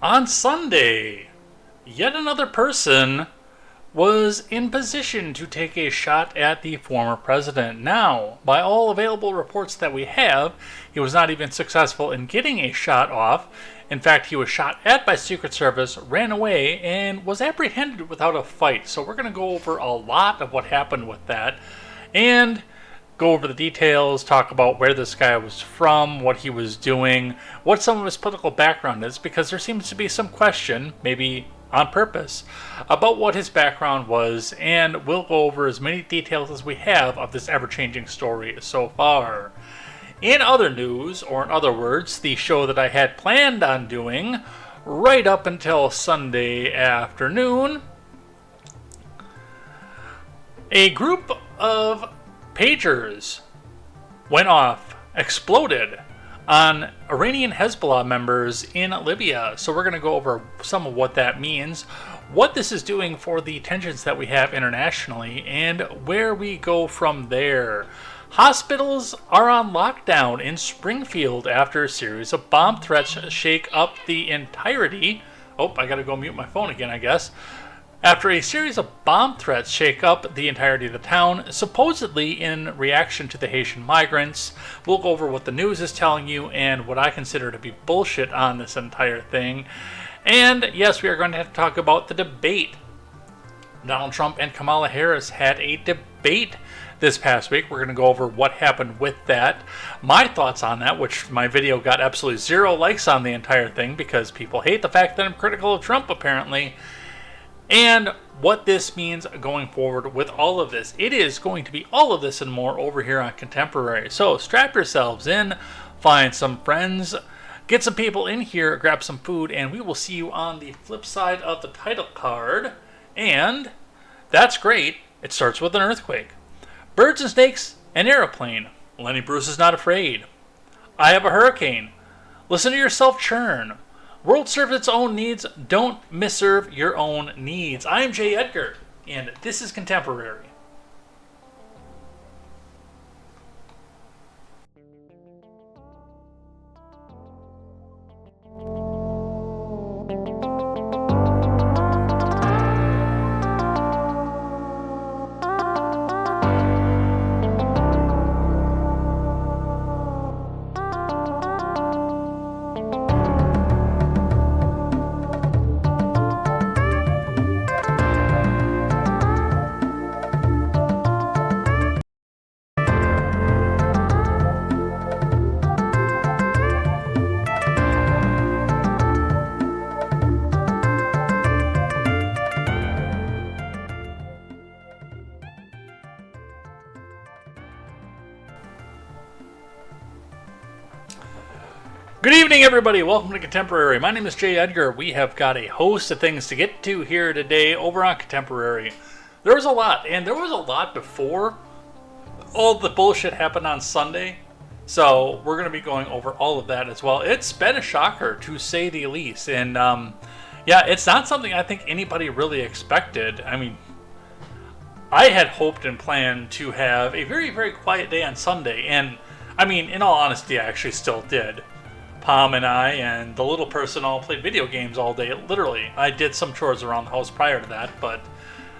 On Sunday, yet another person was in position to take a shot at the former president. Now, by all available reports that we have, he was not even successful in getting a shot off. In fact, he was shot at by Secret Service, ran away, and was apprehended without a fight. So we're going to go over a lot of what happened with that, and go over the details, talk about where this guy was from, what he was doing, what some of his political background is, because there seems to be some question, maybe on purpose, about what his background was, and we'll go over as many details as we have of this ever-changing story so far. In other news, or in other words, the show that I had planned on doing right up until Sunday afternoon, a group of pagers went off, exploded on Iranian Hezbollah members in Libya. So we're going to go over some of what that means, what this is doing for the tensions that we have internationally, and where we go from there. Hospitals are on lockdown in Springfield after a series of bomb threats shake up the entirety. Oh, I gotta go mute my phone again, I guess. After a series of bomb threats shake up the entirety of the town, supposedly in reaction to the Haitian migrants. We'll go over what the news is telling you and what I consider to be bullshit on this entire thing. And yes, we are going to have to talk about the debate. Donald Trump and Kamala Harris had a debate this past week. We're going to go over what happened with that, my thoughts on that, which my video got absolutely 0 likes on the entire thing because people hate the fact that I'm critical of Trump apparently. And what this means going forward with all of this. It is going to be all of this and more over here on Contemporary. So strap yourselves in, find some friends, get some people in here, grab some food, and we will see you on the flip side of the title card. And that's great. It starts with an earthquake. Birds and snakes, an airplane. Lenny Bruce is not afraid. I have a hurricane. Listen to yourself churn. World serves its own needs. Don't misserve your own needs. I am Jay Edgar, and this is Contemporary. Good evening, everybody. Welcome to Contemporary. My name is Jay Edgar. We have got a host of things to get to here today over on Contemporary. There was a lot, and there was a lot before all the bullshit happened on Sunday. So we're going to be going over all of that as well. It's been a shocker, to say the least. And yeah, it's not something I think anybody really expected. I mean, I had hoped and planned to have a very, very quiet day on Sunday. And I mean, in all honesty, I actually still did. Pom and I and the little person all played video games all day. Literally, I did some chores around the house prior to that, but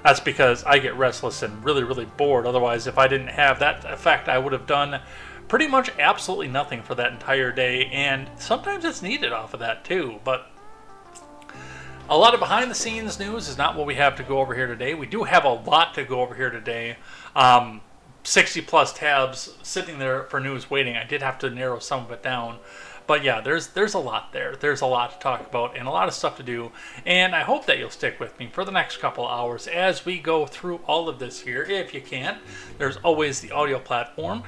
that's because I get restless and really, really bored. Otherwise, if I didn't have that effect, I would have done pretty much absolutely nothing for that entire day, and sometimes it's needed off of that too. But a lot of behind-the-scenes news is not what we have to go over here today. We do have a lot to go over here today. 60-plus tabs sitting there for news waiting. I did have to narrow some of it down. But yeah, there's a lot there. There's a lot to talk about and a lot of stuff to do. And I hope that you'll stick with me for the next couple hours as we go through all of this here. If you can't, there's always the audio platform.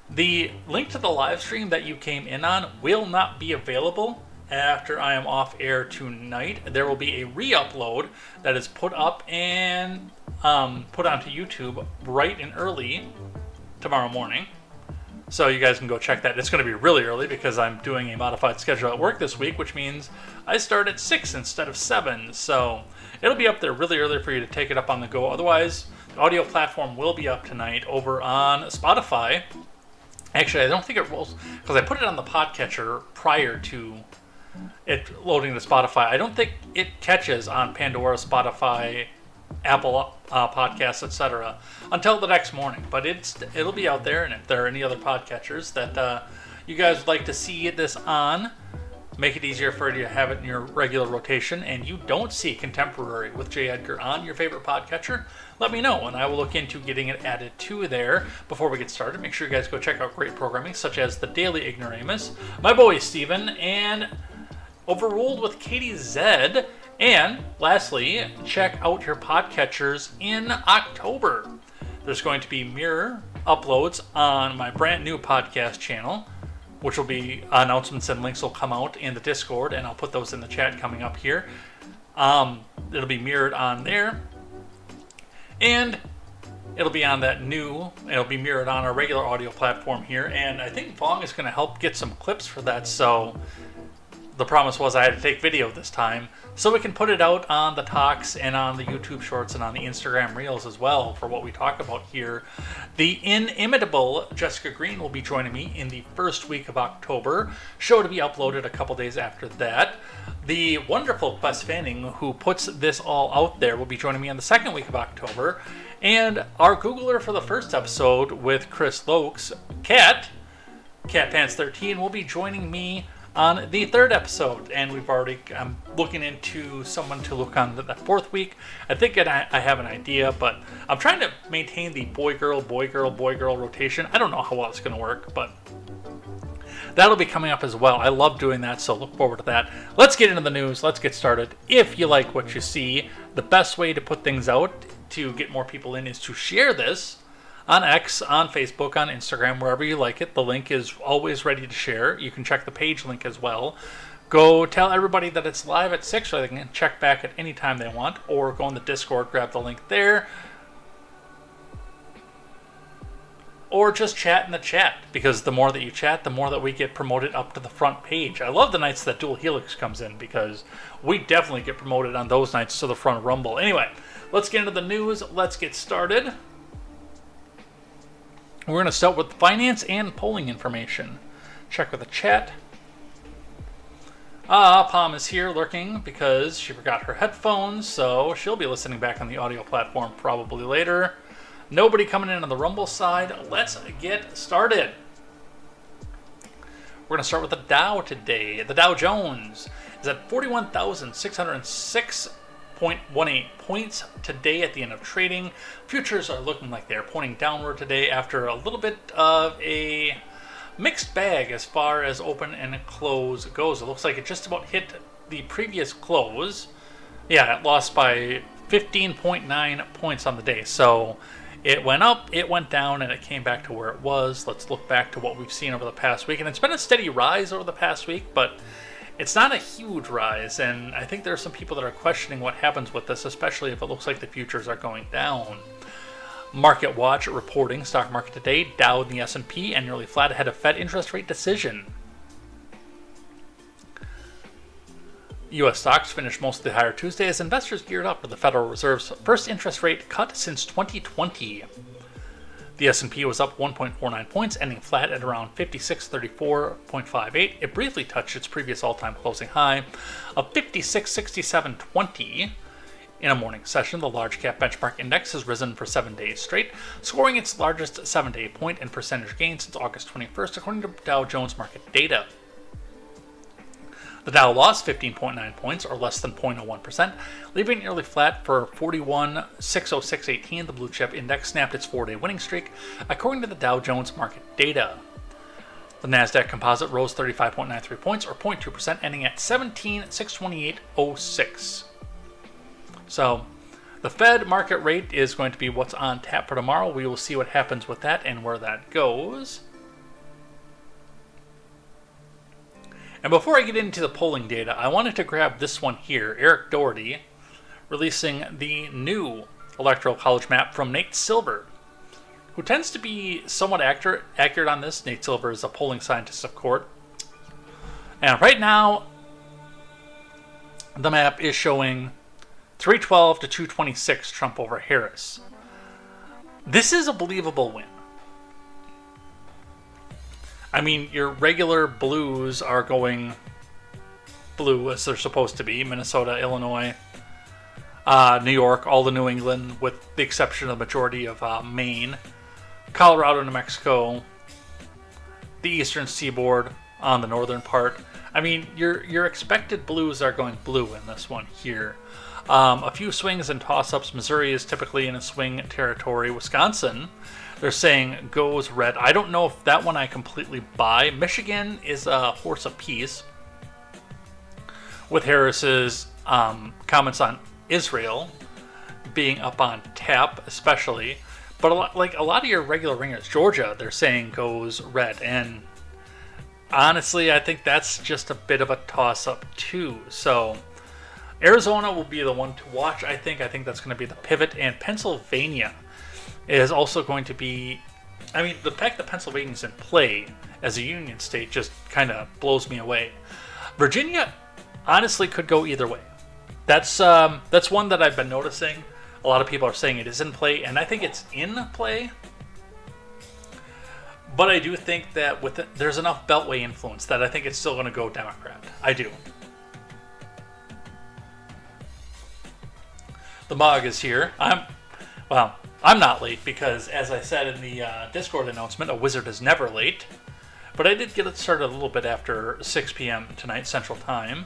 The link to the live stream that you came in on will not be available after I am off air tonight. There will be a re-upload that is put up and put onto YouTube bright and early tomorrow morning. So you guys can go check that. It's going to be really early because I'm doing a modified schedule at work this week, which means I start at 6 instead of 7. So it'll be up there really early for you to take it up on the go. Otherwise, the audio platform will be up tonight over on Spotify. Actually, I don't think it will, because I put it on the podcatcher prior to it loading to Spotify. I don't think it catches on Pandora, Spotify, Apple Podcasts, etc. until the next morning. But it'll be out there, and if there are any other podcatchers that you guys would like to see this on, make it easier for you to have it in your regular rotation, and you don't see Contemporary with J. Edgar on your favorite podcatcher, let me know, and I will look into getting it added to there. Before we get started, make sure you guys go check out great programming such as The Daily Ignoramus, my boy Steven, and Overruled with KTZed. And lastly, check out your podcatchers in October. There's going to be mirror uploads on my brand new podcast channel, which will be announcements and links will come out in the Discord, and I'll put those in the chat coming up here. It'll be mirrored on there, and it'll be on it'll be mirrored on our regular audio platform here, and I think Vong is going to help get some clips for that, so the promise was I had to take video this time, so we can put it out on the talks and on the YouTube shorts and on the Instagram reels as well for what we talk about here. The inimitable Jessica Green will be joining me in the first week of October, show to be uploaded a couple days after that. The wonderful Quest Fanning, who puts this all out there, will be joining me on the second week of October. And our Googler for the first episode with Chris Lokes, CatPants13, will be joining me on the third episode, and I'm looking into someone to look on the fourth week. I think I have an idea, but I'm trying to maintain the boy-girl rotation. I don't know how well it's going to work, but that'll be coming up as well. I love doing that, so look forward to that. Let's get into the news. Let's get started. If you like what you see, the best way to put things out to get more people in is to share this on X, on Facebook, on Instagram, wherever you like it. The link is always ready to share. You can check the page link as well. Go tell everybody that it's live at 6 so they can check back at any time they want, or go in the Discord, grab the link there, or just chat in the chat, because the more that you chat, the more that we get promoted up to the front page. I love the nights that Dual Helix comes in, because we definitely get promoted on those nights to the front rumble. Anyway, let's get into the news. Let's get started. We're going to start with finance and polling information. Check with the chat. Palm is here lurking because she forgot her headphones, so she'll be listening back on the audio platform probably later. Nobody coming in on the Rumble side. Let's get started. We're going to start with the Dow today. The Dow Jones is at 41,606.18 points today at the end of trading. Futures are looking like they're pointing downward today after a little bit of a mixed bag as far as open and close goes. It looks like it just about hit the previous close. Yeah, it lost by 15.9 points on the day. So it went up, it went down, and it came back to where it was. Let's look back to what we've seen over the past week. And it's been a steady rise over the past week, but it's not a huge rise, and I think there are some people that are questioning what happens with this, especially if it looks like the futures are going down. Market Watch reporting stock market today, Dow and the S&P, and nearly flat ahead of Fed interest rate decision. U.S. stocks finished mostly higher Tuesday as investors geared up for the Federal Reserve's first interest rate cut since 2020. The S&P was up 1.49 points, ending flat at around 5634.58. It briefly touched its previous all-time closing high of 5667.20. In a morning session, the large cap benchmark index has risen for 7 days straight, scoring its largest 7-day point and percentage gain since August 21st, according to Dow Jones market data. The Dow lost 15.9 points, or less than 0.01%, leaving it nearly flat for 41,606.18. The blue chip index snapped its 4-day winning streak, according to the Dow Jones market data. The Nasdaq Composite rose 35.93 points, or 0.2%, ending at 17,628.06. So, the Fed market rate is going to be what's on tap for tomorrow. We will see what happens with that and where that goes. And before I get into the polling data, I wanted to grab this one here. Eric Doherty releasing the new Electoral College map from Nate Silver, who tends to be somewhat accurate on this. Nate Silver is a polling scientist of court. And right now, the map is showing 312 to 226 Trump over Harris. This is a believable win. I mean, your regular blues are going blue as they're supposed to be. Minnesota, Illinois, New York, all the New England, with the exception of the majority of Maine, Colorado, New Mexico, the eastern seaboard on the northern part. I mean, your expected blues are going blue in this one here. A few swings and toss-ups. Missouri is typically in a swing territory. Wisconsin, they're saying goes red. I don't know if that one I completely buy. Michigan is a horse apiece, with Harris's comments on Israel being up on tap, especially. But a lot of your regular ringers, Georgia, they're saying goes red, and honestly, I think that's just a bit of a toss-up too. So Arizona will be the one to watch. I think that's going to be the pivot, and Pennsylvania is also going to be. I mean, the fact that Pennsylvania's in play as a union state just kind of blows me away. Virginia, honestly, could go either way. That's one that I've been noticing. A lot of people are saying it is in play, and I think it's in play. But I do think that there's enough Beltway influence that I think it's still going to go Democrat. I do. The mug is here. I'm not late because, as I said in the Discord announcement, a wizard is never late. But I did get it started a little bit after 6 p.m. tonight, Central Time.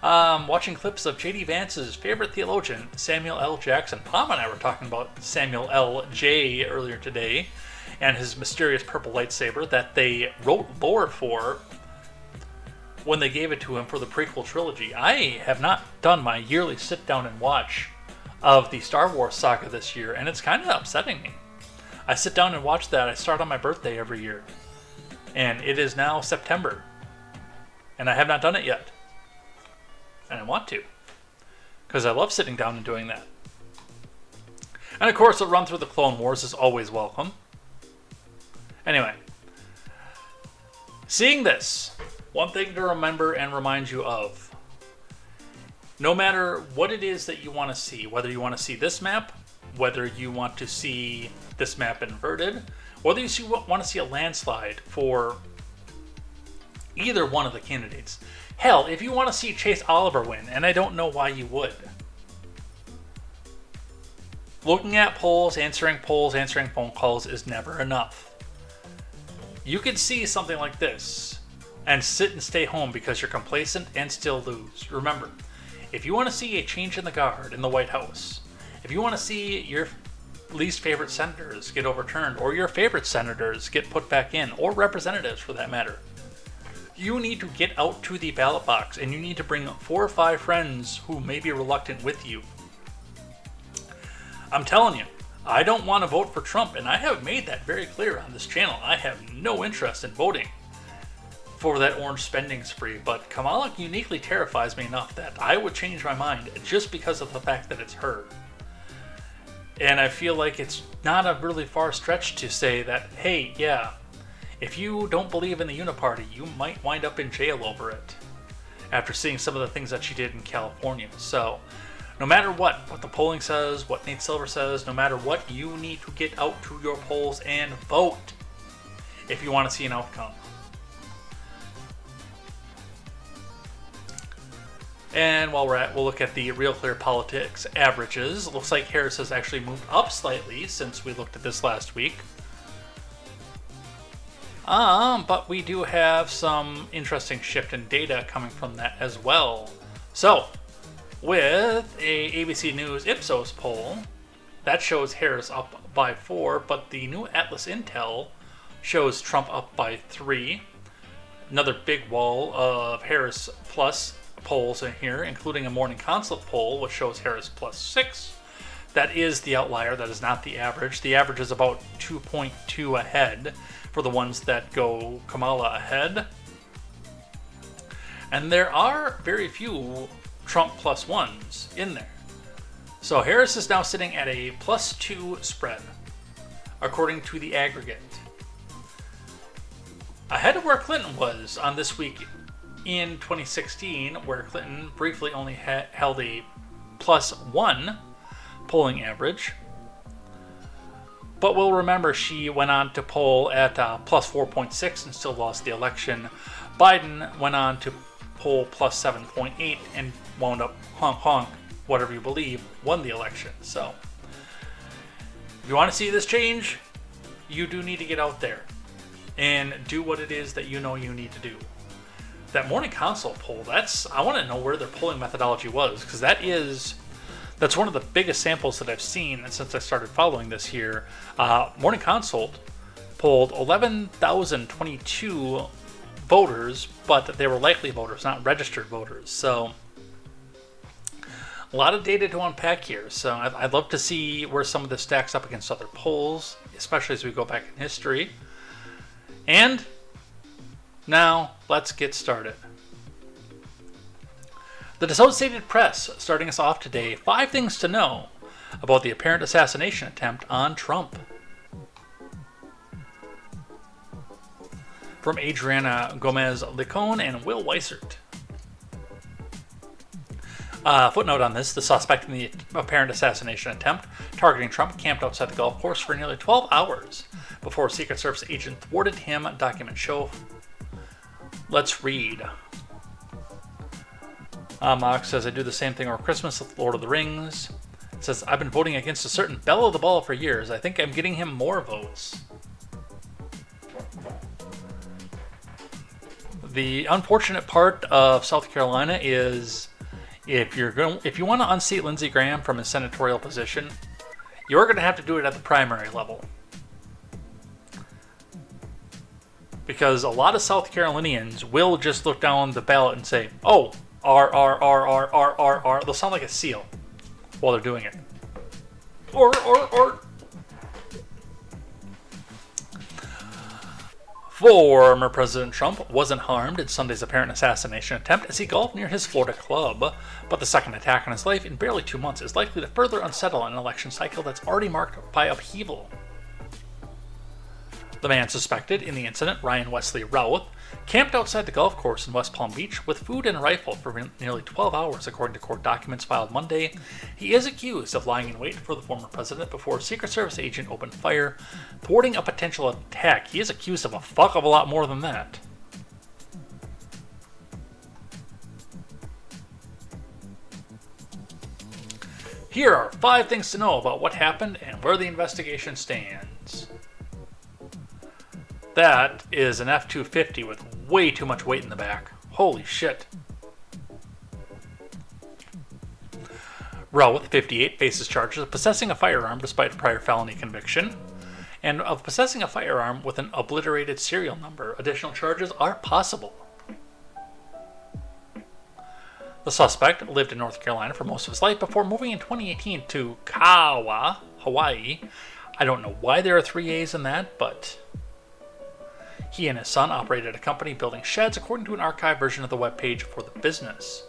Watching clips of J.D. Vance's favorite theologian, Samuel L. Jackson. Palm and I were talking about Samuel L. J. earlier today and his mysterious purple lightsaber that they wrote lore for when they gave it to him for the prequel trilogy. I have not done my yearly sit down and watch of the Star Wars saga this year, and it's kind of upsetting me. I sit down and watch that. I start on my birthday every year, and it is now September, and I have not done it yet. And I want to, because I love sitting down and doing that. And of course, a run through the Clone Wars is always welcome. Anyway, seeing this, one thing to remember and remind you of. No matter what it is that you want to see, whether you want to see this map, whether you want to see this map inverted, whether you want to see a landslide for either one of the candidates. Hell, if you want to see Chase Oliver win, and I don't know why you would. Looking at polls, answering phone calls is never enough. You could see something like this and sit and stay home because you're complacent and still lose. Remember, if you want to see a change in the guard in the White House, if you want to see your least favorite senators get overturned, or your favorite senators get put back in, or representatives for that matter, you need to get out to the ballot box, and you need to bring 4 or 5 friends who may be reluctant with you. I'm telling you, I don't want to vote for Trump, and I have made that very clear on this channel. I have no interest in voting for that orange spending spree, but Kamala uniquely terrifies me enough that I would change my mind just because of the fact that it's her. And I feel like it's not a really far stretch to say that, hey, yeah, if you don't believe in the Uniparty, you might wind up in jail over it after seeing some of the things that she did in California. So no matter what the polling says, what Nate Silver says, no matter what, you need to get out to your polls and vote if you want to see an outcome. And while we're at, we'll look at the Real Clear Politics averages. It looks like Harris has actually moved up slightly since we looked at this last week. But we do have some interesting shift in data coming from that as well. So, with a ABC News Ipsos poll, that shows Harris up by 4, but the new Atlas Intel shows Trump up by 3. Another big wall of Harris plus polls in here, including a Morning Consult poll, which shows Harris plus 6. That is the outlier. That is not the average. The average is about 2.2 ahead for the ones that go Kamala ahead. And there are very few Trump plus ones in there. So Harris is now sitting at a +2 spread, according to the aggregate. Ahead of where Clinton was on This Week in 2016, where Clinton briefly only held a +1 polling average. But we'll remember she went on to poll at +4.6 and still lost the election. Biden went on to poll plus 7.8 and wound up honk, whatever you believe, won the election. So if you want to see this change, you do need to get out there and do what it is that you know you need to do. That morning consult poll, I want to know where their polling methodology was, because that's one of the biggest samples that I've seen since I started following this here. Morning consult polled 11,022 voters, but they were likely voters, not registered voters. So a lot of data to unpack here. So I'd love to see where some of this stacks up against other polls, especially as we go back in history. And now, let's get started. The Associated Press, starting us off today, 5 things to know about the apparent assassination attempt on Trump. From Adriana Gomez-Licon and Will Weissert. Footnote on this, the suspect in the apparent assassination attempt targeting Trump camped outside the golf course for nearly 12 hours before a Secret Service agent thwarted him, documents show. Let's read. Mox says, I do the same thing over Christmas with Lord of the Rings. It says, I've been voting against a certain Belle of the Ball for years. I think I'm getting him more votes. The unfortunate part of South Carolina is if you want to unseat Lindsey Graham from his senatorial position, you're going to have to do it at the primary level. Because a lot of South Carolinians will just look down the ballot and say, oh, R. They'll sound like a seal while they're doing it. Or. Former President Trump wasn't harmed in Sunday's apparent assassination attempt as he golfed near his Florida club, but the second attack on his life in barely 2 months is likely to further unsettle an election cycle that's already marked by upheaval. The man suspected in the incident, Ryan Wesley Routh, camped outside the golf course in West Palm Beach with food and a rifle for nearly 12 hours, according to court documents filed Monday. He is accused of lying in wait for the former president before a Secret Service agent opened fire, thwarting a potential attack. He is accused of a fuck of a lot more than that. Here are 5 things to know about what happened and where the investigation stands. That is an F-250 with way too much weight in the back. Holy shit. Routh, 58, faces charges of possessing a firearm despite a prior felony conviction, and of possessing a firearm with an obliterated serial number. Additional charges are possible. The suspect lived in North Carolina for most of his life before moving in 2018 to Kauai, Hawaii. I don't know why there are 3 A's in that, but he and his son operated a company building sheds, according to an archived version of the webpage for the business.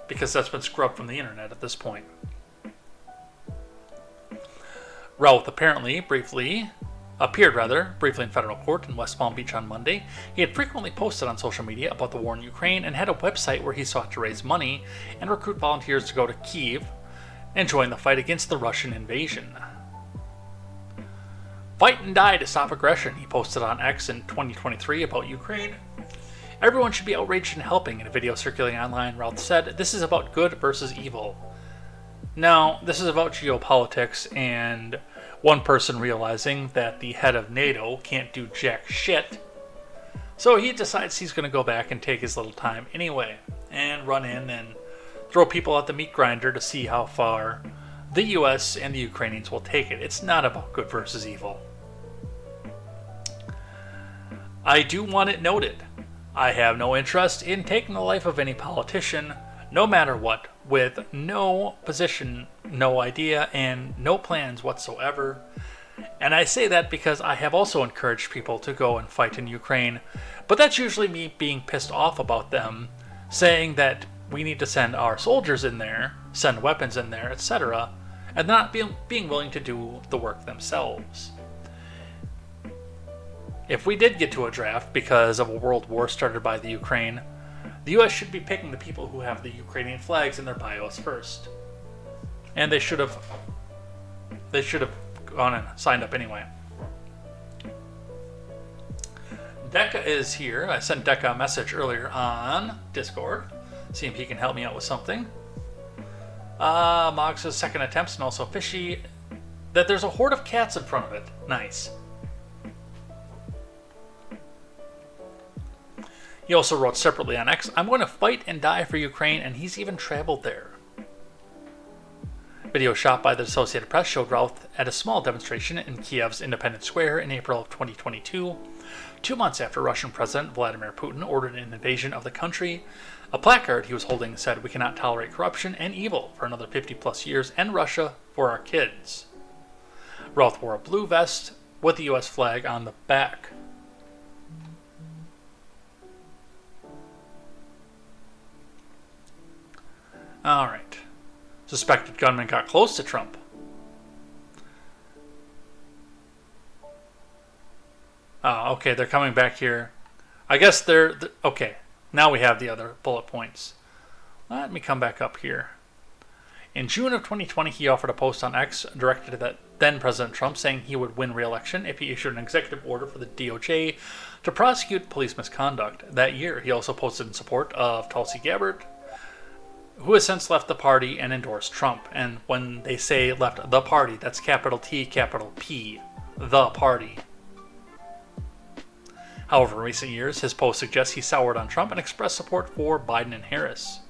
Because that's been scrubbed from the internet at this point. Routh apparently appeared briefly in federal court in West Palm Beach on Monday. He had frequently posted on social media about the war in Ukraine and had a website where he sought to raise money and recruit volunteers to go to Kyiv and join the fight against the Russian invasion. Fight and die to stop aggression, he posted on X in 2023 about Ukraine. Everyone should be outraged and helping. In a video circulating online, Routh said, this is about good versus evil. Now, this is about geopolitics and one person realizing that the head of NATO can't do jack shit. So he decides he's going to go back and take his little time anyway and run in and throw people at the meat grinder to see how far the US and the Ukrainians will take it. It's not about good versus evil. I do want it noted, I have no interest in taking the life of any politician, no matter what, with no position, no idea, and no plans whatsoever. And I say that because I have also encouraged people to go and fight in Ukraine, but that's usually me being pissed off about them, saying that we need to send our soldiers in there, send weapons in there, etc., and not being willing to do the work themselves. If we did get to a draft because of a world war started by the Ukraine, the US should be picking the people who have the Ukrainian flags in their bios first. And they should have gone and signed up anyway. Decca is here. I sent Decca a message earlier on Discord, seeing if he can help me out with something. Moggs' second attempts, and also Fishy, that there's a horde of cats in front of it. Nice. He also wrote separately on X, I'm going to fight and die for Ukraine, and he's even traveled there. Video shot by the Associated Press showed Routh at a small demonstration in Kiev's Independence Square in April of 2022, 2 months after Russian President Vladimir Putin ordered an invasion of the country. A placard he was holding said, "We cannot tolerate corruption and evil for another 50 plus years, and Russia for our kids." Routh wore a blue vest with the U.S. flag on the back. Alright. Suspected gunman got close to Trump. Oh, okay, they're coming back here. I guess they're okay, now we have the other bullet points. Let me come back up here. In June of 2020, he offered a post on X directed at then President Trump, saying he would win re-election if he issued an executive order for the DOJ to prosecute police misconduct. That year, he also posted in support of Tulsi Gabbard, who has since left the party and endorsed Trump. And when they say left the party, that's capital T, capital P, the party. However, in recent years, his post suggests he soured on Trump and expressed support for Biden and Harris.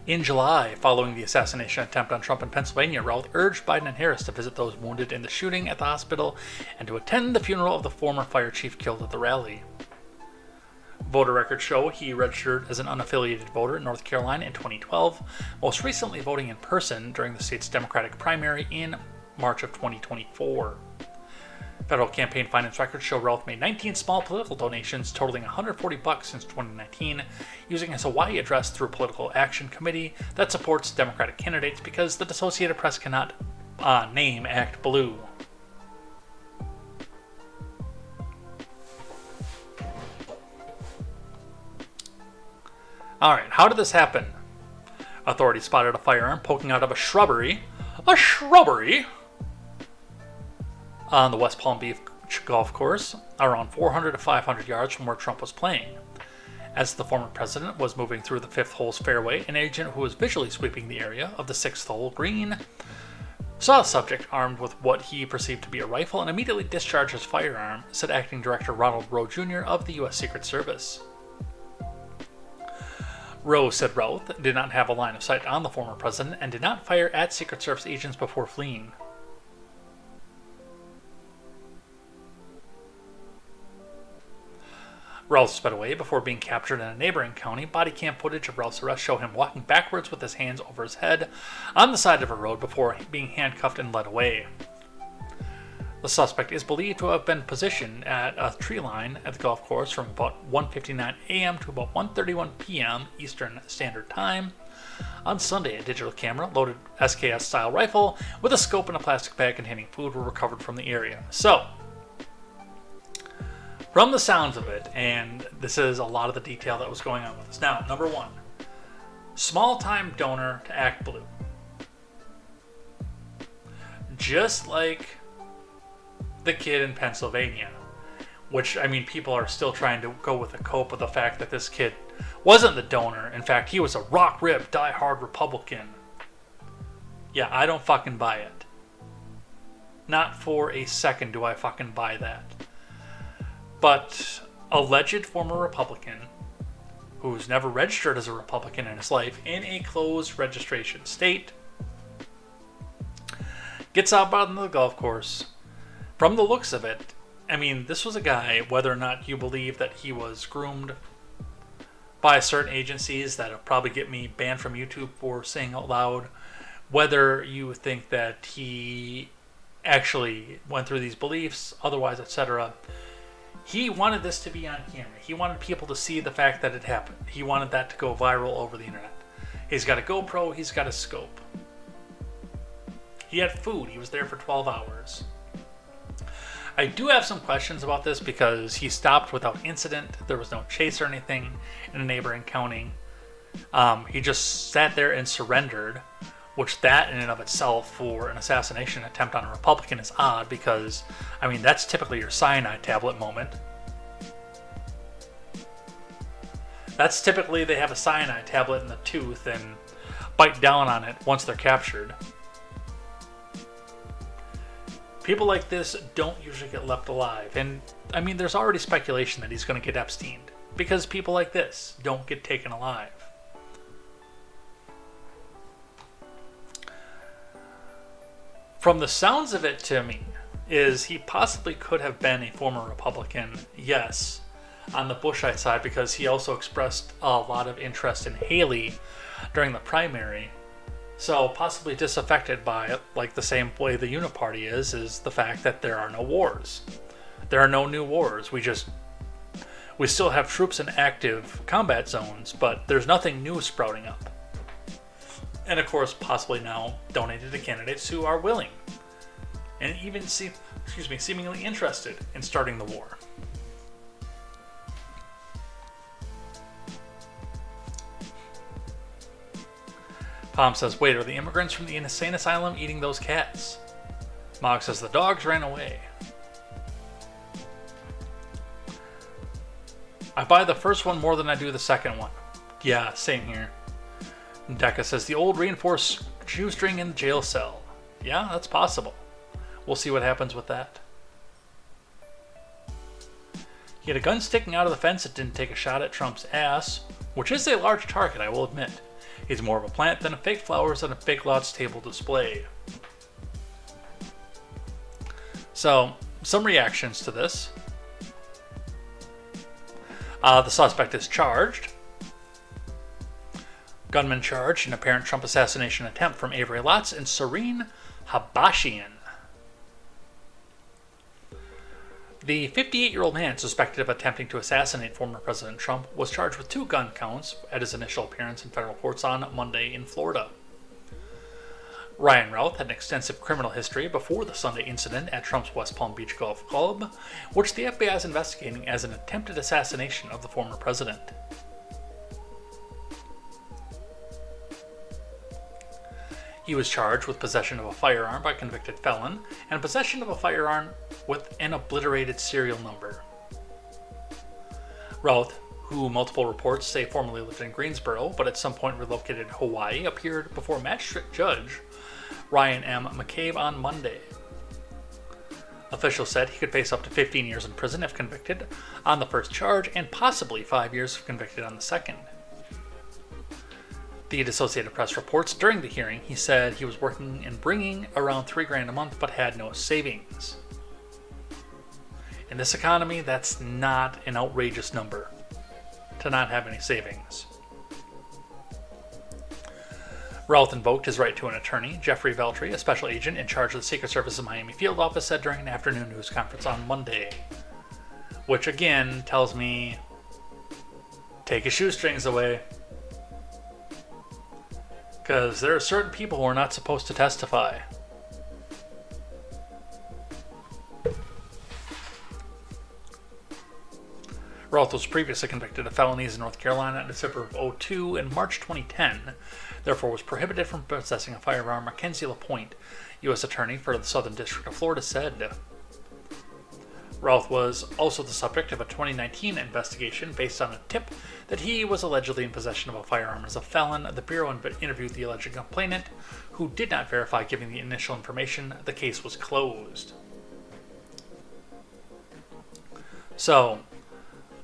In July, following the assassination attempt on Trump in Pennsylvania, Routh urged Biden and Harris to visit those wounded in the shooting at the hospital and to attend the funeral of the former fire chief killed at the rally. Voter records show he registered as an unaffiliated voter in North Carolina in 2012, most recently voting in person during the state's Democratic primary in March of 2024. Federal campaign finance records show Routh made 19 small political donations totaling $140 since 2019, using his Hawaii address through a political action committee that supports Democratic candidates because the Associated Press cannot name Act Blue. Alright, how did this happen? Authorities spotted a firearm poking out of a shrubbery on the West Palm Beach golf course, around 400 to 500 yards from where Trump was playing. As the former president was moving through the fifth hole's fairway, an agent who was visually sweeping the area of the sixth hole green saw a subject armed with what he perceived to be a rifle and immediately discharged his firearm, said Acting Director Ronald Rowe Jr. of the U.S. Secret Service. Rowe said Routh did not have a line of sight on the former president and did not fire at Secret Service agents before fleeing. Routh sped away before being captured in a neighboring county. Body cam footage of Routh's arrest show him walking backwards with his hands over his head on the side of a road before being handcuffed and led away. The suspect is believed to have been positioned at a tree line at the golf course from about 1:59 a.m. to about 1:31 p.m. Eastern Standard Time. On Sunday, a digital camera, loaded SKS-style rifle with a scope and a plastic bag containing food were recovered from the area. So, from the sounds of it, and this is a lot of the detail that was going on with this. Now, number one, small-time donor to Act Blue. Just like the kid in Pennsylvania, which, I mean, people are still trying to go with the cope of the fact that this kid wasn't the donor. In fact, he was a rock-ribbed, die-hard Republican. Yeah, I don't fucking buy it. Not for a second do I fucking buy that. But alleged former Republican who's never registered as a Republican in his life in a closed registration state gets out on the golf course. From the looks of it, I mean, this was a guy, whether or not you believe that he was groomed by certain agencies that'll probably get me banned from YouTube for saying out loud, whether you think that he actually went through these beliefs, otherwise, etc. He wanted this to be on camera. He wanted people to see the fact that it happened. He wanted that to go viral over the internet. He's got a GoPro, he's got a scope. He had food, he was there for 12 hours. I do have some questions about this because he stopped without incident. There was no chase or anything in a neighboring county. He just sat there and surrendered which that in and of itself for an assassination attempt on a Republican is odd because, I mean, that's typically your cyanide tablet moment. That's typically they have a cyanide tablet in the tooth and bite down on it once they're captured. People like this don't usually get left alive. And, I mean, there's already speculation that he's going to get Epsteined because people like this don't get taken alive. From the sounds of it to me, is he possibly could have been a former Republican, yes, on the Bushite side, because he also expressed a lot of interest in Haley during the primary. So possibly disaffected by it, like the same way the Uniparty is the fact that there are no wars. There are no new wars. We still have troops in active combat zones, but there's nothing new sprouting up. And of course, possibly now donated to candidates who are willing and even seemingly interested in starting the war. Palm says, wait, are the immigrants from the insane asylum eating those cats? Mog says, the dogs ran away. I buy the first one more than I do the second one. Yeah, same here. Decca says, the old reinforced shoestring in the jail cell. Yeah, that's possible. We'll see what happens with that. He had a gun sticking out of the fence that didn't take a shot at Trump's ass, which is a large target, I will admit. He's more of a plant than a fake flowers on a Big Lots table display. So, some reactions to this. The suspect is charged. Gunman charged in apparent Trump assassination attempt from Avery Lotz and Serene Habashian. The 58-year-old man suspected of attempting to assassinate former President Trump was charged with 2 gun counts at his initial appearance in federal courts on Monday in Florida. Ryan Routh had an extensive criminal history before the Sunday incident at Trump's West Palm Beach Golf Club, which the FBI is investigating as an attempted assassination of the former president. He was charged with possession of a firearm by a convicted felon and possession of a firearm with an obliterated serial number. Routh, who multiple reports say formerly lived in Greensboro but at some point relocated to Hawaii, appeared before Magistrate Judge Ryan M. McCabe on Monday. Officials said he could face up to 15 years in prison if convicted on the first charge and possibly 5 years if convicted on the second. The Associated Press reports during the hearing he said he was working and bringing around $3,000 a month but had no savings. In this economy, that's not an outrageous number to not have any savings. Routh invoked his right to an attorney. Jeffrey Veltri, a special agent in charge of the Secret Service's Miami field office, said during an afternoon news conference on Monday, which again tells me, take his shoestrings away. Because there are certain people who are not supposed to testify. Routh was previously convicted of felonies in North Carolina in December of 2002 and March 2010, therefore was prohibited from possessing a firearm. Mackenzie LaPointe, U.S. Attorney for the Southern District of Florida, said. Routh was also the subject of a 2019 investigation based on a tip that he was allegedly in possession of a firearm as a felon. The Bureau interviewed the alleged complainant, who did not verify giving the initial information. The case was closed. So,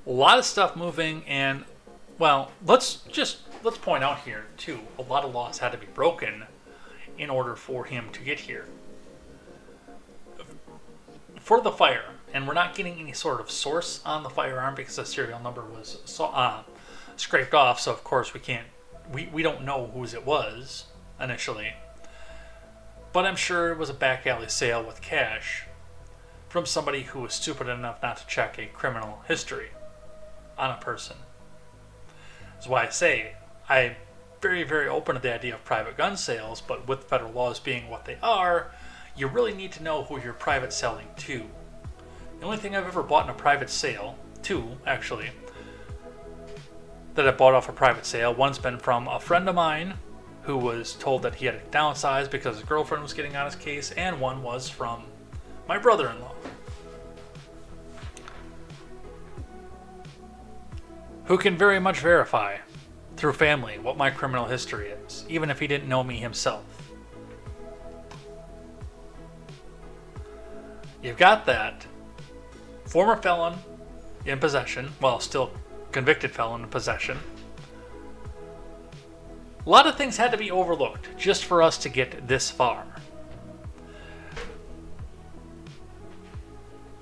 a lot of stuff moving, and, well, let's point out here, too, a lot of laws had to be broken in order for him to get here. For the firearm, and we're not getting any sort of source on the firearm because the serial number was scraped off, so of course we don't know whose it was initially. But I'm sure it was a back alley sale with cash from somebody who was stupid enough not to check a criminal history on a person. That's why I say I'm very, very open to the idea of private gun sales, but with federal laws being what they are, you really need to know who you're private selling to. The only thing I've ever bought in a private sale, 2 actually, that I bought off a private sale, one's been from a friend of mine who was told that he had to downsize because his girlfriend was getting on his case, and one was from my brother-in-law, who can very much verify through family what my criminal history is, even if he didn't know me himself. You've got that former felon in possession, well, still convicted felon in possession. A lot of things had to be overlooked just for us to get this far.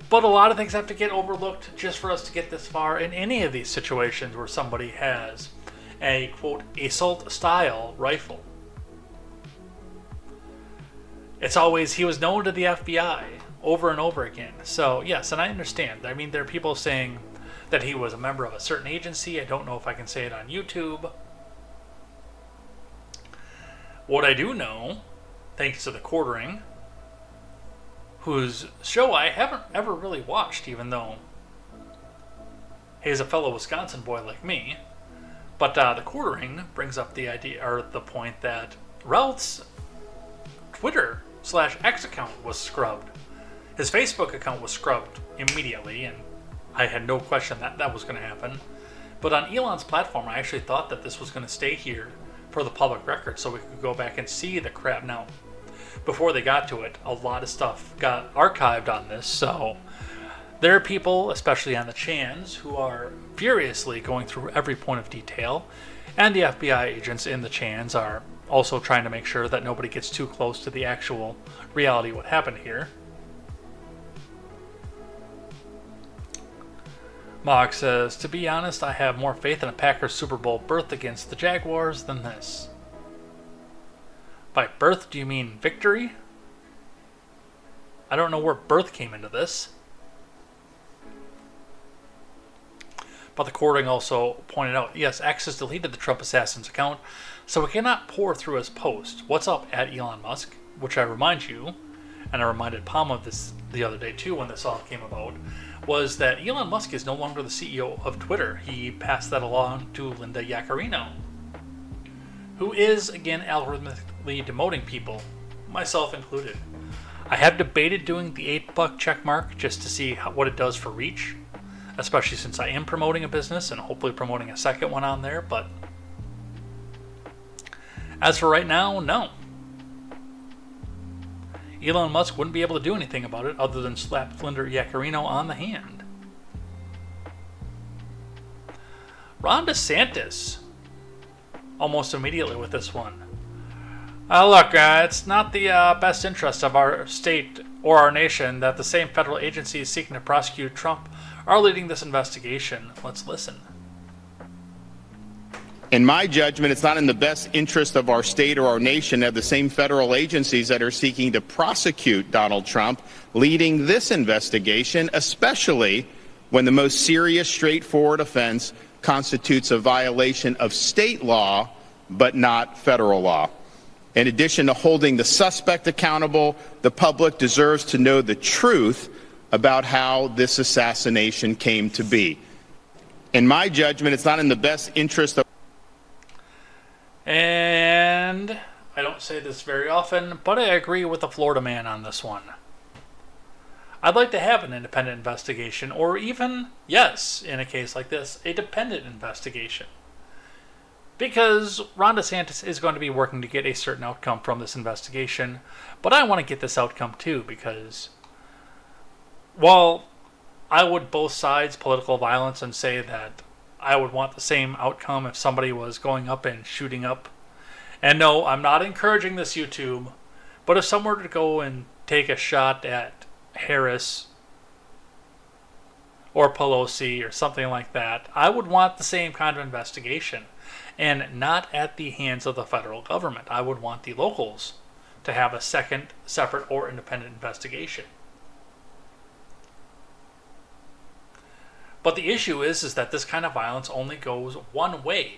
But a lot of things have to get overlooked just for us to get this far in any of these situations where somebody has a, quote, assault-style rifle. It's always, he was known to the FBI over and over again. So, yes, and I understand. I mean, there are people saying that he was a member of a certain agency. I don't know if I can say it on YouTube. What I do know, thanks to the Quartering, whose show I haven't ever really watched, even though he's a fellow Wisconsin boy like me. But the Quartering brings up the idea, or the point, that Ralph's Twitter/X account was scrubbed. His Facebook account was scrubbed immediately, and I had no question that that was going to happen. But on Elon's platform, I actually thought that this was going to stay here for the public record so we could go back and see the crap. Now, before they got to it, a lot of stuff got archived on this, so there are people, especially on the Chans, who are furiously going through every point of detail, and the FBI agents in the Chans are also trying to make sure that nobody gets too close to the actual reality of what happened here. Mog says, to be honest, I have more faith in a Packers Super Bowl berth against the Jaguars than this. By berth, do you mean victory? I don't know where berth came into this. But the Quartering also pointed out, yes, X has deleted the Trump Assassins account, so we cannot pour through his post. What's up at Elon Musk? Which I remind you, and I reminded Palm of this the other day too when this all came about, was that Elon Musk is no longer the CEO of Twitter. He passed that along to Linda Yaccarino, who is, again, algorithmically demoting people, myself included. I have debated doing the $8 check mark just to see what it does for reach, especially since I am promoting a business and hopefully promoting a second one on there, but as for right now, no. Elon Musk wouldn't be able to do anything about it other than slap Linda Yaccarino on the hand. Ron DeSantis, almost immediately with this one. Look, it's not the best interest of our state or our nation that the same federal agencies seeking to prosecute Trump are leading this investigation. Let's listen. In my judgment, it's not in the best interest of our state or our nation to have the same federal agencies that are seeking to prosecute Donald Trump leading this investigation, especially when the most serious, straightforward offense constitutes a violation of state law, but not federal law. In addition to holding the suspect accountable, the public deserves to know the truth about how this assassination came to be. In my judgment, it's not in the best interest of... And I don't say this very often, but I agree with the Florida man on this one. I'd like to have an independent investigation, or even, yes, in a case like this, a dependent investigation. Because Ron DeSantis is going to be working to get a certain outcome from this investigation, but I want to get this outcome too, because while I would both sides political violence and say that I would want the same outcome if somebody was going up and shooting up. And no, I'm not encouraging this, YouTube, but if someone were to go and take a shot at Harris or Pelosi or something like that, I would want the same kind of investigation, and not at the hands of the federal government. I would want the locals to have a second, separate, or independent investigation. But the issue is that this kind of violence only goes one way.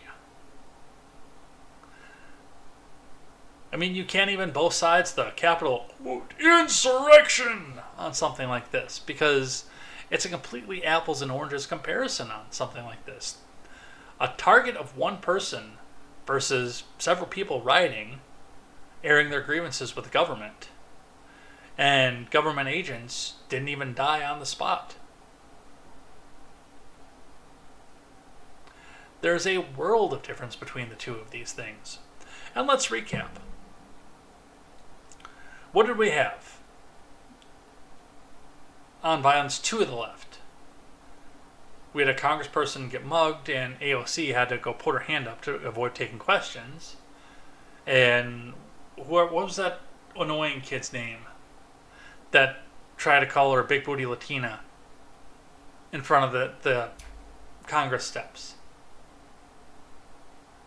I mean, you can't even both sides the capital, quote, insurrection on something like this, because it's a completely apples and oranges comparison on something like this. A target of one person versus several people rioting, airing their grievances with the government. And government agents didn't even die on the spot. There's a world of difference between the two of these things. And let's recap. What did we have on violence to the left? We had a congressperson get mugged, and AOC had to go put her hand up to avoid taking questions. And what was that annoying kid's name that tried to call her a big booty Latina in front of the Congress steps?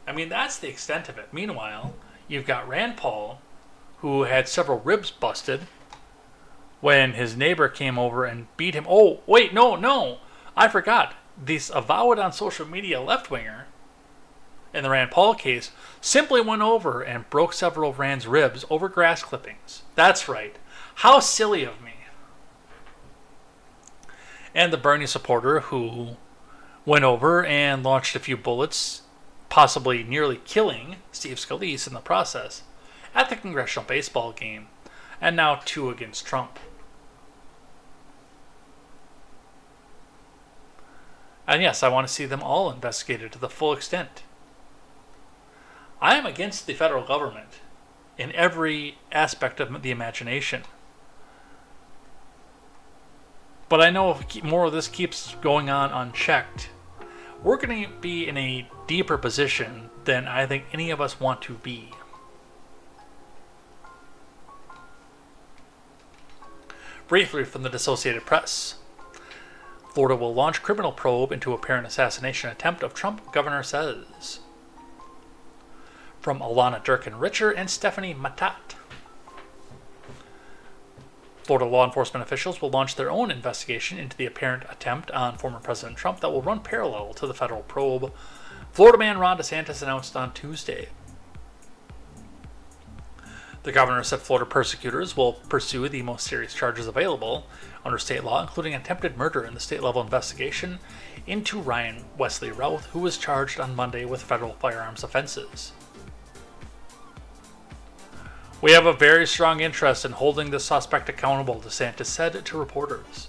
I mean, that's the extent of it. Meanwhile, you've got Rand Paul, who had several ribs busted when his neighbor came over and beat him. Oh, wait, no, I forgot. This avowed on social media left-winger in the Rand Paul case simply went over and broke several of Rand's ribs over grass clippings. That's right. How silly of me. And the Bernie supporter who went over and launched a few bullets, possibly nearly killing Steve Scalise in the process, at the congressional baseball game, and now 2 against Trump. And yes, I want to see them all investigated to the full extent. I am against the federal government in every aspect of the imagination. But I know if more of this keeps going on unchecked, we're going to be in a deeper position than I think any of us want to be. Briefly from the Associated Press. Florida will launch criminal probe into apparent assassination attempt of Trump, governor says. From Alana Durkin-Richer and Stephanie Matat. Florida law enforcement officials will launch their own investigation into the apparent attempt on former President Trump that will run parallel to the federal probe, Florida man Ron DeSantis announced on Tuesday. The governor said Florida prosecutors will pursue the most serious charges available under state law, including attempted murder in the state-level investigation into Ryan Wesley Routh, who was charged on Monday with federal firearms offenses. We have a very strong interest in holding the suspect accountable, DeSantis said to reporters.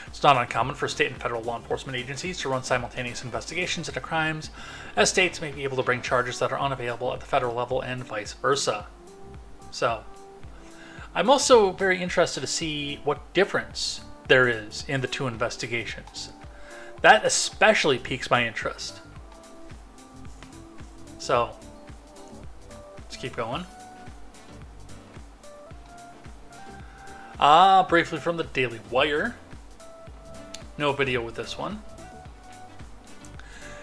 It's not uncommon for state and federal law enforcement agencies to run simultaneous investigations into crimes, as states may be able to bring charges that are unavailable at the federal level and vice versa. So, I'm also very interested to see what difference there is in the two investigations. That especially piques my interest. So, let's keep going. Briefly from the Daily Wire. No video with this one.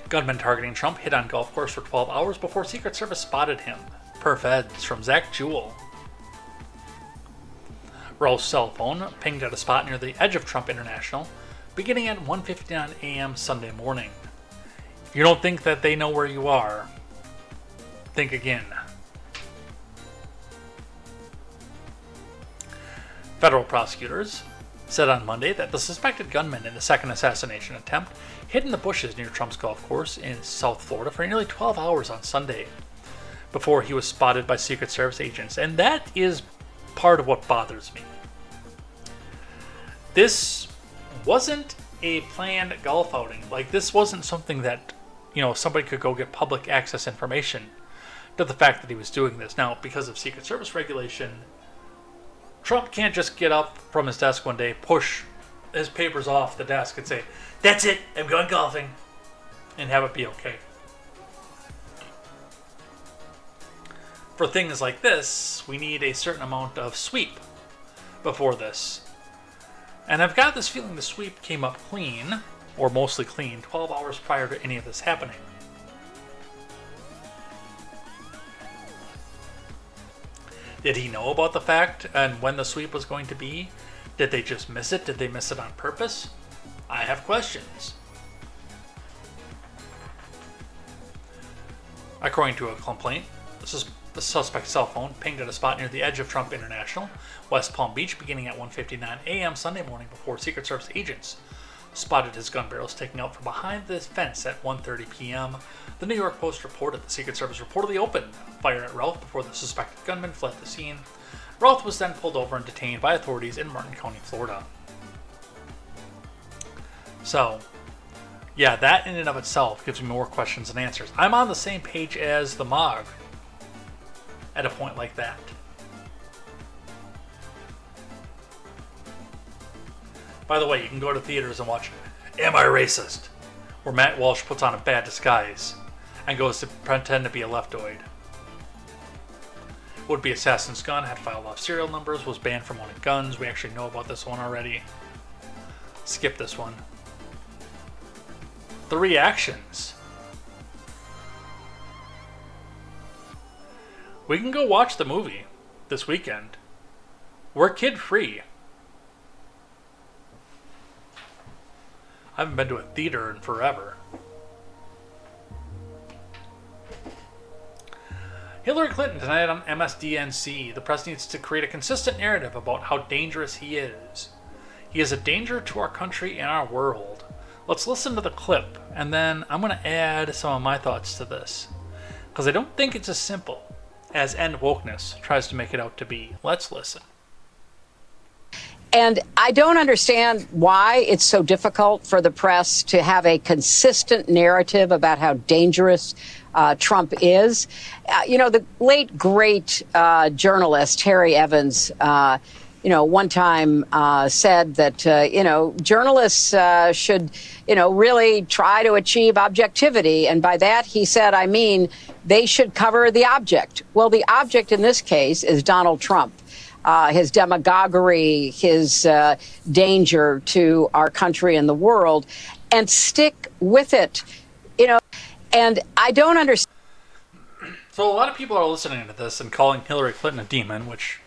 Gunman targeting Trump hid on golf course for 12 hours before Secret Service spotted him. Per Feds from Zach Jewell. Rowe's cell phone pinged at a spot near the edge of Trump International, beginning at 1:59 a.m. Sunday morning. If you don't think that they know where you are, think again. Federal prosecutors said on Monday that the suspected gunman in the second assassination attempt hid in the bushes near Trump's golf course in South Florida for nearly 12 hours on Sunday before he was spotted by Secret Service agents. And that is part of what bothers me. This wasn't a planned golf outing. Like, this wasn't something that, somebody could go get public access information to the fact that he was doing this. Now, because of Secret Service regulation, Trump can't just get up from his desk one day, push his papers off the desk and say, "That's it, I'm going golfing," and have it be okay. For things like this, we need a certain amount of sweep before this. And I've got this feeling the sweep came up clean, or mostly clean, 12 hours prior to any of this happening. Did he know about the fact and when the sweep was going to be? Did they just miss it? Did they miss it on purpose? I have questions. According to a complaint, the suspect's cell phone pinged at a spot near the edge of Trump International, West Palm Beach, beginning at 1:59 a.m. Sunday morning before Secret Service agents spotted his gun barrels sticking out from behind the fence at 1:30 p.m. The New York Post reported the Secret Service reportedly opened fire at Ralph before the suspected gunman fled the scene. Ralph was then pulled over and detained by authorities in Martin County, Florida. So, yeah, that in and of itself gives me more questions than answers. I'm on the same page as the MOG at a point like that. By the way, you can go to theaters and watch Am I Racist?, where Matt Walsh puts on a bad disguise and goes to pretend to be a leftoid. Would-be assassin's gun had filed off serial numbers, was banned from owning guns. We actually know about this one already. Skip this one. The reactions. We can go watch the movie this weekend. We're kid-free. I haven't been to a theater in forever. Hillary Clinton tonight on MSDNC. The president needs to create a consistent narrative about how dangerous he is. He is a danger to our country and our world. Let's listen to the clip, and then I'm going to add some of my thoughts to this. Because I don't think it's as simple as End Wokeness tries to make it out to be. Let's listen. And I don't understand why it's so difficult for the press to have a consistent narrative about how dangerous Trump is. The late, great journalist Harry Evans, one time said that, journalists should, really try to achieve objectivity. And by that, he said, I mean, they should cover the object. Well, the object in this case is Donald Trump. His demagoguery, his danger to our country and the world, and stick with it, and I don't understand. So a lot of people are listening to this and calling Hillary Clinton a demon, which,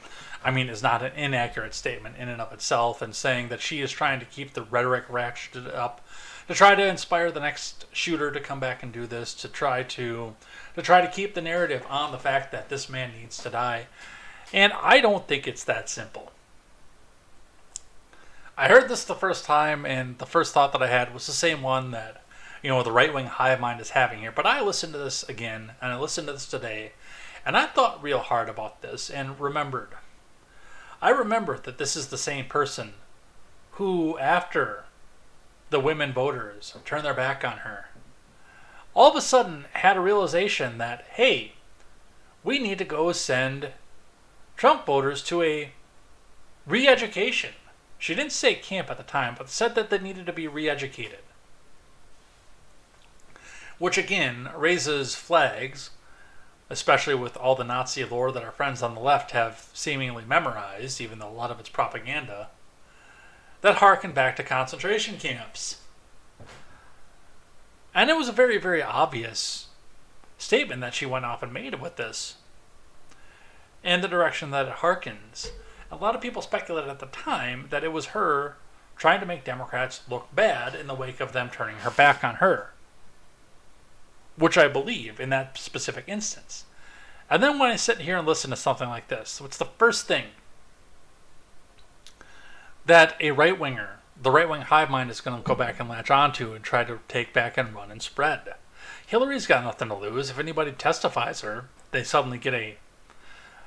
is not an inaccurate statement in and of itself, and saying that she is trying to keep the rhetoric ratcheted up to try to inspire the next shooter to come back and do this, to try to keep the narrative on the fact that this man needs to die. And I don't think it's that simple. I heard this the first time, and the first thought that I had was the same one that, the right-wing hive mind is having here. But I listened to this again, and I listened to this today, and I thought real hard about this and remembered. I remembered that this is the same person who, after the women voters turned their back on her, all of a sudden had a realization that, hey, we need to go send Trump voters to a re-education. She didn't say camp at the time, but said that they needed to be re-educated. Which again raises flags, especially with all the Nazi lore that our friends on the left have seemingly memorized, even though a lot of it's propaganda, that harken back to concentration camps. And it was a very, very obvious statement that she went off and made with this, and the direction that it harkens. A lot of people speculated at the time that it was her trying to make Democrats look bad in the wake of them turning her back on her, which I believe in that specific instance. And then when I sit here and listen to something like this, what's the first thing that a right-winger, the right-wing hive mind, is going to go back and latch onto and try to take back and run and spread? Hillary's got nothing to lose. If anybody testifies her, they suddenly get a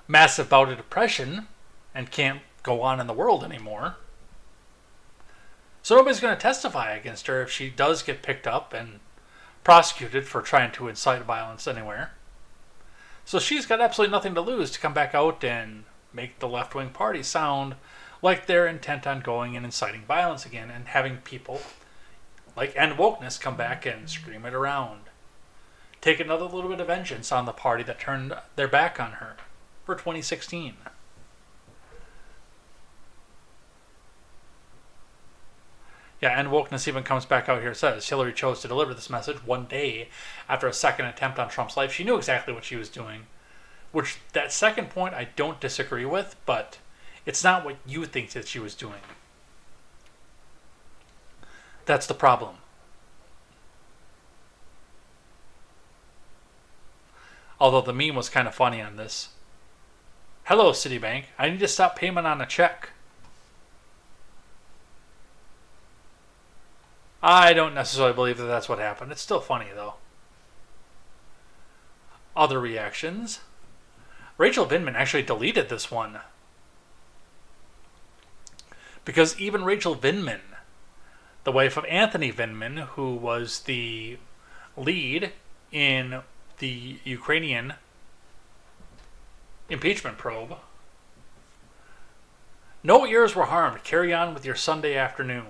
massive bout of depression and can't go on in the world anymore. So nobody's going to testify against her if she does get picked up and prosecuted for trying to incite violence anywhere. So she's got absolutely nothing to lose to come back out and make the left-wing party sound like they're intent on going and inciting violence again, and having people like End Wokeness come back and scream it around. Take another little bit of vengeance on the party that turned their back on her for 2016. Yeah, and Wokeness even comes back out here and says Hillary chose to deliver this message one day after a second attempt on Trump's life. She knew exactly what she was doing, which that second point I don't disagree with, but it's not what you think that she was doing. That's the problem. Although the meme was kind of funny on this. Hello, Citibank. I need to stop payment on a check. I don't necessarily believe that that's what happened. It's still funny, though. Other reactions. Rachel Vindman actually deleted this one. Because even Rachel Vindman, the wife of Anthony Vindman, who was the lead in the Ukrainian impeachment probe, no ears were harmed. Carry on with your Sunday afternoon.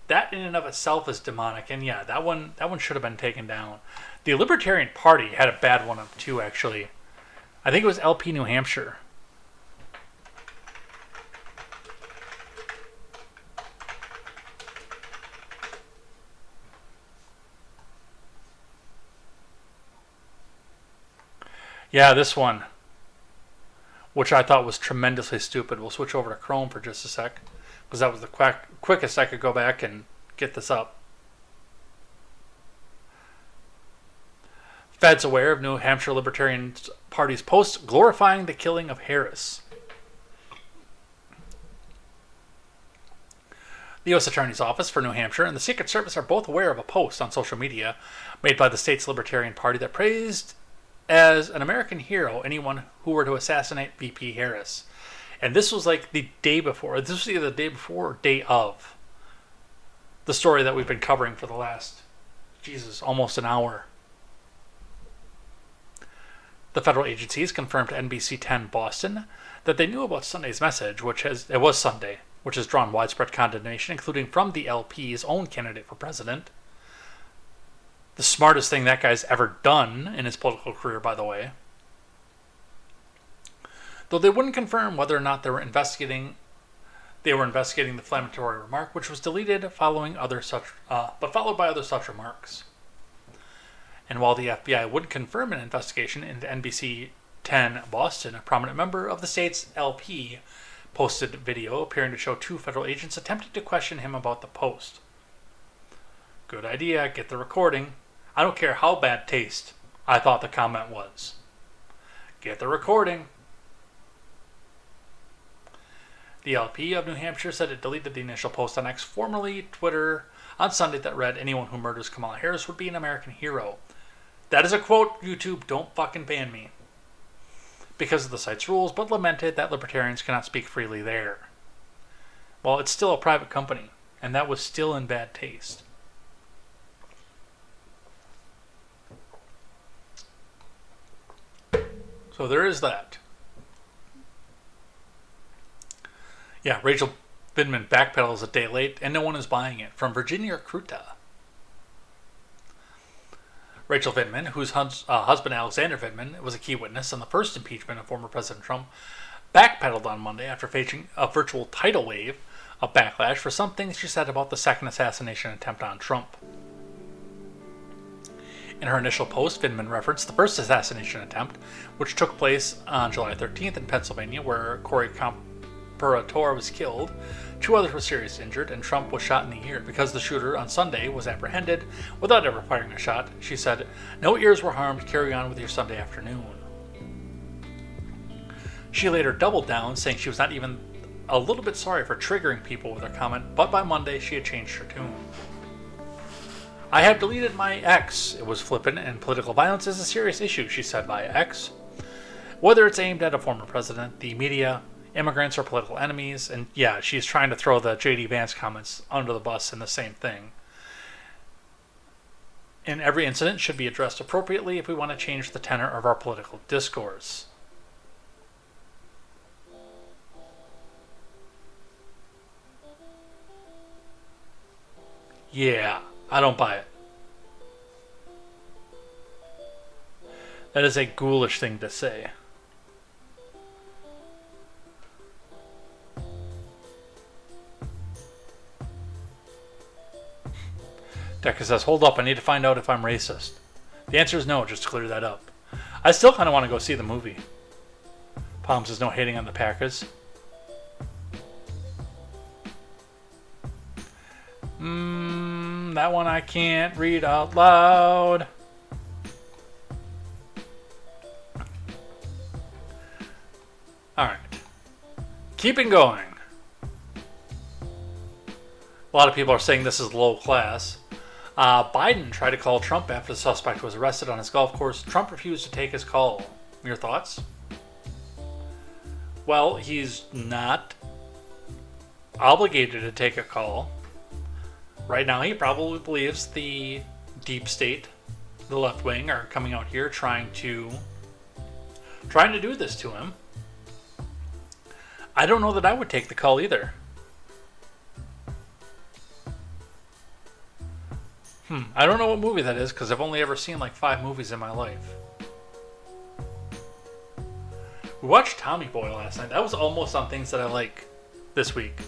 That in and of itself is demonic, and yeah, that one should have been taken down. The Libertarian Party had a bad one too, actually. I think it was LP New Hampshire. Yeah, this one, which I thought was tremendously stupid. We'll switch over to Chrome for just a sec, because that was the quickest I could go back and get this up. Feds aware of New Hampshire Libertarian Party's post glorifying the killing of Harris. The U.S. Attorney's Office for New Hampshire and the Secret Service are both aware of a post on social media made by the state's Libertarian Party that praised as an American hero anyone who were to assassinate VP Harris. And this was like the day before. This was either the day before or day of the story that we've been covering for the last, almost an hour. The federal agencies confirmed to NBC 10 Boston that they knew about Sunday's message, it was Sunday, which has drawn widespread condemnation, including from the LP's own candidate for president. The smartest thing that guy's ever done in his political career, by the way. Though they wouldn't confirm whether or not they were investigating the inflammatory remark, which was deleted followed by other such remarks. And while the FBI wouldn't confirm an investigation into NBC 10 Boston, a prominent member of the state's LP posted video appearing to show two federal agents attempting to question him about the post. Good idea, get the recording. I don't care how bad taste I thought the comment was. Get the recording. The LP of New Hampshire said it deleted the initial post on X, formerly Twitter, on Sunday that read, "Anyone who murders Kamala Harris would be an American hero." That is a quote. YouTube, don't fucking ban me. Because of the site's rules, but lamented that libertarians cannot speak freely there. Well, it's still a private company, and that was still in bad taste. So there is that. Yeah, Rachel Vindman backpedals a day late, and no one is buying it. From Virginia Kruta. Rachel Vindman, whose husband Alexander Vindman was a key witness in the first impeachment of former President Trump, backpedaled on Monday after facing a virtual tidal wave of backlash for some things she said about the second assassination attempt on Trump. In her initial post, Vindman referenced the first assassination attempt, which took place on July 13th in Pennsylvania, where Corey Comparator was killed, 2 others were seriously injured, and Trump was shot in the ear. Because the shooter on Sunday was apprehended without ever firing a shot, she said, "No ears were harmed, carry on with your Sunday afternoon." She later doubled down, saying she was not even a little bit sorry for triggering people with her comment, but by Monday she had changed her tune. "I have deleted my X. It was flippant, and political violence is a serious issue," she said via X. Whether it's aimed at a former president, the media, immigrants, or political enemies, and yeah, she's trying to throw the J.D. Vance comments under the bus in the same thing. And every incident should be addressed appropriately if we want to change the tenor of our political discourse. Yeah, I don't buy it. That is a ghoulish thing to say. Deca says, "Hold up, I need to find out if I'm racist." The answer is no, just to clear that up. I still kind of want to go see the movie. Palm says, "No hating on the Packers." That one I can't read out loud. Alright. Keeping going. A lot of people are saying this is low class. Biden tried to call Trump after the suspect was arrested on his golf course. Trump refused to take his call. Your thoughts? Well, he's not obligated to take a call. Right now, he probably believes the deep state, the left wing, are coming out here trying to do this to him. I don't know that I would take the call either. I don't know what movie that is because I've only ever seen like 5 movies in my life. We watched Tommy Boy last night. That was almost on things that I like this week.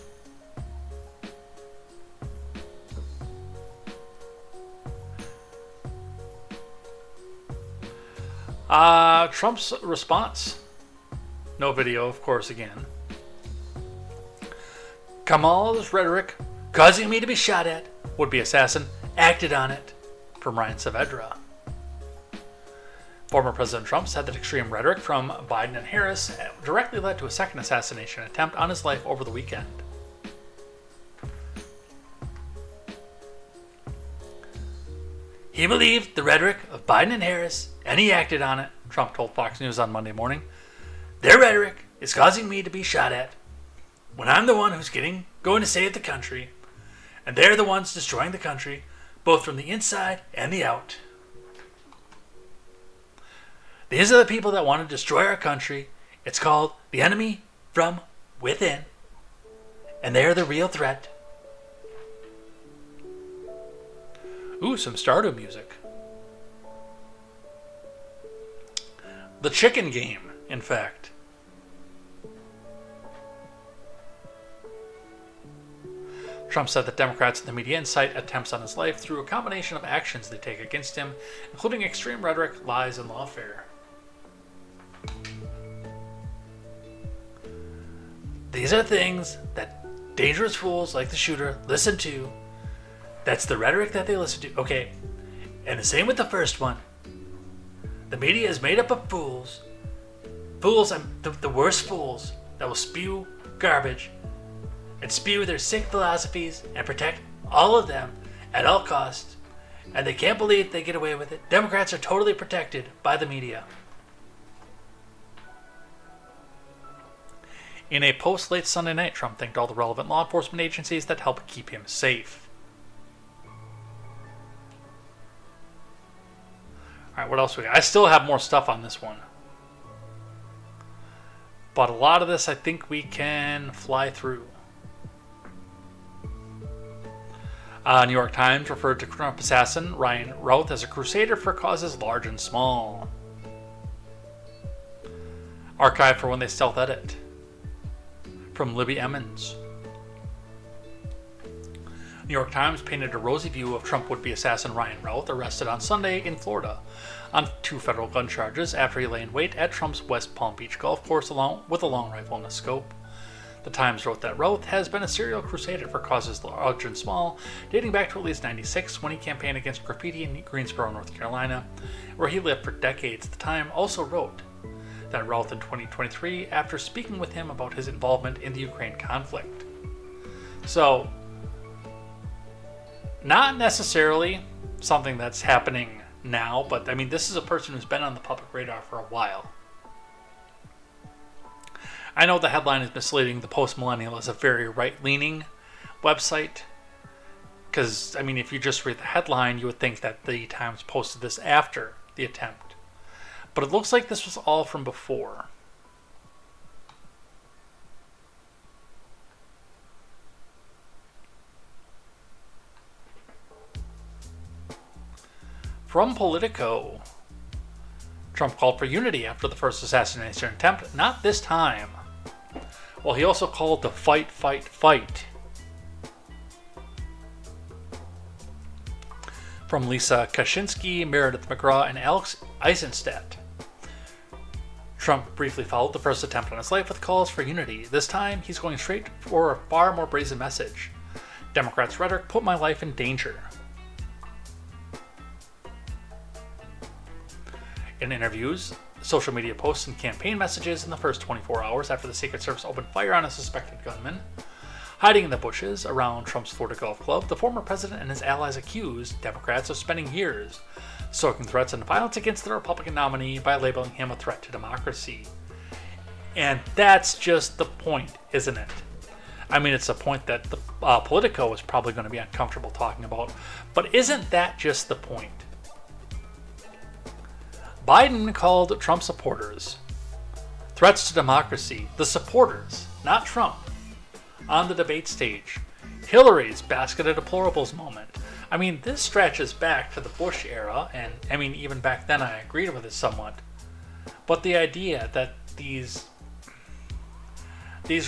Trump's response. No video, of course, again. Kamala's rhetoric, causing me to be shot at, would-be assassin, acted on it. From Ryan Saavedra. Former President Trump said that extreme rhetoric from Biden and Harris directly led to a second assassination attempt on his life over the weekend. He believed the rhetoric of Biden and Harris, and he acted on it, Trump told Fox News on Monday morning. Their rhetoric is causing me to be shot at when I'm the one who's going to save the country, and they're the ones destroying the country, both from the inside and the out. These are the people that want to destroy our country. It's called the enemy from within, and they're the real threat. Ooh, some Stardom music. The chicken game, in fact. Trump said that Democrats and the media incite attempts on his life through a combination of actions they take against him, including extreme rhetoric, lies, and lawfare. These are things that dangerous fools like the shooter listen to. That's the rhetoric that they listen to. Okay, and the same with the first one. The media is made up of fools. Fools, the worst fools that will spew garbage and spew their sick philosophies and protect all of them at all costs. And they can't believe they get away with it. Democrats are totally protected by the media. In a post late Sunday night, Trump thanked all the relevant law enforcement agencies that help keep him safe. Alright, what else we got? I still have more stuff on this one. But a lot of this I think we can fly through. New York Times referred to Trump assassin Ryan Routh as a crusader for causes large and small. Archive for when they stealth edit. From Libby Emmons. New York Times painted a rosy view of Trump would-be assassin Ryan Routh, arrested on Sunday in Florida on 2 federal gun charges after he lay in wait at Trump's West Palm Beach golf course with a long rifle and a scope. The Times wrote that Routh has been a serial crusader for causes large and small, dating back to at least '96 when he campaigned against graffiti in Greensboro, North Carolina, where he lived for decades. The Times also wrote that Routh in 2023 after speaking with him about his involvement in the Ukraine conflict. So, not necessarily something that's happening now, but I mean, this is a person who's been on the public radar for a while. I know the headline is misleading. The Post Millennial is a very right-leaning website. Because, I mean, if you just read the headline, you would think that the Times posted this after the attempt. But it looks like this was all from before. From Politico. Trump called for unity after the first assassination attempt. Not this time. Well, he also called to fight, fight, fight. From Lisa Kaczynski, Meredith McGraw, and Alex Eisenstadt. Trump briefly followed the first attempt on his life with calls for unity. This time, he's going straight for a far more brazen message. Democrats' rhetoric put my life in danger. In interviews, social media posts, and campaign messages in the first 24 hours after the Secret Service opened fire on a suspected gunman, Hiding in the bushes around Trump's Florida Golf Club, the former president and his allies accused Democrats of spending years stoking threats and violence against the Republican nominee by labeling him a threat to democracy. And that's just the point, isn't it? I mean, it's a point that the Politico is probably going to be uncomfortable talking about, but isn't that just the point? Biden called Trump supporters threats to democracy, the supporters, not Trump, on the debate stage. Hillary's basket of deplorables moment. I mean, this stretches back to the Bush era, and I mean, even back then I agreed with it somewhat. But the idea that these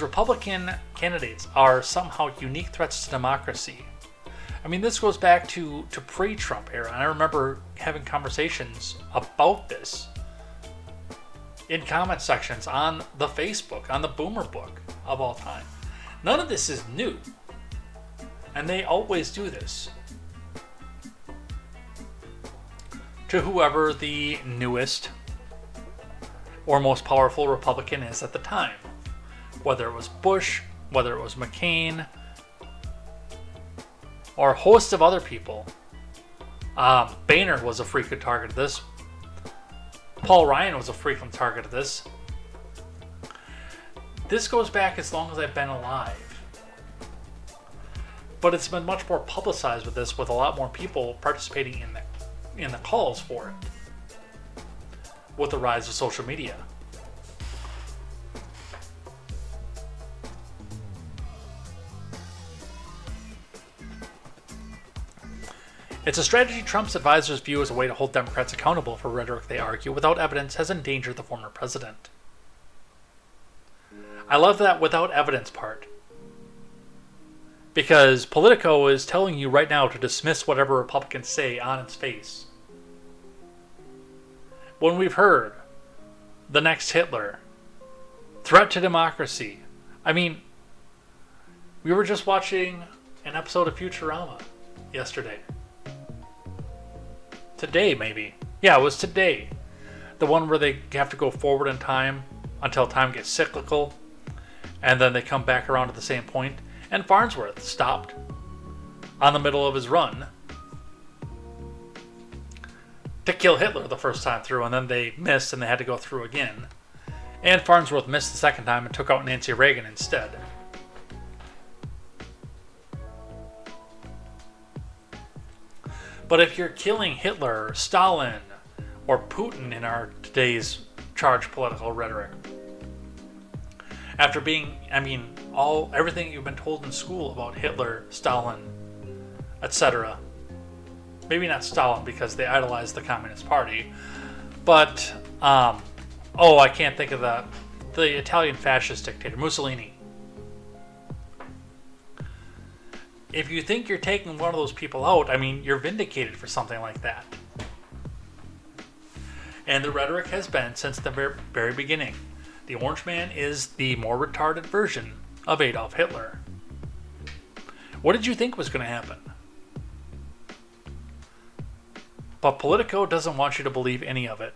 Republican candidates are somehow unique threats to democracy. I mean, this goes back to pre-Trump era, and I remember having conversations about this in comment sections on the Facebook, on the Boomer Book of all time. None of this is new, and they always do this to whoever the newest or most powerful Republican is at the time. Whether it was Bush, whether it was McCain, or a host of other people. Boehner was a frequent target of this. Paul Ryan was a frequent target of this. This goes back as long as I've been alive. But it's been much more publicized with this, with a lot more people participating in the calls for it, with the rise of social media. It's a strategy Trump's advisors view as a way to hold Democrats accountable for rhetoric they argue without evidence has endangered the former president. I love that without evidence part. Because Politico is telling you right now to dismiss whatever Republicans say on its face. When we've heard the next Hitler, threat to democracy. I mean, we were just watching an episode of Futurama yesterday. Today, maybe. Yeah, it was today. The one where they have to go forward in time until time gets cyclical, and then they come back around to the same point. And Farnsworth stopped on the middle of his run to kill Hitler the first time through, and then they missed and they had to go through again. And Farnsworth missed the second time and took out Nancy Reagan instead. But if you're killing Hitler, Stalin, or Putin in our today's charged political rhetoric, after being, everything you've been told in school about Hitler, Stalin, etc. Maybe not Stalin because they idolized the Communist Party, but I can't think of the Italian fascist dictator, Mussolini. If you think you're taking one of those people out, you're vindicated for something like that. And the rhetoric has been, since the very beginning, the Orange Man is the more retarded version of Adolf Hitler. What did you think was going to happen? But Politico doesn't want you to believe any of it.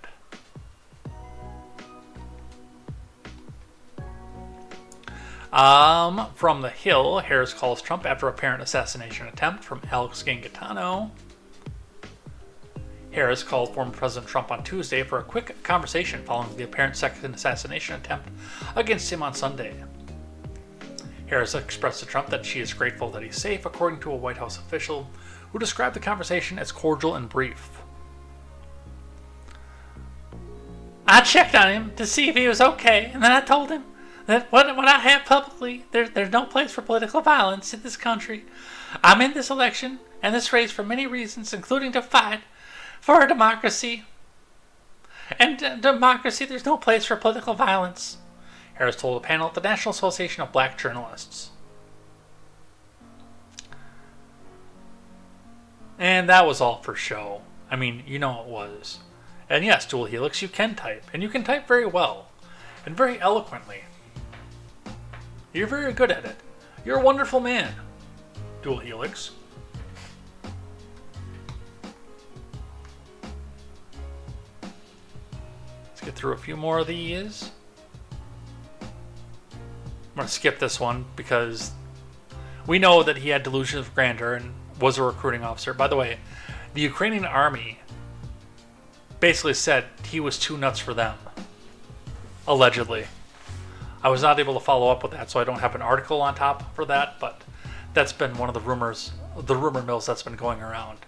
From The Hill, Harris calls Trump after apparent assassination attempt from Alex Gangitano. Harris called former President Trump on Tuesday for a quick conversation following the apparent second assassination attempt against him on Sunday. Harris expressed to Trump that she is grateful that he's safe, according to a White House official who described the conversation as cordial and brief. I checked on him to see if he was okay, and then I told him that what I have publicly, there's no place for political violence in this country. I'm in this election and this race for many reasons, including to fight for a democracy. And democracy, there's no place for political violence, Harris told a panel at the National Association of Black Journalists. And that was all for show. You know it was. And yes, Dual Helix, you can type. And you can type very well. And very eloquently. You're very good at it. You're a wonderful man, Dual Helix. Let's get through a few more of these. I'm going to skip this one because We know that he had delusions of grandeur and was a recruiting officer. By the way, the Ukrainian army basically said he was too nuts for them. Allegedly. I was not able to follow up with that, so I don't have an article on top for that, but that's been one of the rumor mills that's been going around.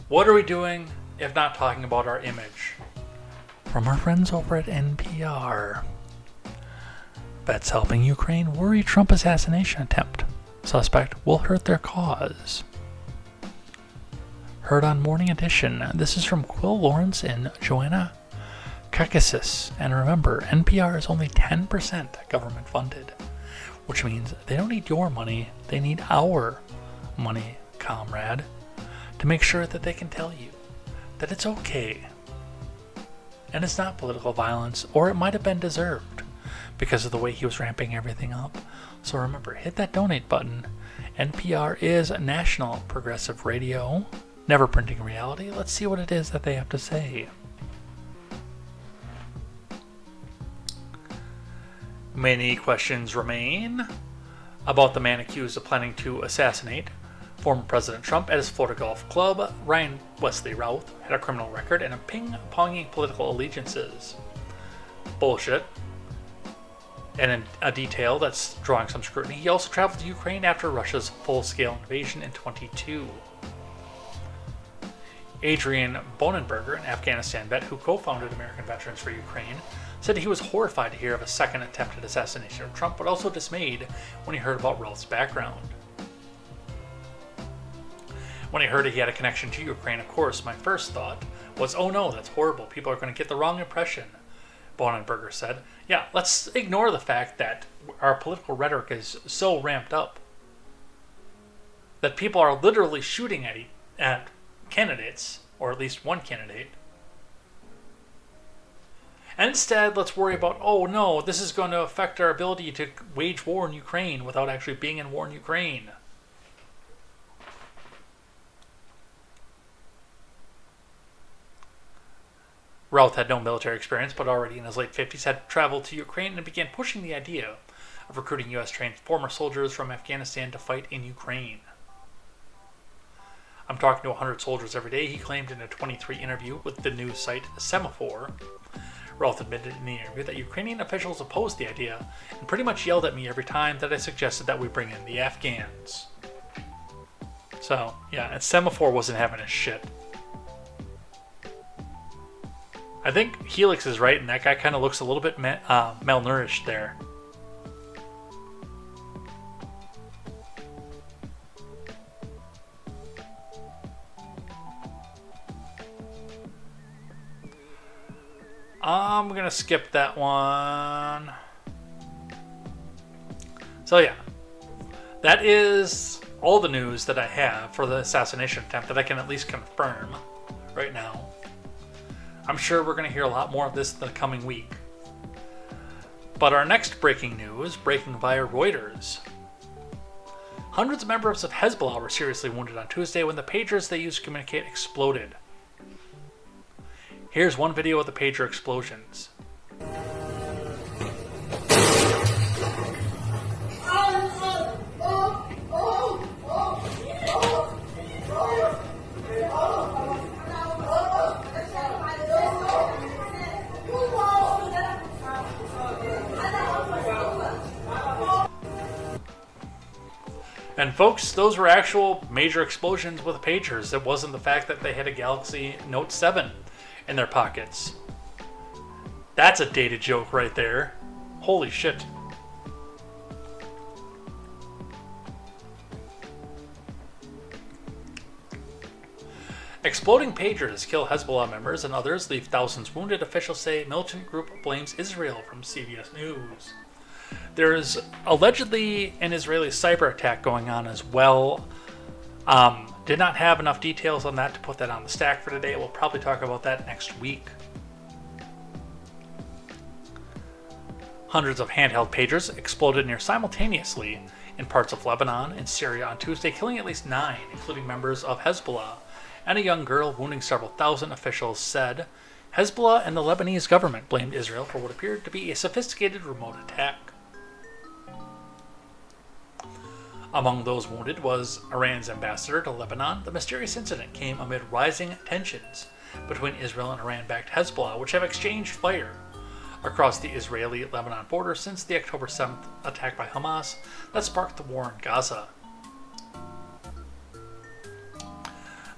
What are we doing if not talking about our image? From our friends over at NPR. Vets helping Ukraine worry Trump assassination attempt. Suspect will hurt their cause. Heard on Morning Edition. This is from Quill Lawrence and Joanna Kakasis. And remember, NPR is only 10% government funded, which means they don't need your money, they need our money, comrade, to make sure that they can tell you that it's okay. And it's not political violence, or it might have been deserved because of the way he was ramping everything up. So remember, hit that donate button. NPR is national progressive radio, never printing reality. Let's see what it is that they have to say. Many questions remain about the man accused of planning to assassinate former President Trump at his Florida golf club. Ryan Wesley Routh had a criminal record and a ping-ponging political allegiances. Bullshit. And in a detail that's drawing some scrutiny, he also traveled to Ukraine after Russia's full-scale invasion in 2022. Adrian Bonenberger, an Afghanistan vet who co-founded American Veterans for Ukraine, said he was horrified to hear of a second attempted assassination of Trump, but also dismayed when he heard about Routh's background. When I heard he had a connection to Ukraine, of course, my first thought was, oh no, that's horrible. People are going to get the wrong impression, Bonenberger said. Yeah, let's ignore the fact that our political rhetoric is so ramped up that people are literally shooting at candidates, or at least one candidate. And instead, let's worry about, oh no, this is going to affect our ability to wage war in Ukraine without actually being in war in Ukraine. Routh had no military experience, but already in his late 50s had traveled to Ukraine and began pushing the idea of recruiting U.S.-trained former soldiers from Afghanistan to fight in Ukraine. I'm talking to 100 soldiers every day, he claimed in a 23 interview with the news site Semaphore. Routh admitted in the interview that Ukrainian officials opposed the idea and pretty much yelled at me every time that I suggested that we bring in the Afghans. So, yeah, and Semaphore wasn't having a shit. I think Helix is right, and that guy kind of looks a little bit malnourished there. I'm going to skip that one. So yeah, that is all the news that I have for the assassination attempt that I can at least confirm right now. I'm sure we're going to hear a lot more of this in the coming week. But our next breaking news, breaking via Reuters. Hundreds of members of Hezbollah were seriously wounded on Tuesday when the pagers they used to communicate exploded. Here's one video of the pager explosions. And folks, those were actual major explosions with pagers. It wasn't the fact that they had a Galaxy Note 7 in their pockets. That's a dated joke right there. Holy shit. Exploding pagers kill Hezbollah members and others leave thousands wounded, officials say. Militant group blames Israel from CBS News. There is allegedly an Israeli cyber attack going on as well. Did not have enough details on that to put that on the stack for today. We'll probably talk about that next week. Hundreds of handheld pagers exploded near simultaneously in parts of Lebanon and Syria on Tuesday, killing at least 9, including members of Hezbollah, and a young girl, wounding several thousand, officials said. Hezbollah and the Lebanese government blamed Israel for what appeared to be a sophisticated remote attack. Among those wounded was Iran's ambassador to Lebanon. The mysterious incident came amid rising tensions between Israel and Iran-backed Hezbollah, which have exchanged fire across the Israeli-Lebanon border since the October 7th attack by Hamas that sparked the war in Gaza.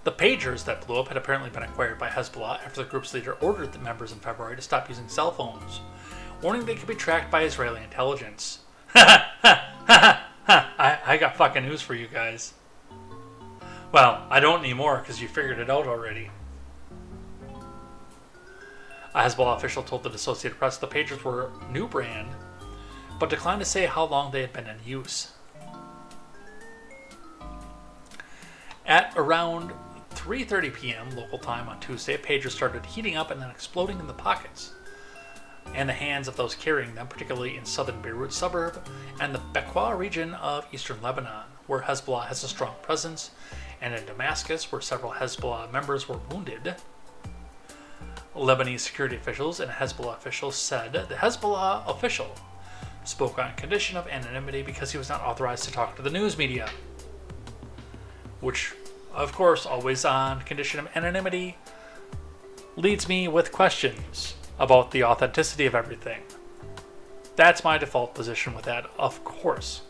The pagers that blew up had apparently been acquired by Hezbollah after the group's leader ordered the members in February to stop using cell phones, warning they could be tracked by Israeli intelligence. I got fucking news for you guys. Well, I don't anymore because you figured it out already. A Hezbollah official told the Associated Press the pagers were a new brand, but declined to say how long they had been in use. At around 3:30 p.m. local time on Tuesday, pagers started heating up and then exploding in the pockets and the hands of those carrying them, particularly in southern Beirut suburb and the Bekaa region of eastern Lebanon, where Hezbollah has a strong presence, and in Damascus, where several Hezbollah members were wounded. Lebanese security officials and a Hezbollah official said the Hezbollah official spoke on condition of anonymity because he was not authorized to talk to the news media, which, of course, always on condition of anonymity, leads me with questions about the authenticity of everything. That's my default position with that, of course.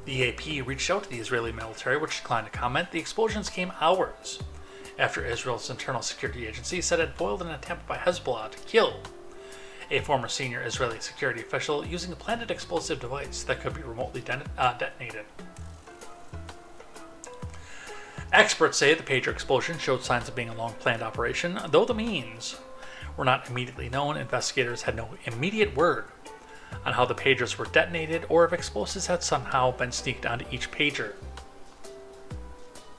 The AP reached out to the Israeli military, which declined to comment. The explosions came hours after Israel's internal security agency said it foiled an attempt by Hezbollah to kill a former senior Israeli security official using a planted explosive device that could be remotely detonated. Experts say the pager explosion showed signs of being a long-planned operation. Though the means were not immediately known, investigators had no immediate word on how the pagers were detonated or if explosives had somehow been sneaked onto each pager.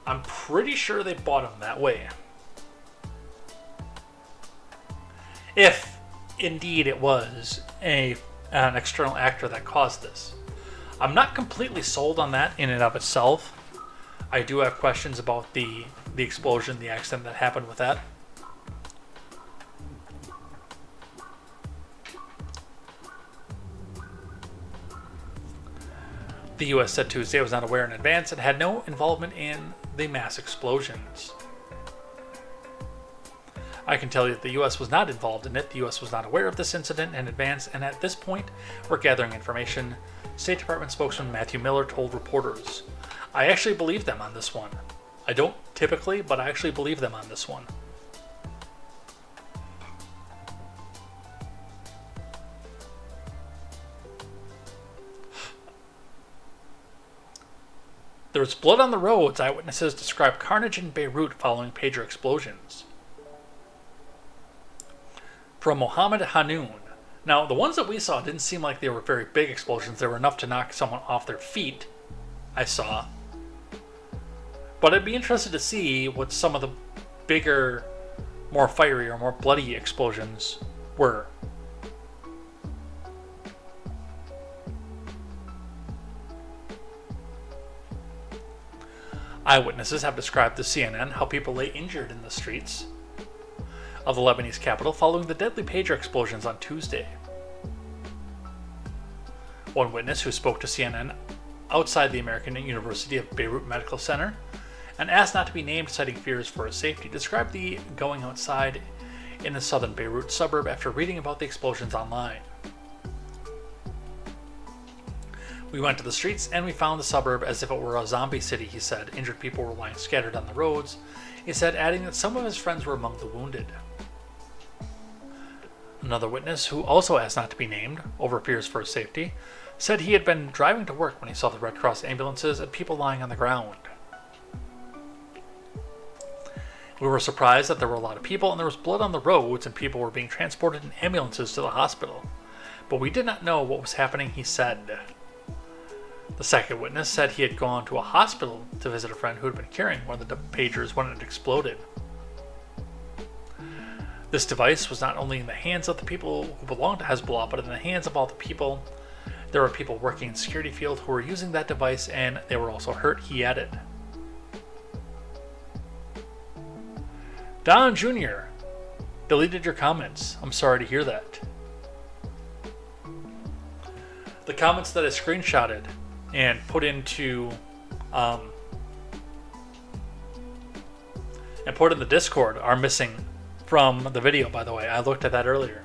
I'm pretty sure they bought them that way. If indeed it was an external actor that caused this. I'm not completely sold on that in and of itself. I do have questions about the explosion, the accident that happened with that. The U.S. said Tuesday it was not aware in advance and had no involvement in the mass explosions. I can tell you that the U.S. was not involved in it. The U.S. was not aware of this incident in advance, and at this point, we're gathering information, State Department spokesman Matthew Miller told reporters. I actually believe them on this one. I don't typically, but I actually believe them on this one. There was blood on the roads. Eyewitnesses described carnage in Beirut following pager explosions. From Mohammed Hanoun. Now, the ones that we saw didn't seem like they were very big explosions. They were enough to knock someone off their feet, I saw. But I'd be interested to see what some of the bigger, more fiery or more bloody explosions were. Eyewitnesses have described to CNN how people lay injured in the streets of the Lebanese capital following the deadly pager explosions on Tuesday. One witness who spoke to CNN outside the American University of Beirut Medical Center and asked not to be named, citing fears for his safety, described the going outside in the southern Beirut suburb after reading about the explosions online. We went to the streets and we found the suburb as if it were a zombie city, he said. Injured people were lying scattered on the roads, he said, adding that some of his friends were among the wounded. Another witness, who also asked not to be named over fears for his safety, said he had been driving to work when he saw the Red Cross ambulances and people lying on the ground. We were surprised that there were a lot of people and there was blood on the roads and people were being transported in ambulances to the hospital. But we did not know what was happening, he said. The second witness said he had gone to a hospital to visit a friend who had been carrying one of the pagers when it exploded. This device was not only in the hands of the people who belonged to Hezbollah, but in the hands of all the people. There were people working in the security field who were using that device and they were also hurt, he added. Don Jr. deleted your comments. I'm sorry to hear that. The comments that I screenshotted and put into and put in the Discord are missing from the video, by the way. I looked at that earlier.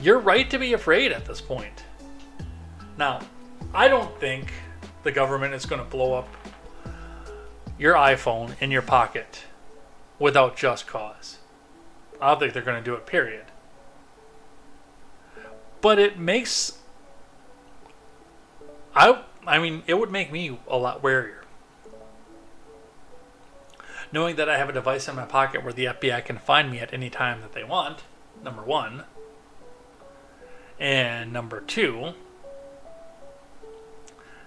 You're right to be afraid at this point. Now, I don't think the government is going to blow up your iPhone in your pocket without just cause. I don't think they're going to do it, period. But it makes... I mean, it would make me a lot warier. Knowing that I have a device in my pocket where the FBI can find me at any time that they want, number one. And number two,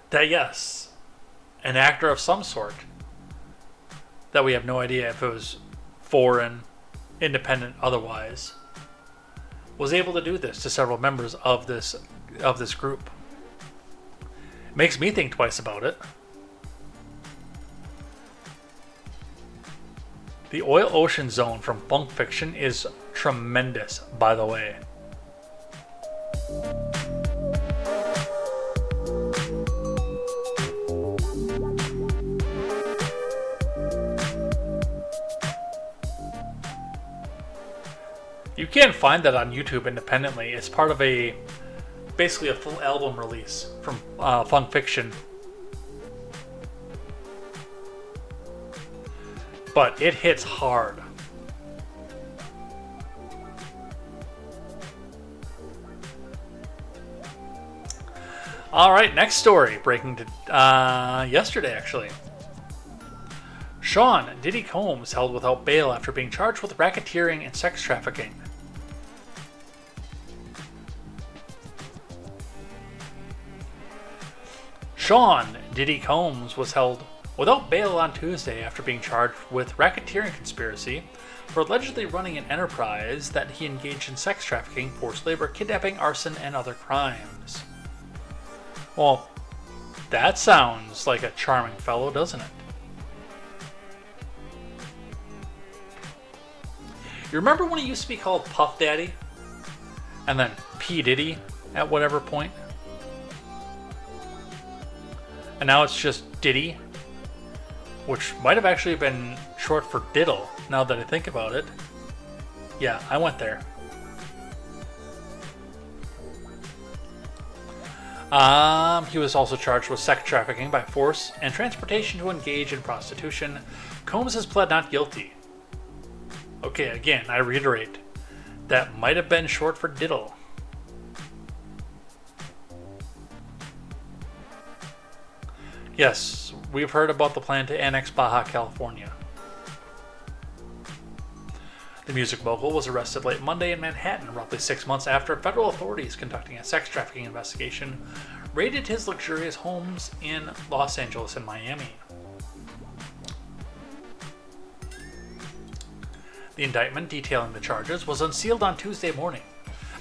that yes, an actor of some sort, that we have no idea if it was foreign, independent, otherwise, was able to do this to several members of this group. Makes me think twice about it. The Oil Ocean Zone from Funk Fiction is tremendous, by the way. You can't find that on YouTube independently. It's part of basically a full album release from Funk Fiction. But it hits hard. Alright, next story. Breaking to yesterday, actually. Sean Diddy Combs held without bail after being charged with racketeering and sex trafficking. Sean Diddy Combs was held without bail on Tuesday after being charged with racketeering conspiracy for allegedly running an enterprise that he engaged in sex trafficking, forced labor, kidnapping, arson, and other crimes. Well, that sounds like a charming fellow, doesn't it? You remember when he used to be called Puff Daddy? And then P. Diddy at whatever point? And now it's just Diddy, which might have actually been short for diddle, now that I think about it. Yeah, I went there. He was also charged with sex trafficking by force and transportation to engage in prostitution. Combs has pled not guilty. Okay, again, I reiterate, that might have been short for diddle. Yes, we've heard about the plan to annex Baja California. The music mogul was arrested late Monday in Manhattan, roughly 6 months after federal authorities conducting a sex trafficking investigation raided his luxurious homes in Los Angeles and Miami. The indictment detailing the charges was unsealed on Tuesday morning.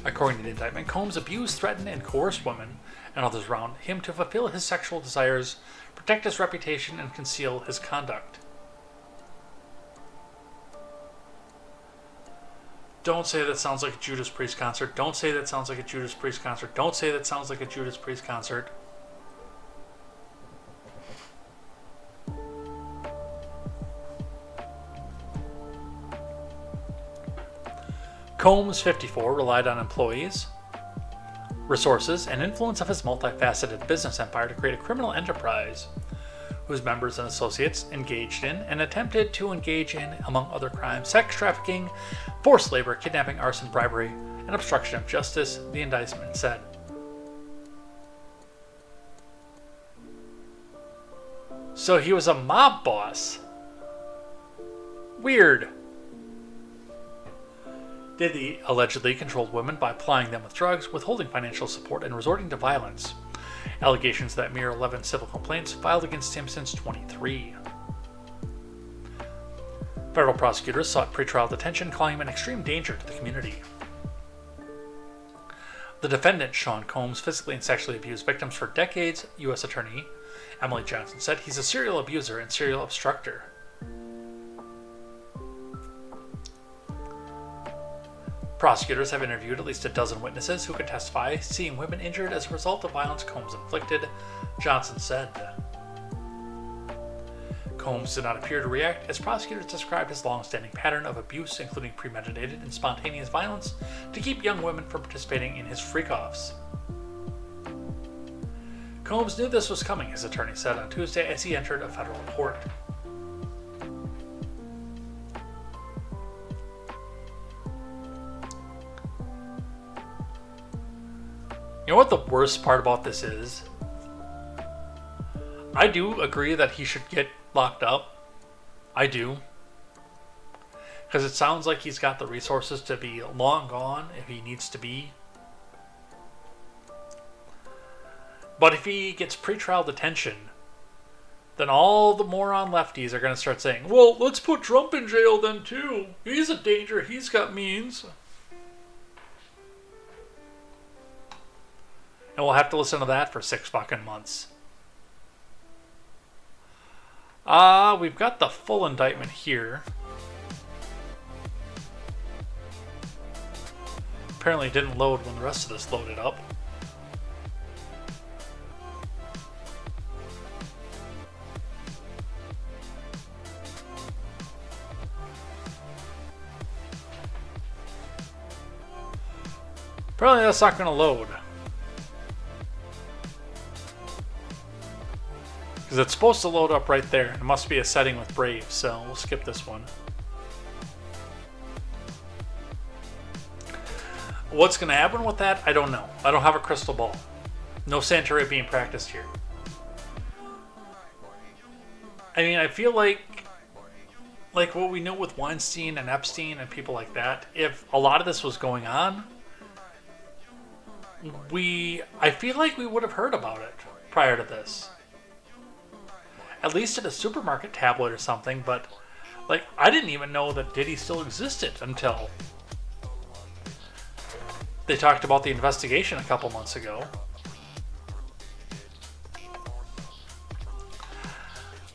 According to the indictment, Combs abused, threatened, and coerced women and others around him to fulfill his sexual desires, protect his reputation, and conceal his conduct. Don't say that sounds like a Judas Priest concert. Don't say that sounds like a Judas Priest concert. Don't say that sounds like a Judas Priest concert. Combs, 54, relied on employees, resources, and influence of his multifaceted business empire to create a criminal enterprise whose members and associates engaged in and attempted to engage in, among other crimes, sex trafficking, forced labor, kidnapping, arson, bribery, and obstruction of justice, the indictment said. So he was a mob boss. Weird. Diddy allegedly controlled women by plying them with drugs, withholding financial support, and resorting to violence. Allegations that mirror 11 civil complaints filed against him since 23. Federal prosecutors sought pretrial detention, calling him an extreme danger to the community. The defendant, Sean Combs, physically and sexually abused victims for decades, U.S. Attorney Emily Johnson said. He's a serial abuser and serial obstructor. Prosecutors have interviewed at least a dozen witnesses who could testify seeing women injured as a result of violence Combs inflicted, Johnson said. Combs did not appear to react, as prosecutors described his long-standing pattern of abuse, including premeditated and spontaneous violence, to keep young women from participating in his freak-offs. Combs knew this was coming, his attorney said on Tuesday as he entered a federal court. You know what the worst part about this is? I do agree that he should get locked up. I do. Because it sounds like he's got the resources to be long gone if he needs to be. But if he gets pretrial detention, then all the moron lefties are going to start saying, well, let's put Trump in jail then too. He's a danger. He's got means. And we'll have to listen to that for 6 fucking months. We've got the full indictment here. Apparently it didn't load when the rest of this loaded up. Apparently that's not going to load. Because it's supposed to load up right there. It must be a setting with Brave, so we'll skip this one. What's going to happen with that? I don't know. I don't have a crystal ball. No Santeria being practiced here. I mean, I feel like what we know with Weinstein and Epstein and people like that, if a lot of this was going on, I feel like we would have heard about it prior to this. At least at a supermarket tabloid or something, but like I didn't even know that Diddy still existed until they talked about the investigation a couple months ago.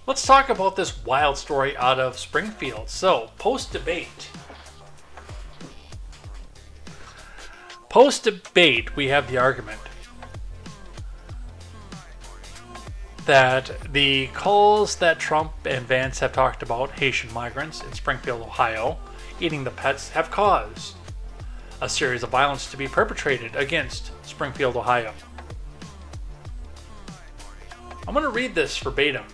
Let's talk about this wild story out of Springfield. So, post-debate, we have the argument that the calls that Trump and Vance have talked about Haitian migrants in Springfield, Ohio, eating the pets, have caused a series of violence to be perpetrated against Springfield, Ohio. I'm going to read this verbatim,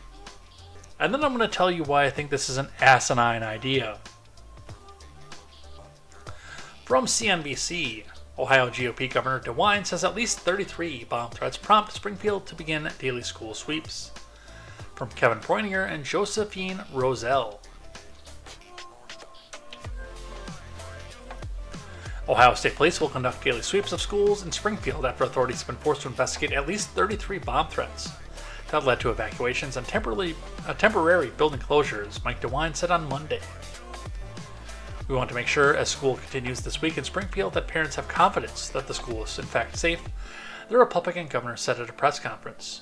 and then I'm going to tell you why I think this is an asinine idea. From CNBC, Ohio GOP Governor DeWine says at least 33 bomb threats prompt Springfield to begin daily school sweeps. From Kevin Poinier and Josephine Roselle. Ohio State Police will conduct daily sweeps of schools in Springfield after authorities have been forced to investigate at least 33 bomb threats that led to evacuations and temporary building closures, Mike DeWine said on Monday. We want to make sure, as school continues this week in Springfield, that parents have confidence that the school is in fact safe, the Republican governor said at a press conference.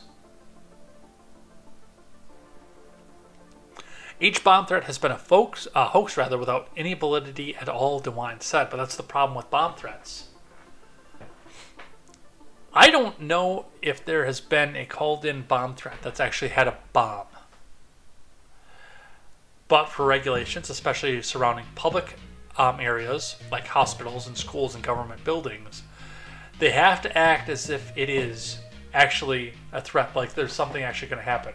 Each bomb threat has been a hoax without any validity at all, DeWine said, but that's the problem with bomb threats. I don't know if there has been a called-in bomb threat that's actually had a bomb. But for regulations, especially surrounding public areas like hospitals and schools and government buildings, they have to act as if it is actually a threat, like there's something actually going to happen.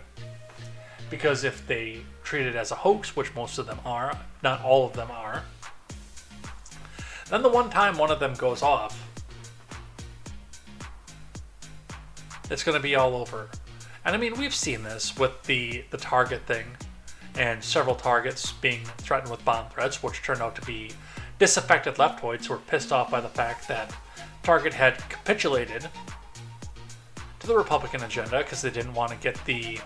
Because if they treat it as a hoax, which most of them are, not all of them are, then the one time one of them goes off, it's going to be all over. And I mean, we've seen this with the Target thing, and several Targets being threatened with bomb threats, which turned out to be disaffected leftoids who were pissed off by the fact that Target had capitulated to the Republican agenda because they didn't want to get the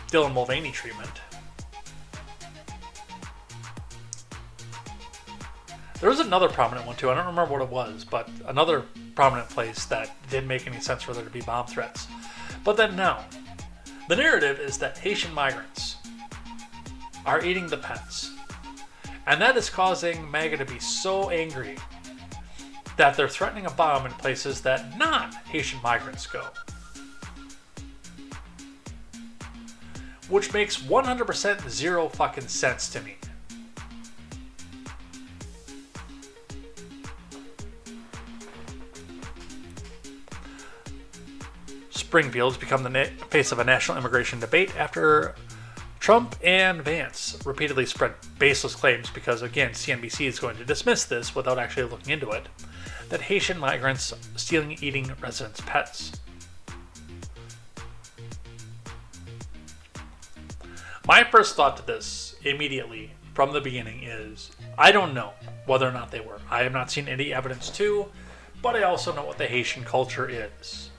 Dylan Mulvaney treatment. There was another prominent one too. I don't remember what it was, but another prominent place that didn't make any sense for there to be bomb threats. But then now, the narrative is that Haitian migrants are eating the pets. And that is causing MAGA to be so angry that they're threatening a bomb in places that non-Haitian migrants go. Which makes 100% zero fucking sense to me. Springfield's become the face of a national immigration debate after Trump and Vance repeatedly spread baseless claims, because again, CNBC is going to dismiss this without actually looking into it, that Haitian migrants stealing and eating residents' pets. My first thought to this immediately from the beginning is, I don't know whether or not they were. I have not seen any evidence to, but I also know what the Haitian culture is.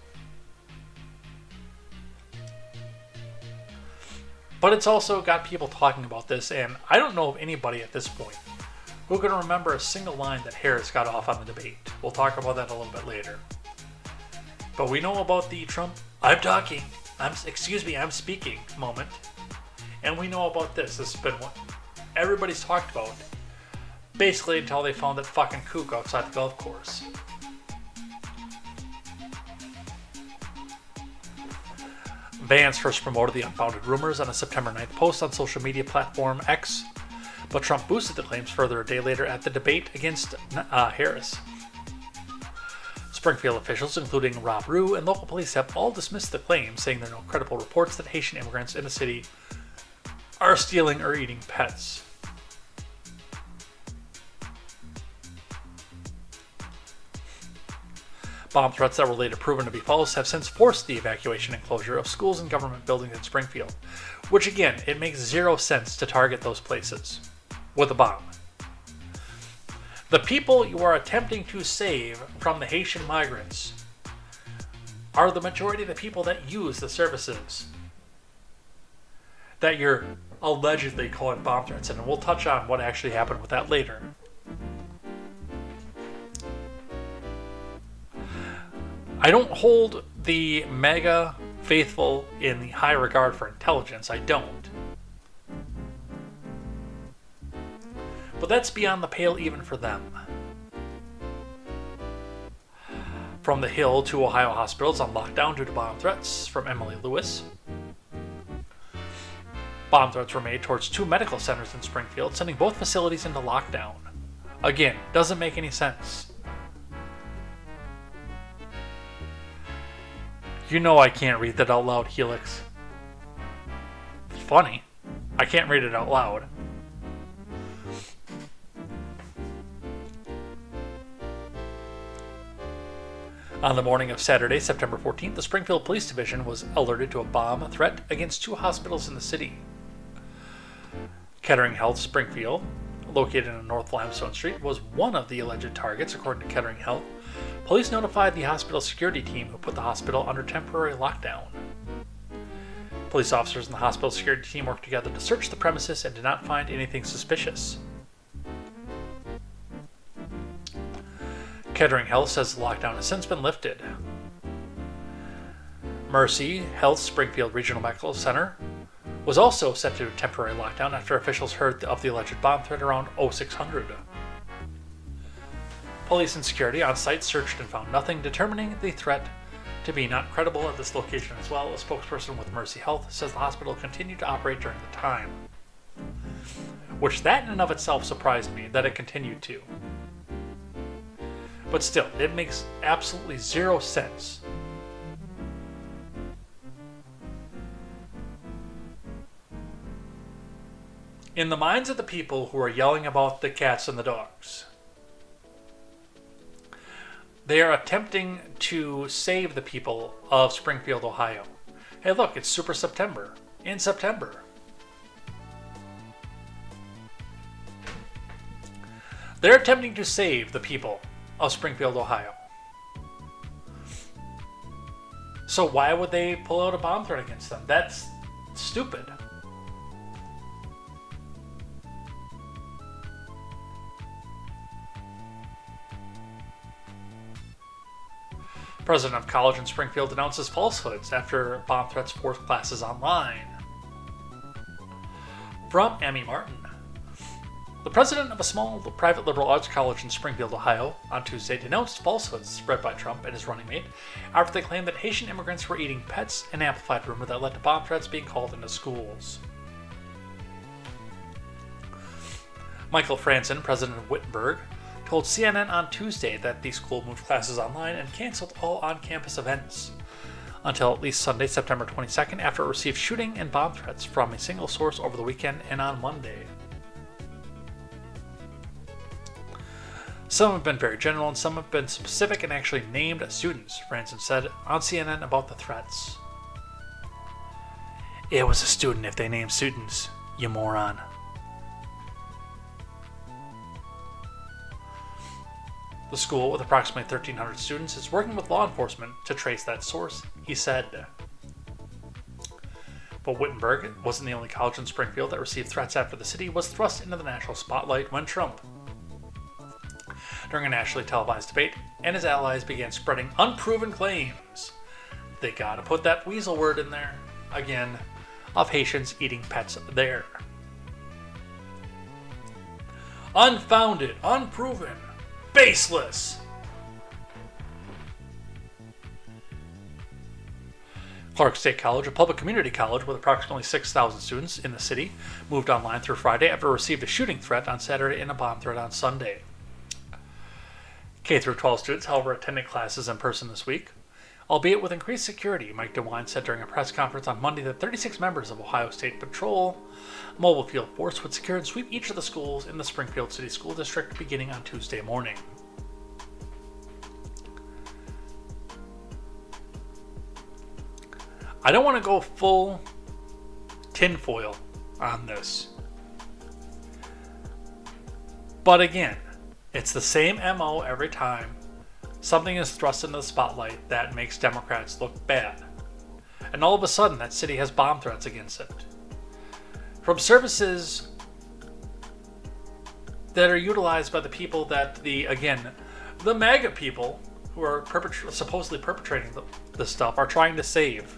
But it's also got people talking about this, and I don't know of anybody at this point who can remember a single line that Harris got off on the debate. We'll talk about that a little bit later. But we know about the Trump, I'm speaking moment. And we know about this. This has been what everybody's talked about, basically until they found that fucking kook outside the golf course. Vance first promoted the unfounded rumors on a September 9th post on social media platform X, but Trump boosted the claims further a day later at the debate against Harris. Springfield officials, including Rob Rue and local police, have all dismissed the claims, saying there are no credible reports that Haitian immigrants in the city are stealing or eating pets. Bomb threats that were later proven to be false have since forced the evacuation and closure of schools and government buildings in Springfield, which again, it makes zero sense to target those places with a bomb. The people you are attempting to save from the Haitian migrants are the majority of the people that use the services that you're allegedly calling bomb threats in, and we'll touch on what actually happened with that later. I don't hold the MAGA faithful in the high regard for intelligence. I don't. But that's beyond the pale even for them. From the Hill to Ohio hospitals on lockdown due to bomb threats from Emily Lewis. Bomb threats were made towards 2 medical centers in Springfield, sending both facilities into lockdown. Again, doesn't make any sense. You know I can't read that out loud, Helix. It's funny. I can't read it out loud. On the morning of Saturday, September 14th, the Springfield Police Division was alerted to a bomb threat against 2 hospitals in the city. Kettering Health Springfield, located on North Limestone Street, was one of the alleged targets, according to Kettering Health. Police notified the hospital security team, who put the hospital under temporary lockdown. Police officers and the hospital security team worked together to search the premises and did not find anything suspicious. Kettering Health says the lockdown has since been lifted. Mercy Health Springfield Regional Medical Center was also set to temporary lockdown after officials heard of the alleged bomb threat around 0600. Police and security on site searched and found nothing, determining the threat to be not credible at this location as well. A spokesperson with Mercy Health says the hospital continued to operate during the time. Which that in and of itself surprised me, that it continued to. But still, it makes absolutely zero sense. In the minds of the people who are yelling about the cats and the dogs, they are attempting to save the people of Springfield, Ohio. Hey, look, it's Super September. In September. They're attempting to save the people of Springfield, Ohio. So why would they pull out a bomb threat against them? That's stupid. President of college in Springfield announces falsehoods after bomb threats force classes online. From Emmy Martin. The president of a small private liberal arts college in Springfield, Ohio, on Tuesday denounced falsehoods spread by Trump and his running mate after they claimed that Haitian immigrants were eating pets, an amplified rumor that led to bomb threats being called into schools. Michael Franzen, president of Wittenberg, told CNN on Tuesday that the school moved classes online and canceled all on-campus events until at least Sunday, September 22nd, after it received shooting and bomb threats from a single source over the weekend and on Monday. Some have been very general and some have been specific and actually named students, Franzen said on CNN about the threats. It was a student if they named students, you moron. The school, with approximately 1,300 students, is working with law enforcement to trace that source, he said. But Wittenberg wasn't the only college in Springfield that received threats after the city was thrust into the national spotlight when Trump, during a nationally televised debate, and his allies began spreading unproven claims. They gotta put that weasel word in there, again, of Haitians eating pets there. Unfounded, unproven, baseless. Clark State College, a public community college with approximately 6,000 students in the city, moved online through Friday after it received a shooting threat on Saturday and a bomb threat on Sunday. K-12 students, however, attended classes in person this week, albeit with increased security. Mike DeWine said during a press conference on Monday that 36 members of Ohio State Patrol Mobile Field Force would secure and sweep each of the schools in the Springfield City School District beginning on Tuesday morning. I don't want to go full tinfoil on this. But again, it's the same MO every time something is thrust into the spotlight that makes Democrats look bad. And all of a sudden, that city has bomb threats against it. From services that are utilized by the people that the MAGA people who are supposedly perpetrating this stuff are trying to save.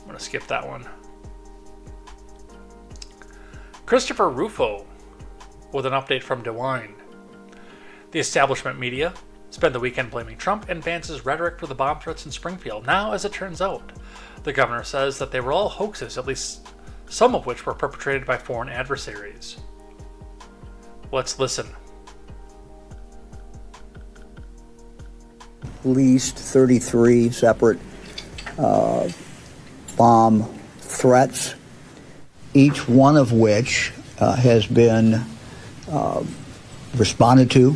I'm going to skip that one. Christopher Rufo with an update from DeWine. The establishment media spent the weekend blaming Trump and Vance's rhetoric for the bomb threats in Springfield. Now, as it turns out, the governor says that they were all hoaxes, at least some of which were perpetrated by foreign adversaries. Let's listen. At least 33 separate bomb threats, each one of which has been responded to,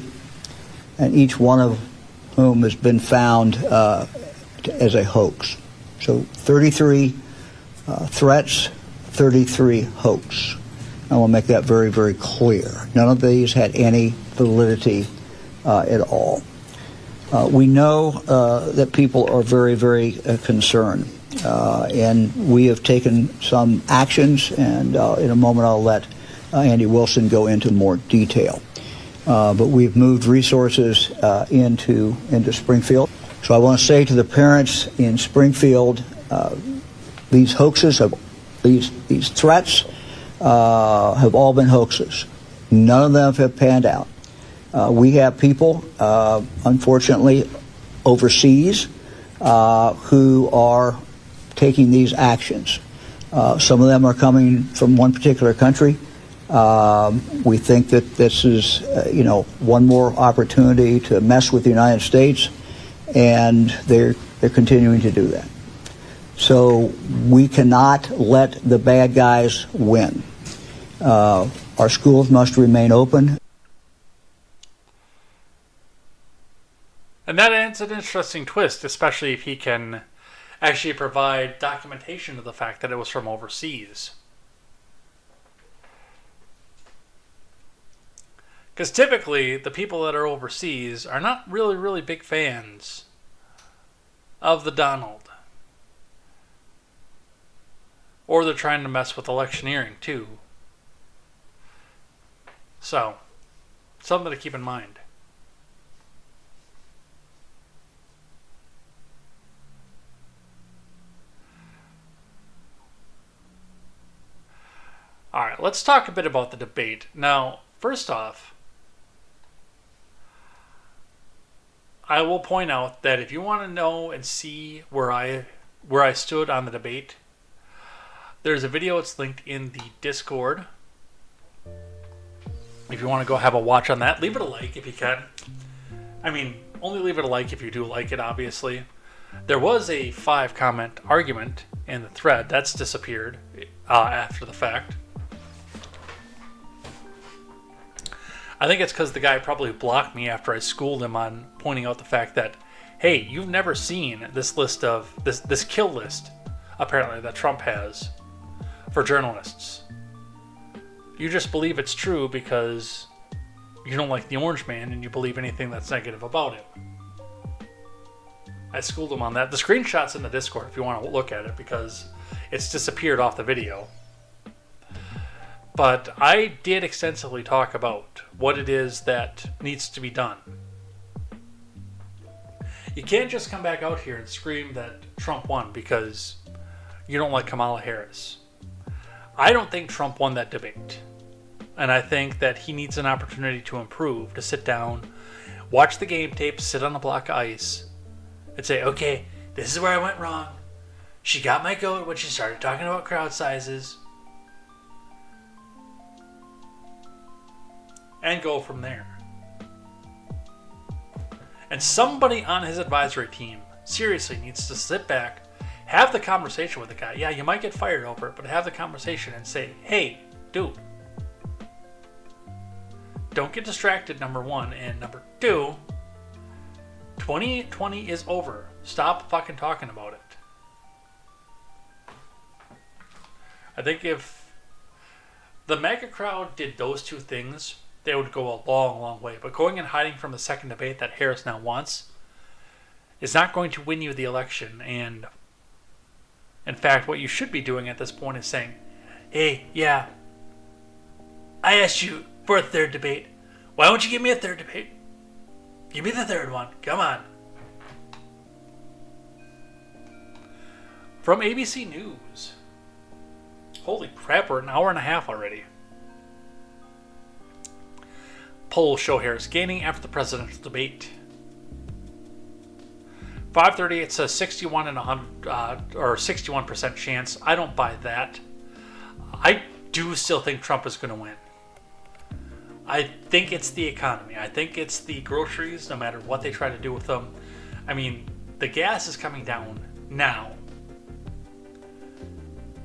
and each one of whom has been found as a hoax. So 33 threats, 33 hoax. I want to make that very, very clear. None of these had any validity at all. We know that people are very, very concerned, and we have taken some actions, and in a moment I'll let Andy Wilson go into more detail. But we've moved resources into Springfield. So I want to say to the parents in Springfield, these hoaxes, these threats have all been hoaxes. None of them have panned out. We have people, unfortunately, overseas who are taking these actions. Some of them are coming from one particular country. We think that this is, one more opportunity to mess with the United States, and they're continuing to do that. So we cannot let the bad guys win. Our schools must remain open. And that adds an interesting twist, especially if he can actually provide documentation of the fact that it was from overseas. Because typically, the people that are overseas are not really, really big fans of the Donald. Or they're trying to mess with electioneering, too. So, something to keep in mind. All right, let's talk a bit about the debate. Now, first off, I will point out that if you want to know and see where I stood on the debate, there's a video. It's linked in the Discord. If you want to go have a watch on that, leave it a like if you can. I mean, only leave it a like if you do like it, obviously. There was a 5-comment argument in the thread. That's disappeared after the fact. I think it's because the guy probably blocked me after I schooled him on pointing out the fact that, hey, you've never seen this list of this kill list, apparently, that Trump has for journalists. You just believe it's true because you don't like the Orange Man and you believe anything that's negative about him. I schooled him on that. The screenshot's in the Discord if you want to look at it because it's disappeared off the video. But I did extensively talk about what it is that needs to be done. You can't just come back out here and scream that Trump won because you don't like Kamala Harris. I don't think Trump won that debate. And I think that he needs an opportunity to improve, to sit down, watch the game tape, sit on a block of ice, and say, okay, this is where I went wrong. She got my goat when she started talking about crowd sizes. And go from there. And somebody on his advisory team seriously needs to sit back, have the conversation with the guy. Yeah, you might get fired over it, but have the conversation and say, hey, dude, don't get distracted, number one. And number two, 2020 is over. Stop fucking talking about it. I think if the MAGA crowd did those two things, they would go a long, long way. But going and hiding from the second debate that Harris now wants is not going to win you the election. And in fact, what you should be doing at this point is saying, hey, yeah, I asked you for a third debate. Why don't you give me a third debate? Give me the third one. Come on. From ABC News. Holy crap, we're an hour and a half already. Polls show Harris gaining after the presidential debate. 538 says 61 and 100 or 61% chance. I don't buy that. I do still think Trump is going to win. I think it's the economy. I think it's the groceries, no matter what they try to do with them. I mean, the gas is coming down now,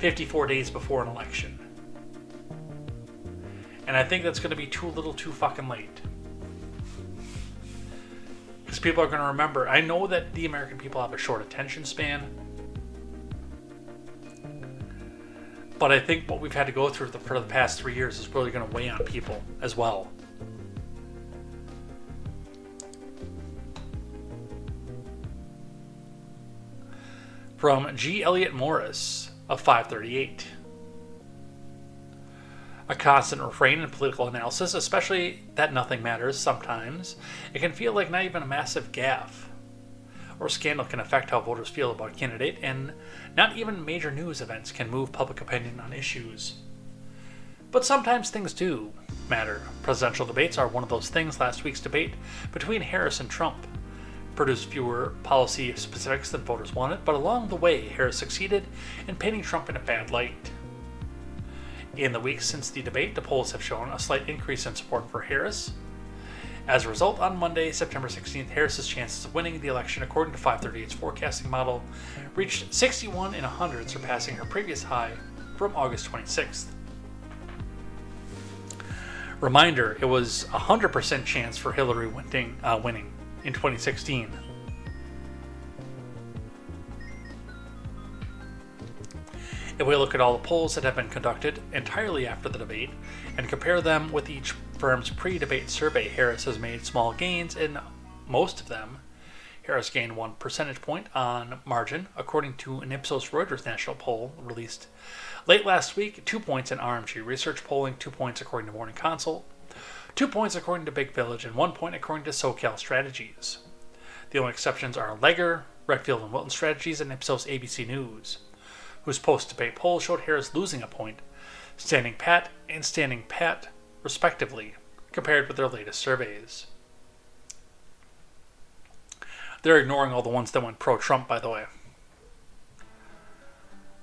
54 days before an election. And I think that's going to be too little too fucking late. Because people are going to remember. I know that the American people have a short attention span. But I think what we've had to go through for the past 3 years is really going to weigh on people as well. From G. Elliott Morris of 538. A constant refrain in political analysis, especially that nothing matters sometimes. It can feel like not even a massive gaffe or scandal can affect how voters feel about a candidate, and not even major news events can move public opinion on issues. But sometimes things do matter. Presidential debates are one of those things. Last week's debate between Harris and Trump produced fewer policy specifics than voters wanted, but along the way, Harris succeeded in painting Trump in a bad light. In the weeks since the debate, the polls have shown a slight increase in support for Harris. As a result, on Monday, September 16th, Harris's chances of winning the election, according to 538's forecasting model, reached 61 in 100, surpassing her previous high from August 26th. Reminder, it was a 100% chance for Hillary winning in 2016. If we look at all the polls that have been conducted entirely after the debate and compare them with each firm's pre-debate survey, Harris has made small gains in most of them. Harris gained 1 percentage point on margin, according to an Ipsos Reuters national poll released late last week, 2 points in RMG Research polling, 2 points according to Morning Consult, 2 points according to Big Village, and 1 point according to SoCal Strategies. The only exceptions are Legger, Redfield and Wilton Strategies, and Ipsos ABC News, whose post-debate poll showed Harris losing a point, standing pat and standing pat, respectively, compared with their latest surveys. They're ignoring all the ones that went pro-Trump, by the way.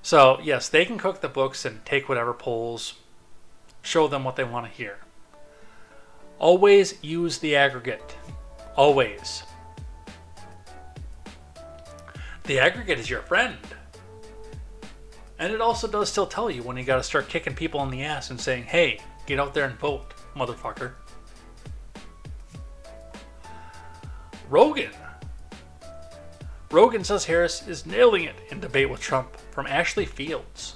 So, yes, they can cook the books and take whatever polls, show them what they want to hear. Always use the aggregate. Always. The aggregate is your friend. And it also does still tell you when you got to start kicking people in the ass and saying, hey, get out there and vote, motherfucker. Rogan says Harris is nailing it in debate with Trump, from Ashley Fields.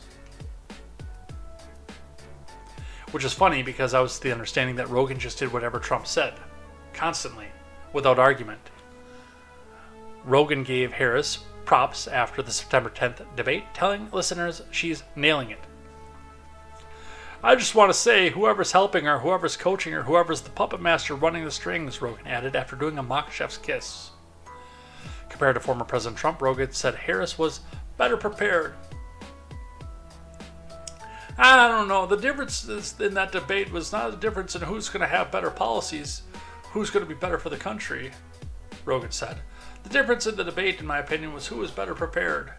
Which is funny because I was the understanding that Rogan just did whatever Trump said, constantly, without argument. Rogan gave Harris props after the September 10th debate, telling listeners she's nailing it. I just want to say, whoever's helping her, whoever's coaching her, whoever's the puppet master running the strings, Rogan added after doing a mock chef's kiss. Compared to former President Trump, Rogan said Harris was better prepared. I don't know. The difference in that debate was not a difference in who's going to have better policies, who's going to be better for the country, Rogan said. The difference in the debate, in my opinion, was who was better prepared.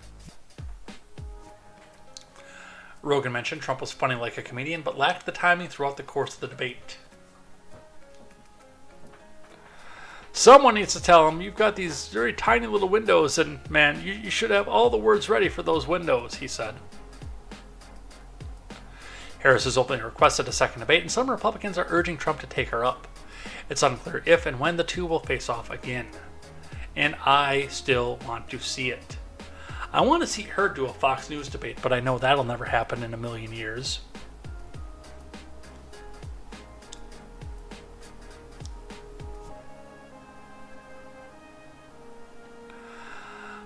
Rogan mentioned Trump was funny like a comedian, but lacked the timing throughout the course of the debate. Someone needs to tell him, you've got these very tiny little windows, and man, you should have all the words ready for those windows, he said. Harris has openly requested a second debate, and some Republicans are urging Trump to take her up. It's unclear if and when the two will face off again. And I still want to see it. I want to see her do a Fox News debate, but I know that'll never happen in a million years.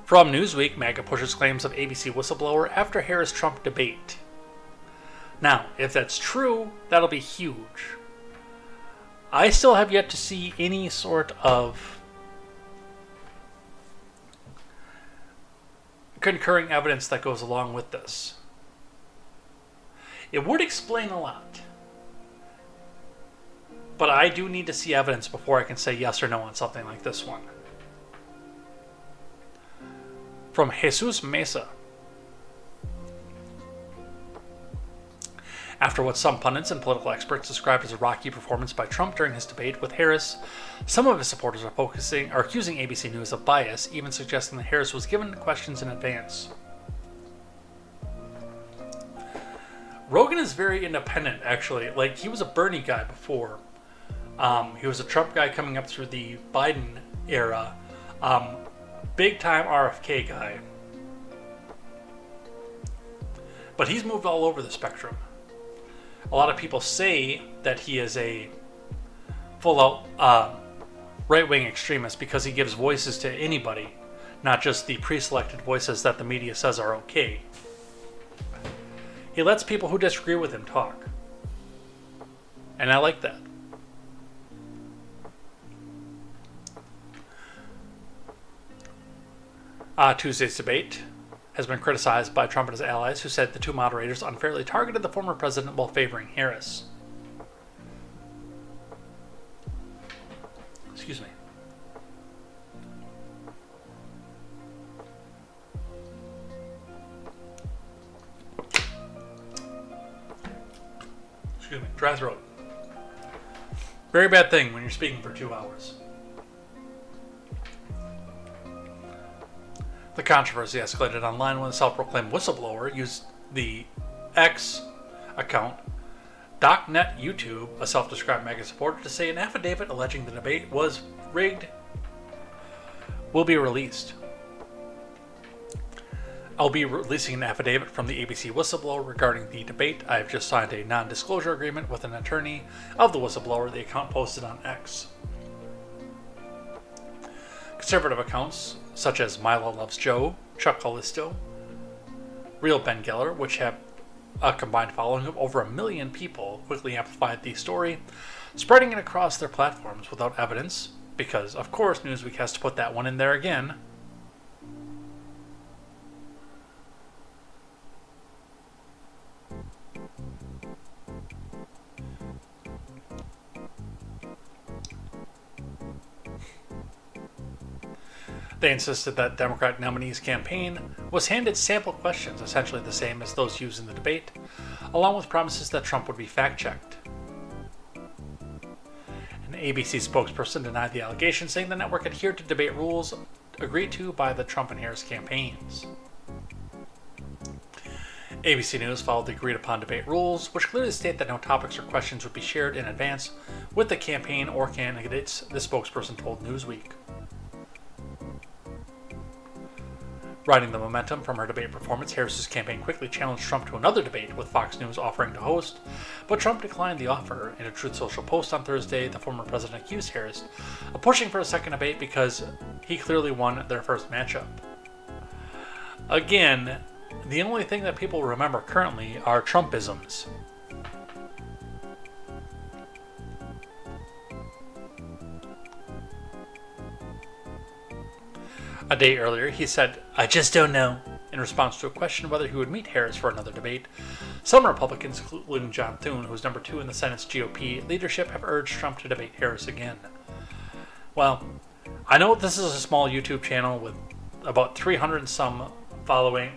From Newsweek, MAGA pushes claims of ABC whistleblower after Harris-Trump debate. Now, if that's true, that'll be huge. I still have yet to see any sort of concurring evidence that goes along with this. It would explain a lot. But I do need to see evidence before I can say yes or no on something like this one. From Jesus Mesa. After what some pundits and political experts described as a rocky performance by Trump during his debate with Harris, some of his supporters are accusing ABC News of bias, even suggesting that Harris was given questions in advance. Rogan is very independent, actually. Like, he was a Bernie guy before. He was a Trump guy coming up through the Biden era. Big time RFK guy. But he's moved all over the spectrum. A lot of people say that he is a full-out right-wing extremist because he gives voices to anybody, not just the pre-selected voices that the media says are okay. He lets people who disagree with him talk. And I like that. Tuesday's debate has been criticized by Trump and his allies, who said the two moderators unfairly targeted the former president while favoring Harris. Excuse me. Excuse me. Dry throat. Very bad thing when you're speaking for 2 hours. The controversy escalated online when the self-proclaimed whistleblower used the X account, DocNet YouTube, a self-described MAGA supporter, to say an affidavit alleging the debate was rigged will be released. I'll be releasing an affidavit from the ABC whistleblower regarding the debate. I have just signed a non-disclosure agreement with an attorney of the whistleblower, the account posted on X. Conservative accounts such as Milo Loves Joe, Chuck Callisto, Real Ben Geller, which have a combined following of over 1 million people, quickly amplified the story, spreading it across their platforms without evidence, because, of course, Newsweek has to put that one in there again. They insisted that Democratic nominee's campaign was handed sample questions, essentially the same as those used in the debate, along with promises that Trump would be fact-checked. An ABC spokesperson denied the allegation, saying the network adhered to debate rules agreed to by the Trump and Harris campaigns. ABC News followed the agreed-upon debate rules, which clearly state that no topics or questions would be shared in advance with the campaign or candidates, the spokesperson told Newsweek. Riding the momentum from her debate performance, Harris's campaign quickly challenged Trump to another debate, with Fox News offering to host, but Trump declined the offer. In a Truth Social post on Thursday, the former president accused Harris of pushing for a second debate because he clearly won their first matchup. Again, the only thing that people remember currently are Trumpisms. A day earlier, he said, "I just don't know," in response to a question of whether he would meet Harris for another debate. Some Republicans, including John Thune, who is number 2 in the Senate's GOP leadership, have urged Trump to debate Harris again. Well, I know this is a small YouTube channel with about 300 and some following,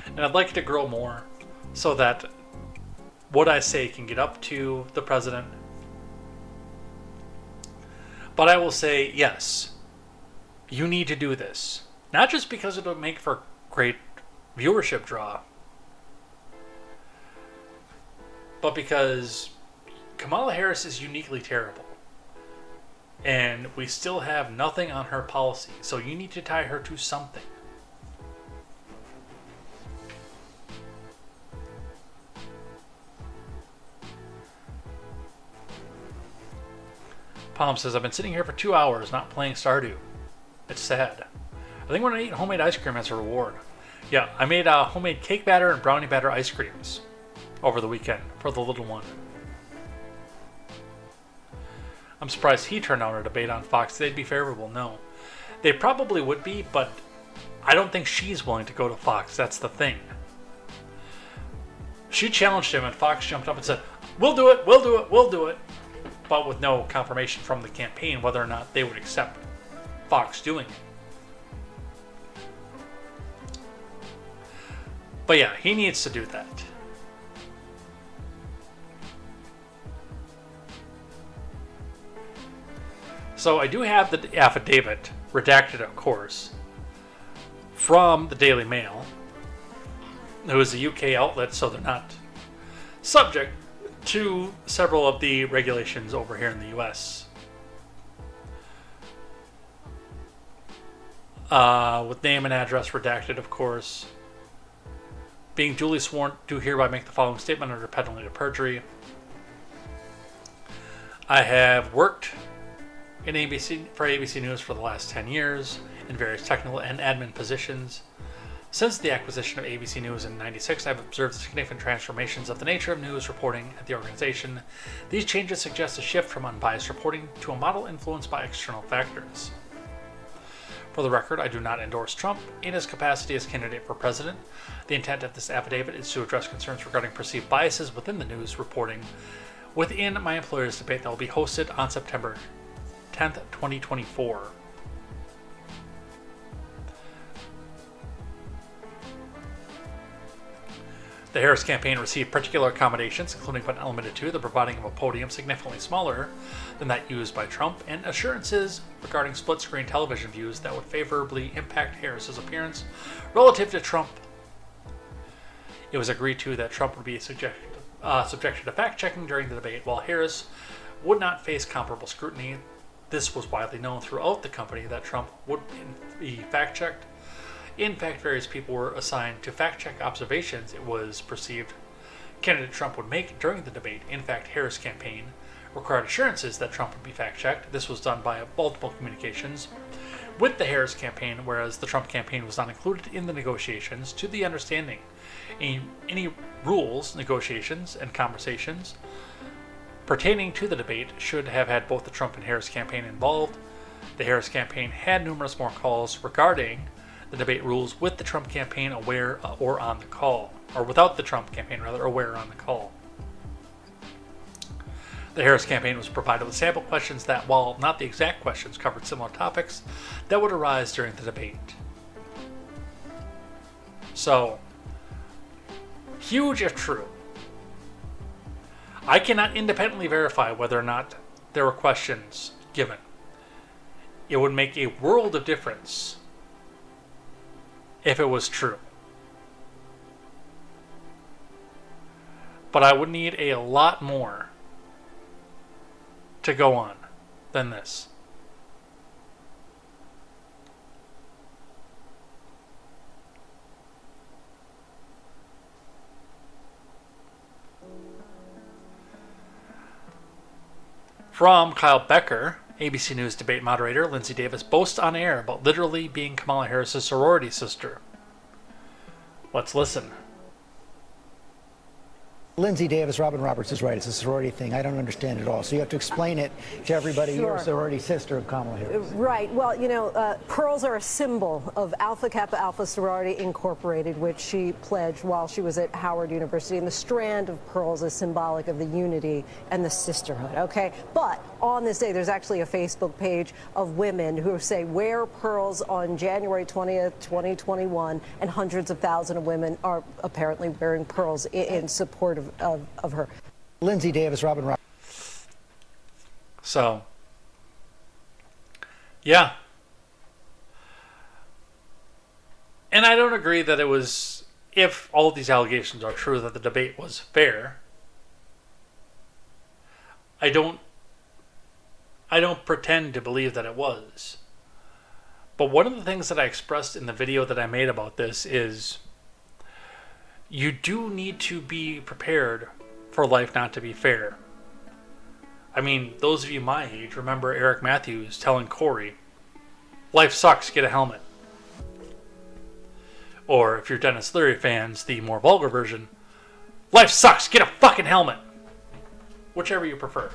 and I'd like it to grow more so that what I say can get up to the president. But I will say, yes, you need to do this. Not just because it'll make for great viewership draw, but because Kamala Harris is uniquely terrible. And we still have nothing on her policy, so you need to tie her to something. Palm says, "I've been sitting here for 2 hours not playing Stardew. It's sad. I think we're going to eat homemade ice cream as a reward." Yeah, I made homemade cake batter and brownie batter ice creams over the weekend for the little one. I'm surprised he turned out a debate on Fox. They'd be favorable. No. They probably would be, but I don't think she's willing to go to Fox. That's the thing. She challenged him, and Fox jumped up and said, "We'll do it, we'll do it, we'll do it," but with no confirmation from the campaign whether or not they would accept Fox doing it. But yeah, he needs to do that. So I do have the affidavit, redacted of course, from the Daily Mail, who is a UK outlet, so they're not subject to several of the regulations over here in the US. With name and address redacted, of course. Being duly sworn, do hereby make the following statement under penalty of perjury. I have worked in for ABC News for the last 10 years in various technical and admin positions. Since the acquisition of ABC News in '96, I've observed significant transformations of the nature of news reporting at the organization. These changes suggest a shift from unbiased reporting to a model influenced by external factors. For the record, I do not endorse Trump in his capacity as candidate for president. The intent of this affidavit is to address concerns regarding perceived biases within the news reporting within my employer's debate that will be hosted on September 10th, 2024. The Harris campaign received particular accommodations, including but not limited to the providing of a podium significantly smaller than that used by Trump, and assurances regarding split-screen television views that would favorably impact Harris's appearance relative to Trump. It was agreed to that Trump would be subjected to fact-checking during the debate, while Harris would not face comparable scrutiny. This was widely known throughout the company that Trump would be fact-checked. In fact, various people were assigned to fact-check observations it was perceived candidate Trump would make during the debate. In fact, Harris' campaign required assurances that Trump would be fact-checked. This was done by multiple communications with the Harris campaign, whereas the Trump campaign was not included in the negotiations. To the understanding, any rules, negotiations, and conversations pertaining to the debate should have had both the Trump and Harris campaign involved. The Harris campaign had numerous more calls regarding the debate rules with the Trump campaign aware or on the call, or without the Trump campaign rather aware on the call. The Harris campaign was provided with sample questions that, while not the exact questions, covered similar topics that would arise during the debate. So, huge if true. I cannot independently verify whether or not there were questions given. It would make a world of difference if it was true. But I would need a lot more to go on than this. From Kyle Becker, ABC News debate moderator Lindsay Davis boasts on air about literally being Kamala Harris' sorority sister. Let's listen. Lindsay Davis, Robin Roberts is right. It's a sorority thing. I don't understand it all. So you have to explain it to everybody. Sure. You're a sorority sister of Kamala Harris. Right. Well, you know, pearls are a symbol of Alpha Kappa Alpha Sorority Incorporated, which she pledged while she was at Howard University. And the strand of pearls is symbolic of the unity and the sisterhood. OK, but on this day, there's actually a Facebook page of women who say wear pearls on January 20th, 2021. And hundreds of thousands of women are apparently wearing pearls in support of her. Lindsay Davis, Robin Roberts. So, yeah. And I don't agree that it was, if all of these allegations are true, that the debate was fair. I don't pretend to believe that it was. But one of the things that I expressed in the video that I made about this is you do need to be prepared for life not to be fair. I mean, those of you my age remember Eric Matthews telling Corey, life sucks, get a helmet. Or if you're Dennis Leary fans, the more vulgar version, life sucks, get a fucking helmet. Whichever you prefer.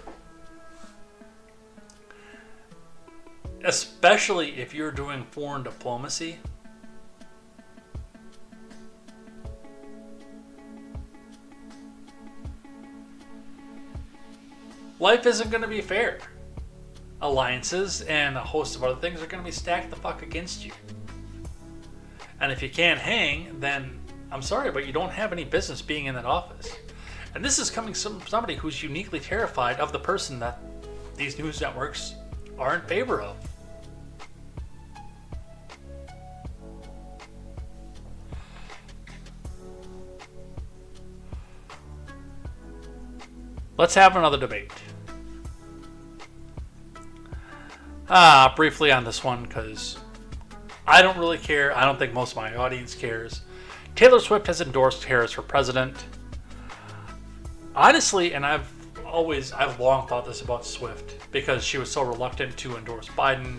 Especially if you're doing foreign diplomacy. Life isn't going to be fair. Alliances and a host of other things are going to be stacked the fuck against you. And if you can't hang, then I'm sorry, but you don't have any business being in that office. And this is coming from somebody who's uniquely terrified of the person that these news networks are in favor of. Let's have another debate. Briefly on this one, because I don't really care. I don't think most of my audience cares. Taylor Swift has endorsed Harris for president. Honestly, and I've long thought this about Swift, because she was so reluctant to endorse Biden.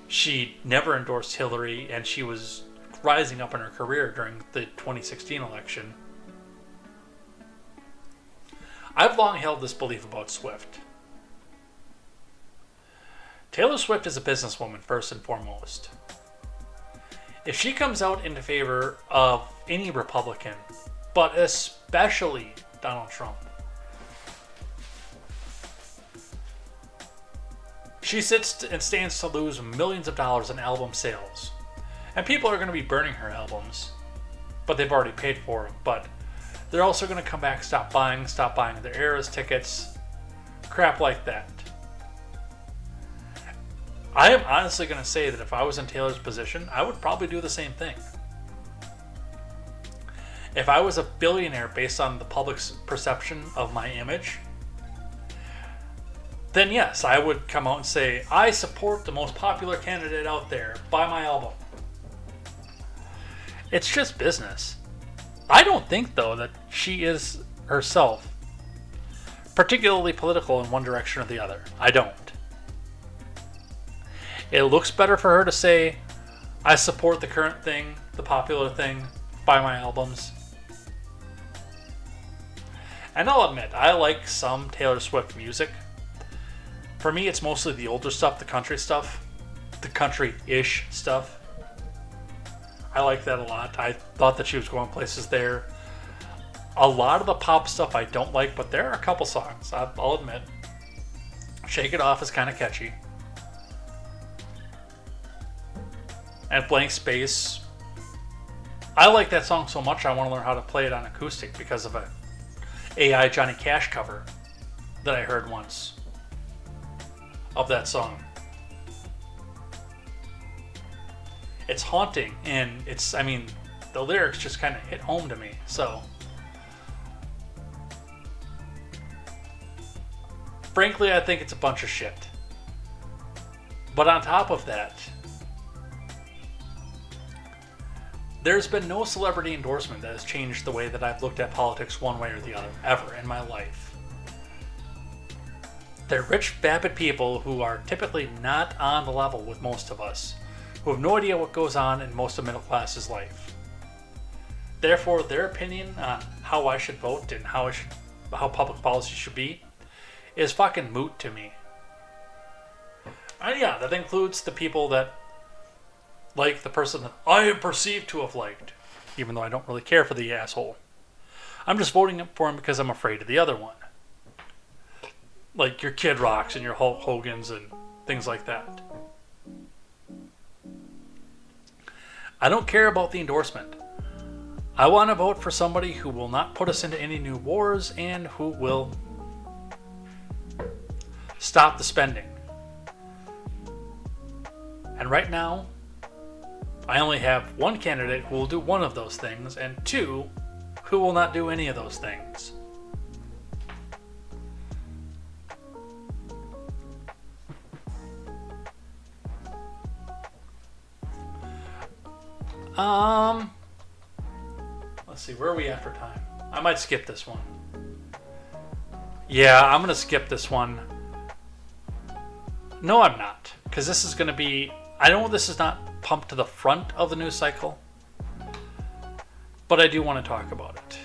She never endorsed Hillary, and she was rising up in her career during the 2016 election. I've long held this belief about Swift. Taylor Swift is a businesswoman first and foremost. If she comes out in favor of any Republican, but especially Donald Trump, she sits and stands to lose millions of dollars in album sales. And people are going to be burning her albums, but they've already paid for them. But they're also going to come back, stop buying their Eras tickets, crap like that. I am honestly going to say that if I was in Taylor's position, I would probably do the same thing. If I was a billionaire based on the public's perception of my image, then yes, I would come out and say, I support the most popular candidate out there. Buy my album. It's just business. I don't think, though, that she is herself particularly political in one direction or the other. I don't. It looks better for her to say, I support the current thing, the popular thing, buy my albums. And I'll admit, I like some Taylor Swift music. For me, it's mostly the older stuff, the country stuff. The country-ish stuff. I like that a lot. I thought that she was going places there. A lot of the pop stuff I don't like, but there are a couple songs, I'll admit. Shake It Off is kind of catchy. And Blank Space. I like that song so much I want to learn how to play it on acoustic because of a AI Johnny Cash cover that I heard once of that song. It's haunting, and the lyrics just kind of hit home to me, so. Frankly, I think it's a bunch of shit. But on top of that, there's been no celebrity endorsement that has changed the way that I've looked at politics one way or the other, ever in my life. They're rich, vapid people who are typically not on the level with most of us, who have no idea what goes on in most of middle class's life. Therefore, their opinion on how I should vote and how public policy should be is fucking moot to me. And yeah, that includes the people that like the person that I am perceived to have liked, even though I don't really care for the asshole. I'm just voting for him because I'm afraid of the other one. Like your Kid Rocks and your Hulk Hogans and things like that. I don't care about the endorsement. I want to vote for somebody who will not put us into any new wars and who will stop the spending. And right now, I only have one candidate who will do one of those things, and two who will not do any of those things. Let's see, where are we at for time? I might skip this one. Yeah, I'm going to skip this one. No, I'm not. Because this is going to be... I know this is not pumped to the front of the news cycle. But I do want to talk about it.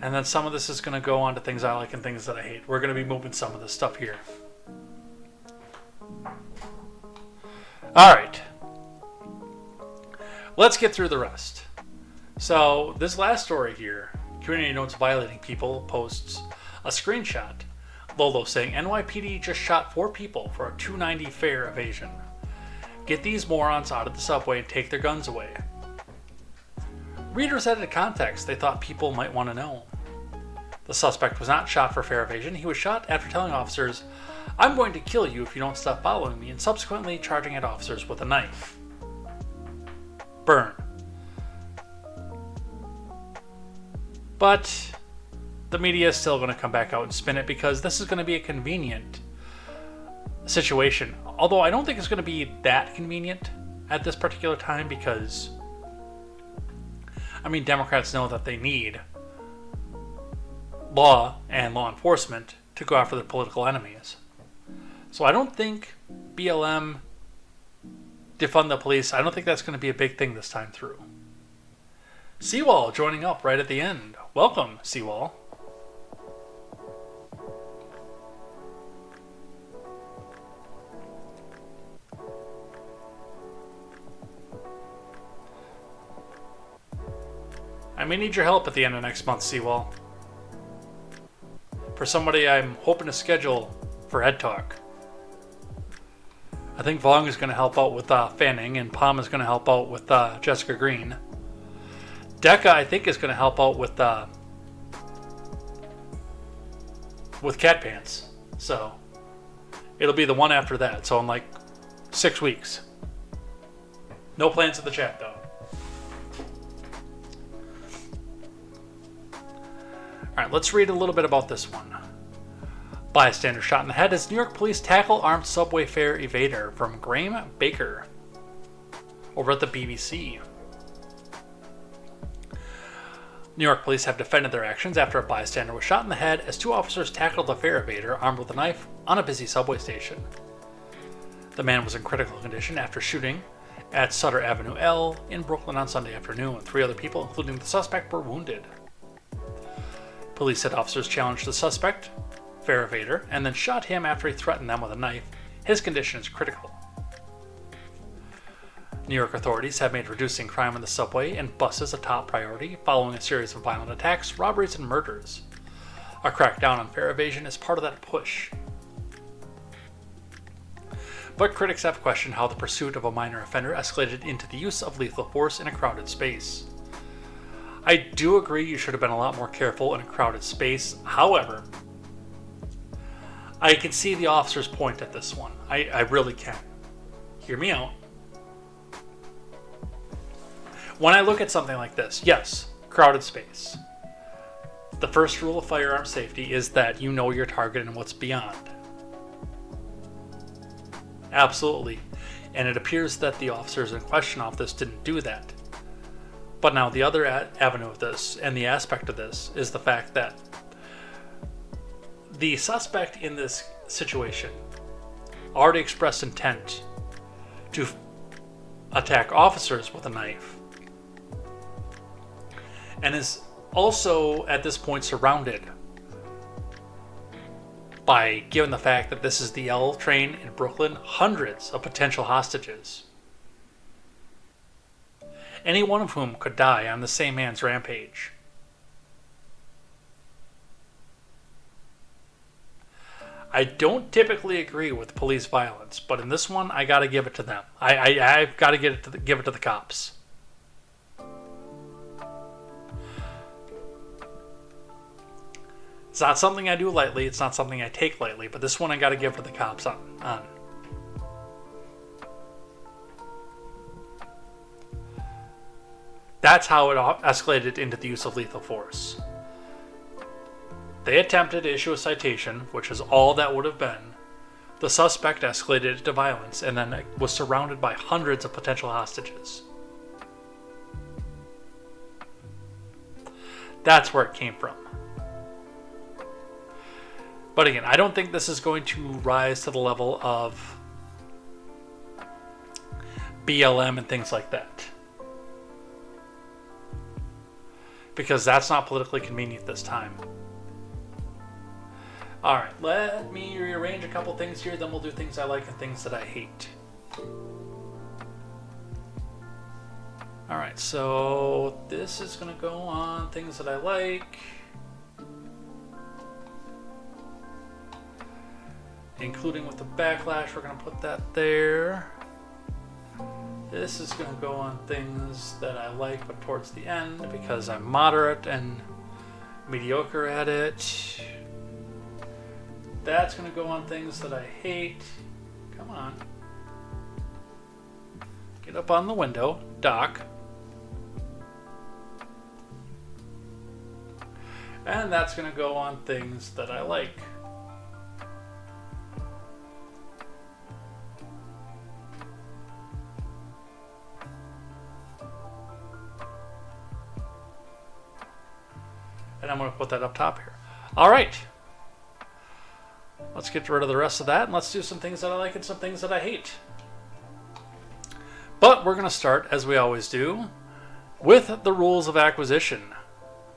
And then some of this is going to go on to things I like and things that I hate. We're going to be moving some of this stuff here. Alright. Let's get through the rest. So, this last story here, Community Notes Violating People, posts a screenshot. Lolo saying, NYPD just shot 4 people for a $2.90 fare evasion. Get these morons out of the subway and take their guns away. Readers added context they thought people might want to know. The suspect was not shot for fare evasion. He was shot after telling officers, I'm going to kill you if you don't stop following me, and subsequently charging at officers with a knife. Burn. But the media is still going to come back out and spin it because this is going to be a convenient situation. Although I don't think it's going to be that convenient at this particular time because, Democrats know that they need law and law enforcement to go after their political enemies. So I don't think BLM, defund the police, I don't think that's going to be a big thing this time through. Seawall joining up right at the end. Welcome, Seawall. I may need your help at the end of next month, Seawall. For somebody I'm hoping to schedule for Ed Talk. I think Vong is going to help out with Fanning, and Palm is going to help out with Jessica Green. Decca, I think, is going to help out with Cat Pants. So, it'll be the one after that. So, in like 6 weeks. No plans in the chat, though. Alright, let's read a little bit about this one. Bystander shot in the head as New York police tackle armed subway fare evader, from Graham Baker over at the BBC. New York police have defended their actions after a bystander was shot in the head as 2 officers tackled a fare evader armed with a knife on a busy subway station. The man was in critical condition after shooting at Sutter Avenue L in Brooklyn on Sunday afternoon. 3 other people, including the suspect, were wounded. Police said officers challenged the suspect, fare evader, and then shot him after he threatened them with a knife. His condition is critical. New York authorities have made reducing crime on the subway and buses a top priority following a series of violent attacks, robberies, and murders. A crackdown on fare evasion is part of that push. But critics have questioned how the pursuit of a minor offender escalated into the use of lethal force in a crowded space. I do agree you should have been a lot more careful in a crowded space. However, I can see the officer's point at this one. I really can. Hear me out. When I look at something like this, yes, crowded space. The first rule of firearm safety is that you know your target and what's beyond. Absolutely. And it appears that the officers in question of this didn't do that. But now the other avenue of this, and the aspect of this, is the fact that the suspect in this situation already expressed intent to attack officers with a knife, and is also at this point surrounded by, given the fact that this is the L train in Brooklyn, hundreds of potential hostages, any one of whom could die on the same man's rampage. I don't typically agree with police violence, but in this one, I gotta give it to them. I've got to give it to the cops. It's not something I do lightly. It's not something I take lightly. But this one I got to give to the cops on. That's how it escalated into the use of lethal force. They attempted to issue a citation, which is all that would have been. The suspect escalated it to violence and then was surrounded by hundreds of potential hostages. That's where it came from. But again, I don't think this is going to rise to the level of BLM and things like that. Because that's not politically convenient this time. Alright, let me rearrange a couple things here, then we'll do things I like and things that I hate. Alright, so this is going to go on things that I like. Including with the backlash, we're going to put that there. This is going to go on things that I like, but towards the end, because I'm moderate and mediocre at it. That's going to go on things that I hate. Come on. Get up on the window, Doc. And that's going to go on things that I like. And I'm going to put that up top here. All right. Let's get rid of the rest of that, and let's do some things that I like and some things that I hate. But we're going to start, as we always do, with the rules of acquisition.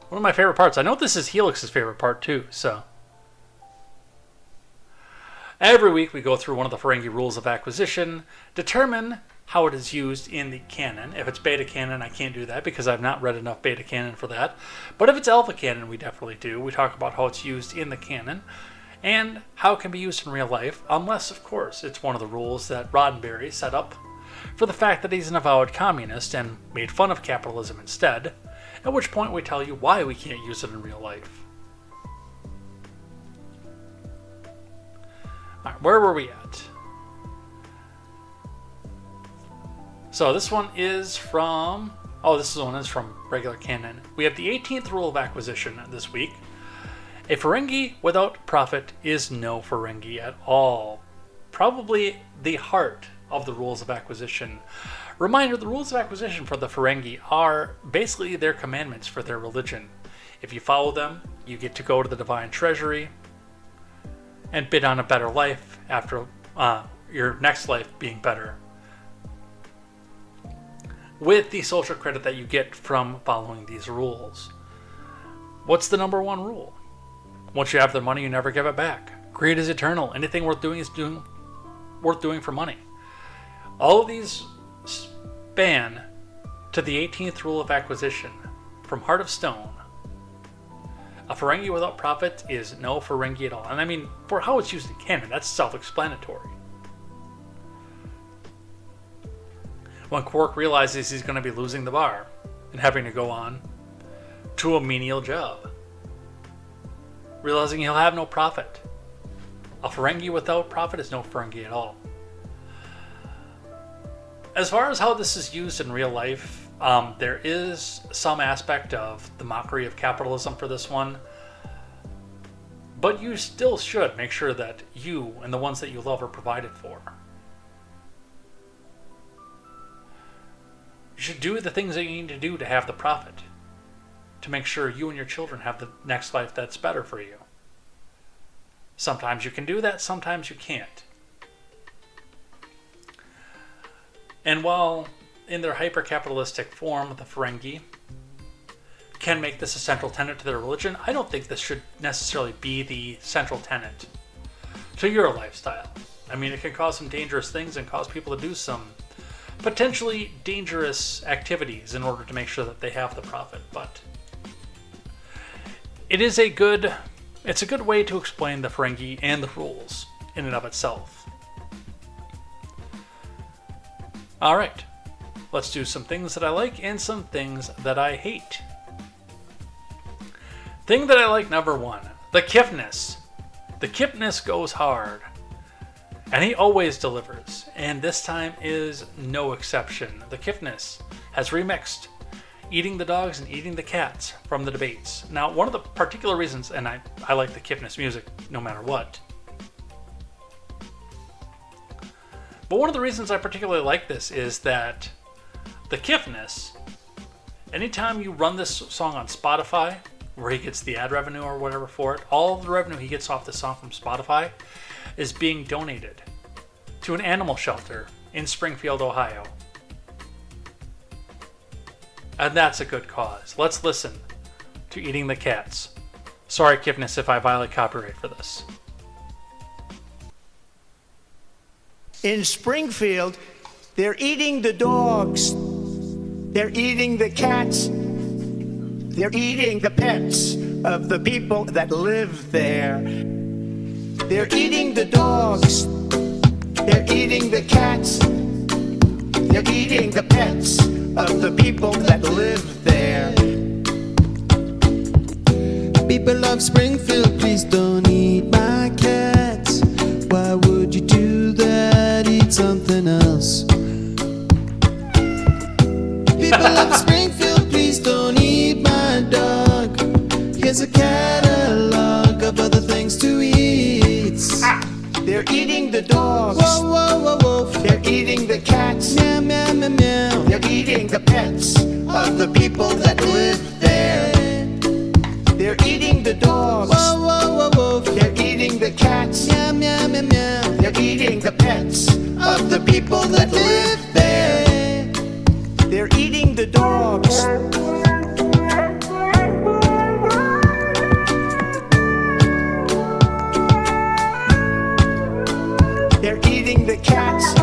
One of my favorite parts. I know this is Helix's favorite part too, so. Every week we go through one of the Ferengi rules of acquisition, determine how it is used in the canon. If it's beta canon, I can't do that because I've not read enough beta canon for that. But if it's alpha canon, we definitely do. We talk about how it's used in the canon and how it can be used in real life, unless, of course, it's one of the rules that Roddenberry set up for the fact that he's an avowed communist and made fun of capitalism instead, at which point we tell you why we can't use it in real life. All right, where were we at? So this one is from... Oh, this one is from regular canon. We have the 18th rule of acquisition this week. A Ferengi without profit is no Ferengi at all. Probably the heart of the rules of acquisition. Reminder, the rules of acquisition for the Ferengi are basically their commandments for their religion. If you follow them, you get to go to the Divine Treasury and bid on a better life after your next life being better. with the social credit that you get from following these rules. What's the number one rule? Once you have the money, you never give it back. Greed is eternal. Anything worth doing is worth doing for money. All of these span to the 18th rule of acquisition from Heart of Stone. A Ferengi without profit is no Ferengi at all. And I mean, for how it's used in canon, that's self-explanatory. When Quark realizes he's going to be losing the bar and having to go on to a menial job, realizing he'll have no profit. A Ferengi without profit is no Ferengi at all. As far as how this is used in real life, there is some aspect of the mockery of capitalism for this one, but you still should make sure that you and the ones that you love are provided for. You should do the things that you need to do to have the profit, to make sure you and your children have the next life that's better for you. Sometimes you can do that, sometimes you can't. And while in their hyper-capitalistic form, the Ferengi can make this a central tenet to their religion, I don't think this should necessarily be the central tenet to your lifestyle. I mean, it can cause some dangerous things and cause people to do some potentially dangerous activities in order to make sure that they have the profit, but it's a good way to explain the Ferengi and the rules in and of itself. Alright, let's do some things that I like and some things that I hate. Thing that I like, number one, the Kipness. The Kipness goes hard. And he always delivers, and this time is no exception. The Kipness has remixed Eating the Dogs and Eating the Cats from the debates. Now, one of the particular reasons, and I like the Kipness music no matter what, but one of the reasons I particularly like this is that the Kipness, anytime you run this song on Spotify, where he gets the ad revenue or whatever for it, all the revenue he gets off the song from Spotify is being donated to an animal shelter in Springfield, Ohio. And that's a good cause. Let's listen to Eating the Cats. Sorry, Kipness, if I violate copyright for this. In Springfield, they're eating the dogs, they're eating the cats, they're eating the pets of the people that live there. They're eating the dogs, they're eating the cats, they're eating the pets of the people that live there. People of Springfield, please don't eat my cats. Why would you do that? Eat something else. People of Springfield, please don't eat my dog. Here's a catalog of other things to eat. They're eating the dogs. Whoa, whoa, whoa, whoa. They're eating the cats. Meow, meow, meow, meow. They're eating the pets of the people that live there. They're eating the dogs. Whoa, whoa, whoa, whoa. They're eating the cats. Meow, meow, meow, meow. They're eating the pets of the people that live there. They're eating the dogs. They're eating the cats.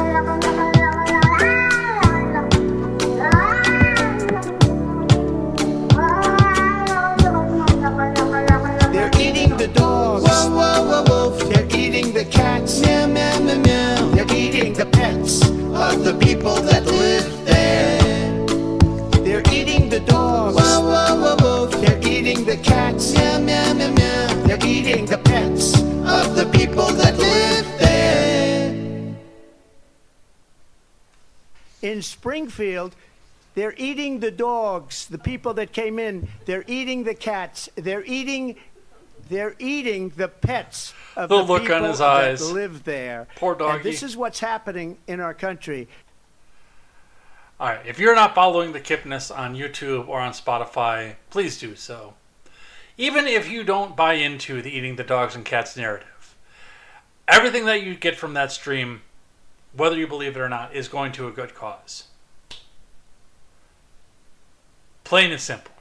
They're eating the dogs. Whoa, whoa, whoa, whoa. They're eating the cats. Meow, meow, meow, meow. They're eating the pets of the people that live there. They're eating the dogs. Whoa, whoa, whoa, whoa. They're eating the cats. Meow, meow, meow, meow. They're eating the pets of the people that live there. In Springfield, they're eating the dogs, the people that came in. They're eating the cats. They're eating the pets of The the look people on his that eyes. live there. Poor doggy. And this is what's happening in our country. Alright, if you're not following the Kipness on YouTube or on Spotify, please do so. Even if you don't buy into the Eating the Dogs and Cats narrative, everything that you get from that stream, whether you believe it or not, is going to a good cause. Plain and simple.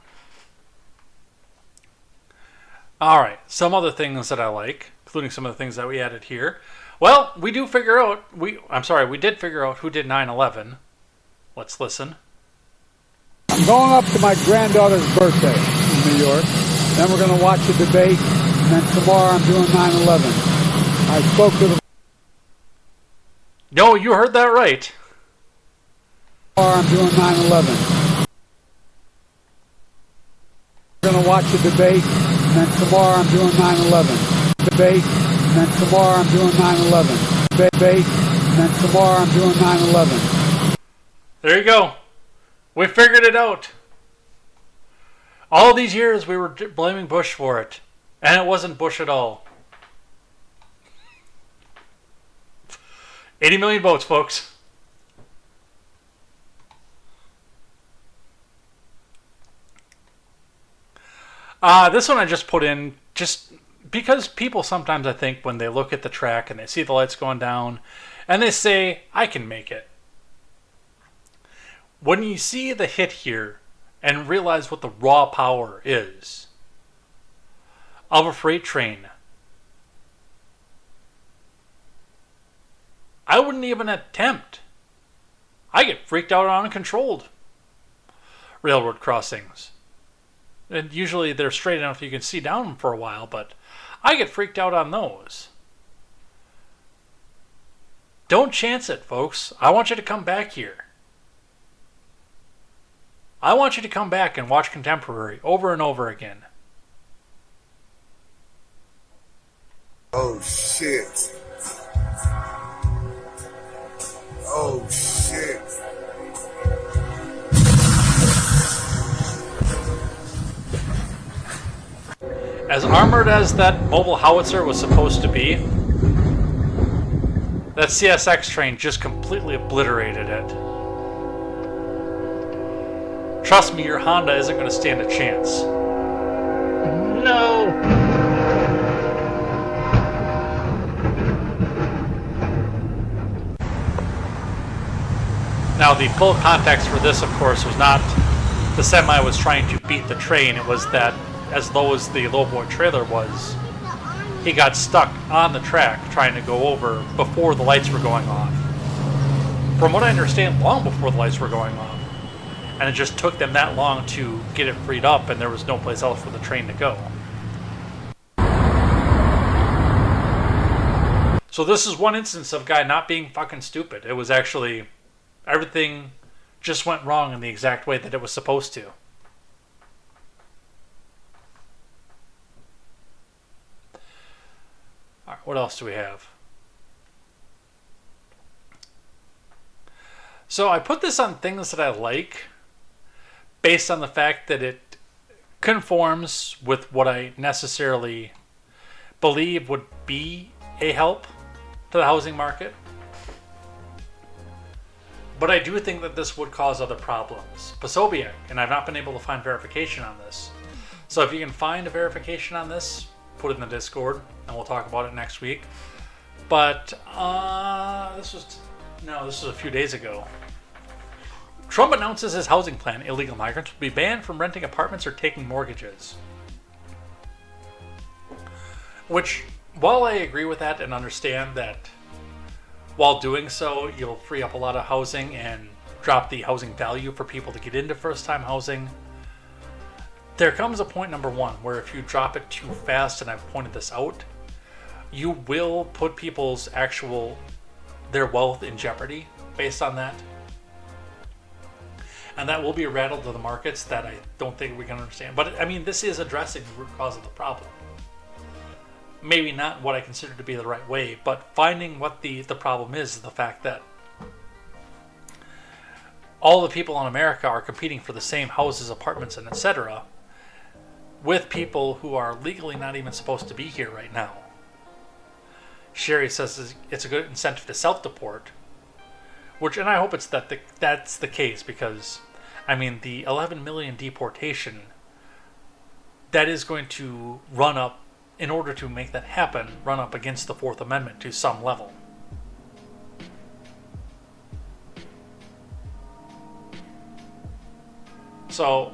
Alright, some other things that I like, including some of the things that we added here. Well, we did figure out who did 9/11. Let's listen. I'm going up to my granddaughter's birthday in New York. Then we're going to watch a debate. And then tomorrow I'm doing 9/11. I spoke to the... No, you heard that right. Tomorrow I'm doing 9/11. We're going to watch a debate. And then tomorrow I'm doing 9/11. Debate. And then tomorrow I'm doing 9/11. Debate. And then tomorrow I'm doing 9/11. There you go. We figured it out. All these years we were blaming Bush for it. And it wasn't Bush at all. 80 million votes, folks. This one I just put in just because people sometimes, I think, when they look at the track and they see the lights going down and they say, I can make it. When you see the hit here and realize what the raw power is of a freight train, I wouldn't even attempt. I get freaked out on uncontrolled railroad crossings. And usually they're straight enough you can see down them for a while, but I get freaked out on those. Don't chance it, folks. I want you to come back here. I want you to come back and watch Contemporary over and over again. Oh, shit. Oh, shit. As armored as that mobile howitzer was supposed to be, that CSX train just completely obliterated it. Trust me, your Honda isn't going to stand a chance. No! Now, the full context for this, of course, was not the semi was trying to beat the train. It was that, as low as the lowboy trailer was, he got stuck on the track trying to go over before the lights were going off. From what I understand, long before the lights were going off. And it just took them that long to get it freed up, and there was no place else for the train to go. So this is one instance of a guy not being fucking stupid. It was actually, everything just went wrong in the exact way that it was supposed to. Alright, what else do we have? So I put this on things that I like, based on the fact that it conforms with what I necessarily believe would be a help to the housing market. But I do think that this would cause other problems. Posobiec, and I've not been able to find verification on this. So if you can find a verification on this, put it in the Discord, and we'll talk about it next week. But this was a few days ago. Trump announces his housing plan. Illegal migrants will be banned from renting apartments or taking mortgages. Which, while I agree with that and understand that while doing so, you'll free up a lot of housing and drop the housing value for people to get into first-time housing, there comes a point, number one, where if you drop it too fast, and I've pointed this out, you will put people's their wealth in jeopardy based on that. And that will be a rattle to the markets that I don't think we can understand. But, I mean, this is addressing the root cause of the problem. Maybe not what I consider to be the right way, but finding what the problem is the fact that all the people in America are competing for the same houses, apartments, and etc. with people who are legally not even supposed to be here right now. Sherry says it's a good incentive to self-deport, and I hope that's the case, because, I mean, the 11 million deportation, that is going to run up, in order to make that happen, run up against the Fourth Amendment to some level. So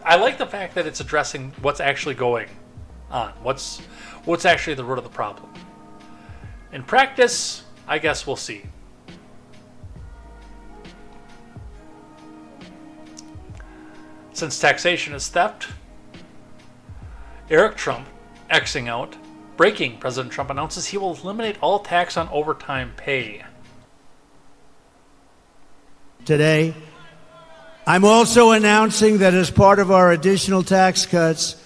I like the fact that it's addressing what's actually going on. What's actually the root of the problem. In practice, I guess we'll see. Since taxation is theft, Eric Trump, Xing out, breaking, President Trump announces he will eliminate all tax on overtime pay. Today, I'm also announcing that as part of our additional tax cuts,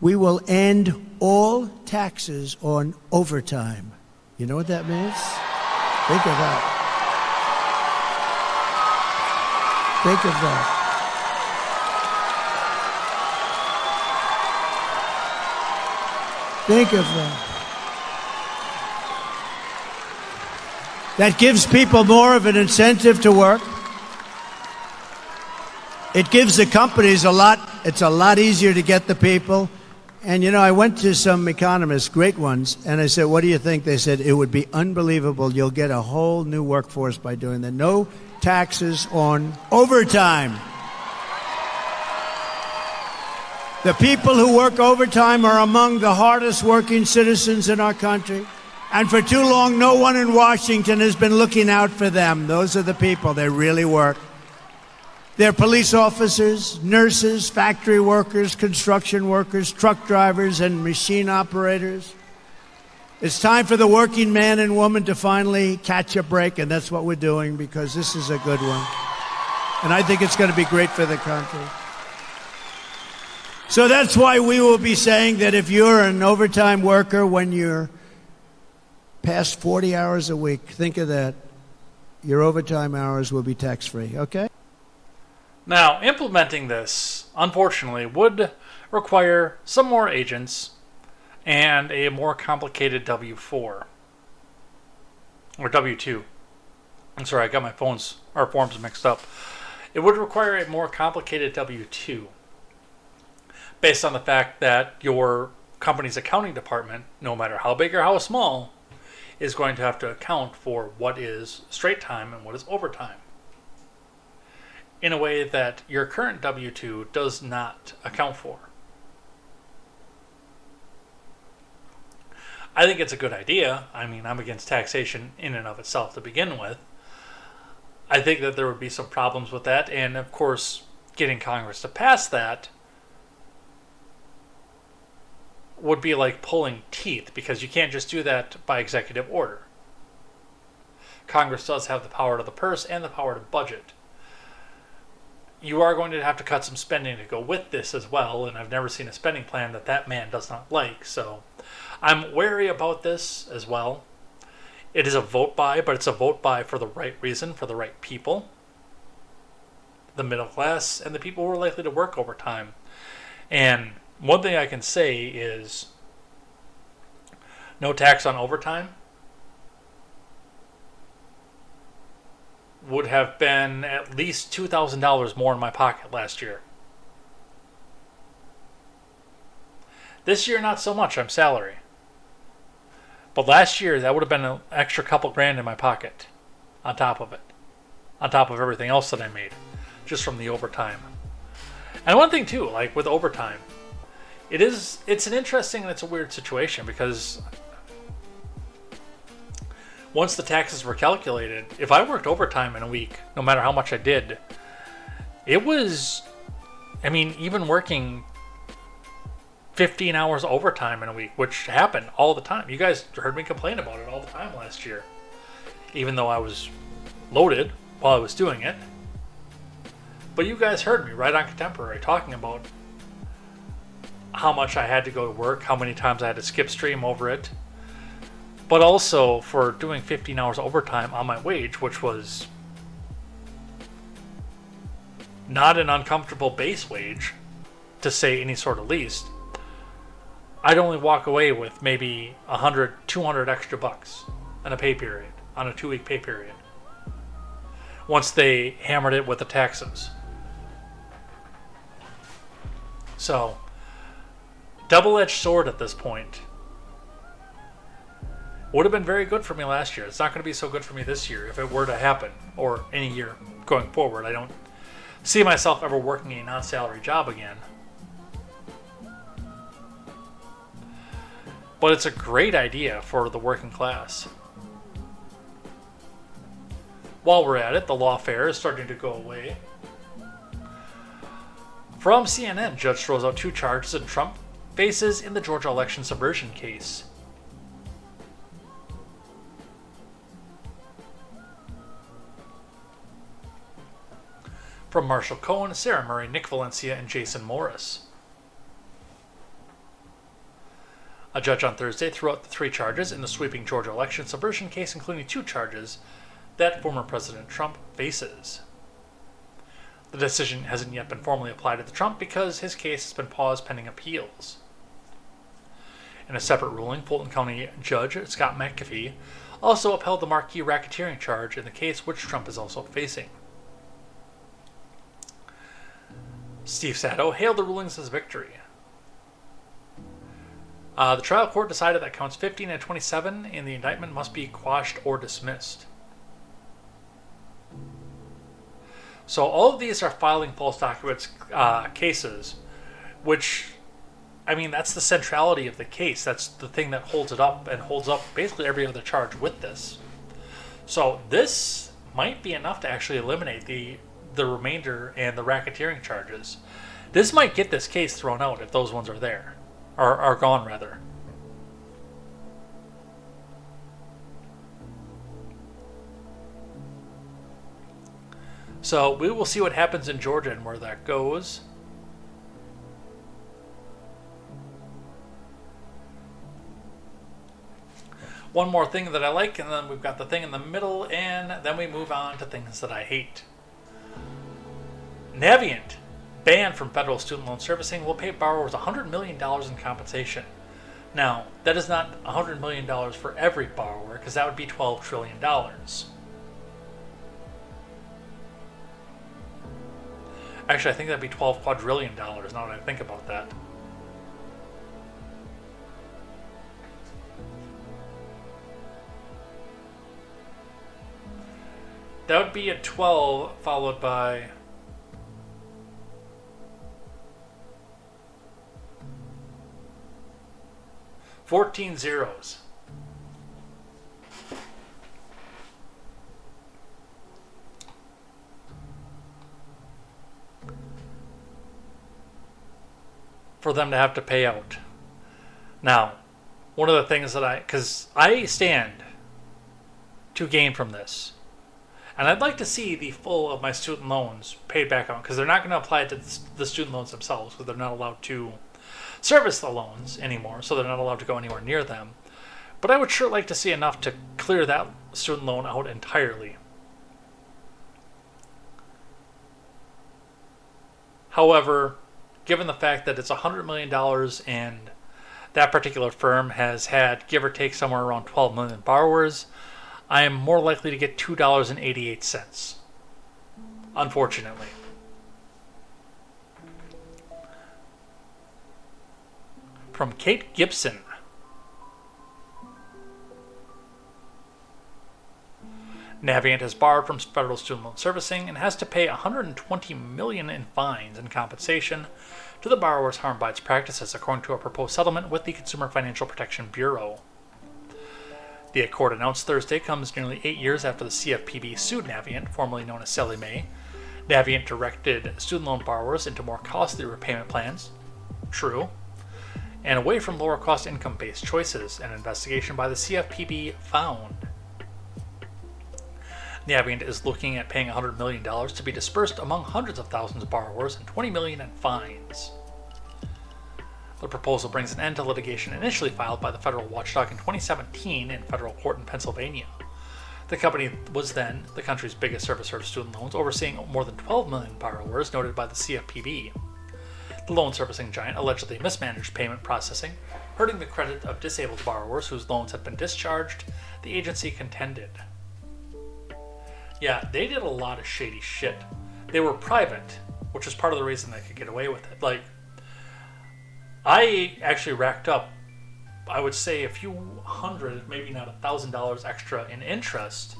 we will end all taxes on overtime. You know what that means? Think of that. Think of that. Think of that. That gives people more of an incentive to work. It gives the companies it's a lot easier to get the people. And, you know, I went to some economists, great ones, and I said, what do you think? They said, it would be unbelievable. You'll get a whole new workforce by doing that. No taxes on overtime. The people who work overtime are among the hardest working citizens in our country. And for too long, no one in Washington has been looking out for them. Those are the people. They really work. They're police officers, nurses, factory workers, construction workers, truck drivers, and machine operators. It's time for the working man and woman to finally catch a break, and that's what we're doing because this is a good one. And I think it's going to be great for the country. So that's why we will be saying that if you're an overtime worker when you're past 40 hours a week, think of that. Your overtime hours will be tax-free, okay? Now, implementing this, unfortunately, would require some more agents and a more complicated W-4. Or W-2. I'm sorry, I got my forms mixed up. It would require a more complicated W-2. Based on the fact that your company's accounting department, no matter how big or how small, is going to have to account for what is straight time and what is overtime, in a way that your current W-2 does not account for. I think it's a good idea. I mean, I'm against taxation in and of itself to begin with. I think that there would be some problems with that, and of course, getting Congress to pass that would be like pulling teeth, because you can't just do that by executive order. Congress does have the power to the purse and the power to budget. You are going to have to cut some spending to go with this as well, and I've never seen a spending plan that man does not like, so I'm wary about this as well. It is a vote buy, but it's a vote buy for the right reason, for the right people, the middle class, and the people who are likely to work overtime. And one thing I can say is no tax on overtime would have been at least $2,000 more in my pocket last year. This year, not so much. I'm salary. But last year, that would have been an extra couple grand in my pocket on top of it. On top of everything else that I made, just from the overtime. And one thing too, like with overtime, it's an interesting and it's a weird situation, because once the taxes were calculated, if I worked overtime in a week, no matter how much I did, it was, I mean, even working 15 hours overtime in a week, which happened all the time. You guys heard me complain about it all the time last year, even though I was loaded while I was doing it. But you guys heard me right on Contemporary talking about how much I had to go to work, how many times I had to skip stream over it, but also for doing 15 hours overtime on my wage, which was not an uncomfortable base wage, to say any sort of least. I'd only walk away with maybe 100, 200 extra bucks in a pay period, on a 2-week pay period, once they hammered it with the taxes. So, double-edged sword at this point. Would have been very good for me last year. It's not going to be so good for me this year if it were to happen, or any year going forward. I don't see myself ever working a non-salary job again. But it's a great idea for the working class. While we're at it, the lawfare is starting to go away. From CNN, judge throws out 2 charges that Trump faces in the Georgia election subversion case. From Marshall Cohen, Sarah Murray, Nick Valencia, and Jason Morris. A judge on Thursday threw out the 3 charges in the sweeping Georgia election subversion case, including 2 charges that former President Trump faces. The decision hasn't yet been formally applied to Trump because his case has been paused pending appeals. In a separate ruling, Fulton County Judge Scott McAfee also upheld the marquee racketeering charge in the case, which Trump is also facing. Steve Sato hailed the rulings as victory. The trial court decided that counts 15 and 27 in the indictment must be quashed or dismissed. So all of these are filing false documents cases, which, I mean, that's the centrality of the case. That's the thing that holds it up and holds up basically every other charge with this. So this might be enough to actually eliminate the remainder and the racketeering charges. This might get this case thrown out if those ones are there. Are gone, rather. So we will see what happens in Georgia and where that goes. One more thing that I like, and then we've got the thing in the middle, and then we move on to things that I hate. Navient, banned from federal student loan servicing, will pay borrowers $100 million in compensation. Now, that is not $100 million for every borrower, because that would be $12 trillion. Actually, I think that'd be $12 quadrillion now that I think about that. That would be a 12 followed by 14 zeros. For them to have to pay out. Now, one of the things that because I stand to gain from this, and I'd like to see the full of my student loans paid back out, because they're not going to apply it to the student loans themselves, because they're not allowed to service the loans anymore, so they're not allowed to go anywhere near them. But I would sure like to see enough to clear that student loan out entirely. However, given the fact that it's $100 million and that particular firm has had, give or take, somewhere around 12 million borrowers, I am more likely to get $2.88. Unfortunately. From Kate Gibson. Navient has borrowed from federal student loan servicing and has to pay $120 million in fines and compensation to the borrowers harmed by its practices, according to a proposed settlement with the Consumer Financial Protection Bureau. The accord announced Thursday comes nearly 8 years after the CFPB sued Navient, formerly known as Sallie Mae. Navient directed student loan borrowers into more costly repayment plans, true, and away from lower cost income-based choices, an investigation by the CFPB found. Navient is looking at paying $100 million to be dispersed among hundreds of thousands of borrowers and $20 million in fines. The proposal brings an end to litigation initially filed by the federal watchdog in 2017 in federal court in Pennsylvania. The company was then the country's biggest servicer of student loans, overseeing more than 12 million borrowers noted by the CFPB. The loan servicing giant allegedly mismanaged payment processing, hurting the credit of disabled borrowers whose loans had been discharged, the agency contended. Yeah, they did a lot of shady shit. They were private, which is part of the reason they could get away with it. Like, I actually racked up, I would say, a few hundred, maybe not $1,000 extra in interest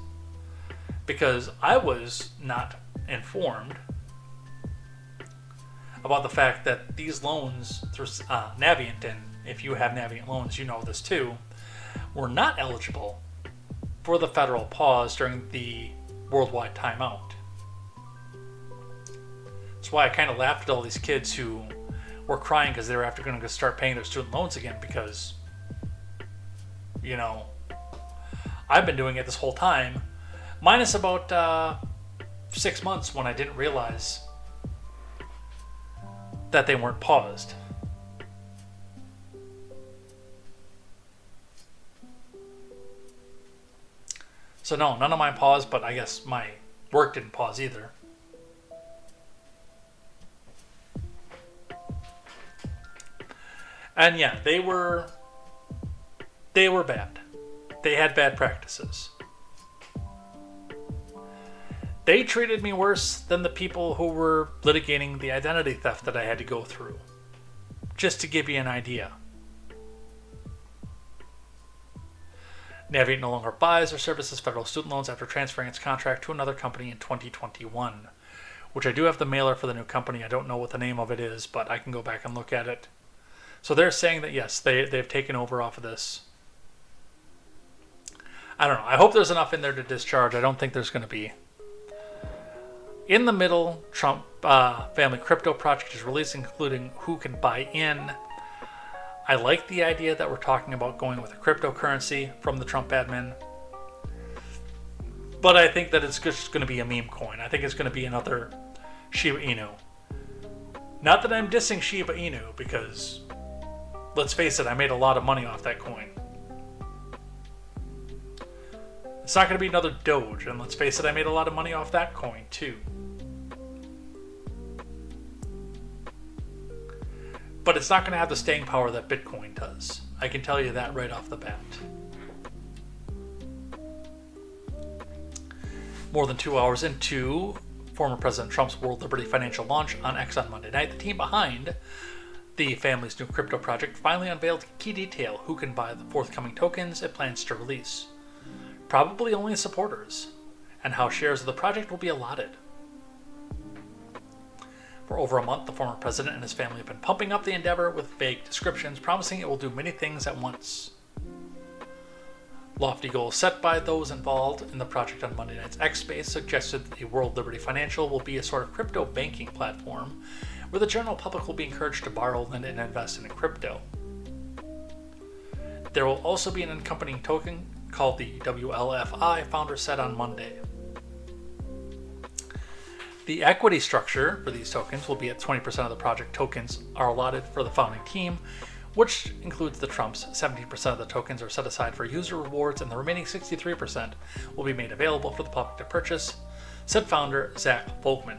because I was not informed about the fact that these loans through Navient, and if you have Navient loans, you know this too, were not eligible for the federal pause during the worldwide timeout. That's why I kind of laughed at all these kids who were crying because they were after going to start paying their student loans again because, you know, I've been doing it this whole time, minus about 6 months when I didn't realize that they weren't paused. So no, none of mine paused, but I guess my work didn't pause either. And yeah, they were bad. They had bad practices. They treated me worse than the people who were litigating the identity theft that I had to go through. Just to give you an idea. Navient no longer buys or services federal student loans after transferring its contract to another company in 2021. Which I do have the mailer for the new company. I don't know what the name of it is, but I can go back and look at it. So they're saying that yes, they've taken over off of this. I don't know. I hope there's enough in there to discharge. I don't think there's going to be. In the middle, Trump family crypto project is released, including who can buy in. I like the idea that we're talking about going with a cryptocurrency from the Trump admin. But I think that it's just going to be a meme coin. I think it's going to be another Shiba Inu. Not that I'm dissing Shiba Inu, because let's face it, I made a lot of money off that coin. It's not going to be another Doge, and let's face it, I made a lot of money off that coin too. But it's not going to have the staying power that Bitcoin does. I can tell you that right off the bat. More than 2 hours into former President Trump's World Liberty financial launch on X on Monday night, the team behind the family's new crypto project finally unveiled key detail who can buy the forthcoming tokens it plans to release. Probably only supporters, and how shares of the project will be allotted. For over a month, the former president and his family have been pumping up the endeavor with vague descriptions, promising it will do many things at once. Lofty goals set by those involved in the project on Monday night's X Space suggested that the World Liberty Financial will be a sort of crypto banking platform where the general public will be encouraged to borrow, lend, and invest in crypto. There will also be an accompanying token called the WLFI, founder said on Monday. The equity structure for these tokens will be at 20% of the project tokens are allotted for the founding team, which includes the Trumps. 70% of the tokens are set aside for user rewards, and the remaining 63% will be made available for the public to purchase, said founder Zach Volkman.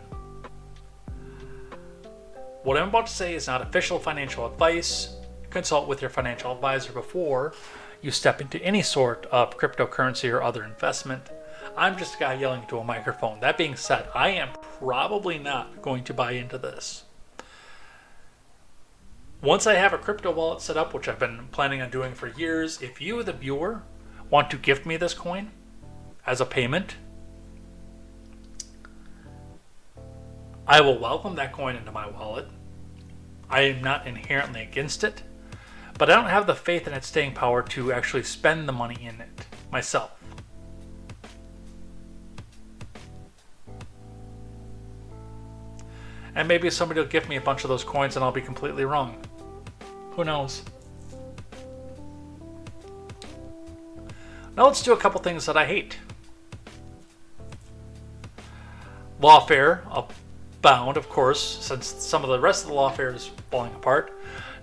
What I'm about to say is not official financial advice. Consult with your financial advisor before you step into any sort of cryptocurrency or other investment. I'm just a guy yelling into a microphone. That being said, I am probably not going to buy into this. Once I have a crypto wallet set up, which I've been planning on doing for years, if you, the viewer, want to gift me this coin as a payment, I will welcome that coin into my wallet. I am not inherently against it, but I don't have the faith in its staying power to actually spend the money in it myself. And maybe somebody will gift me a bunch of those coins and I'll be completely wrong. Who knows? Now let's do a couple things that I hate. Lawfare abound, of course, since some of the rest of the lawfare is falling apart.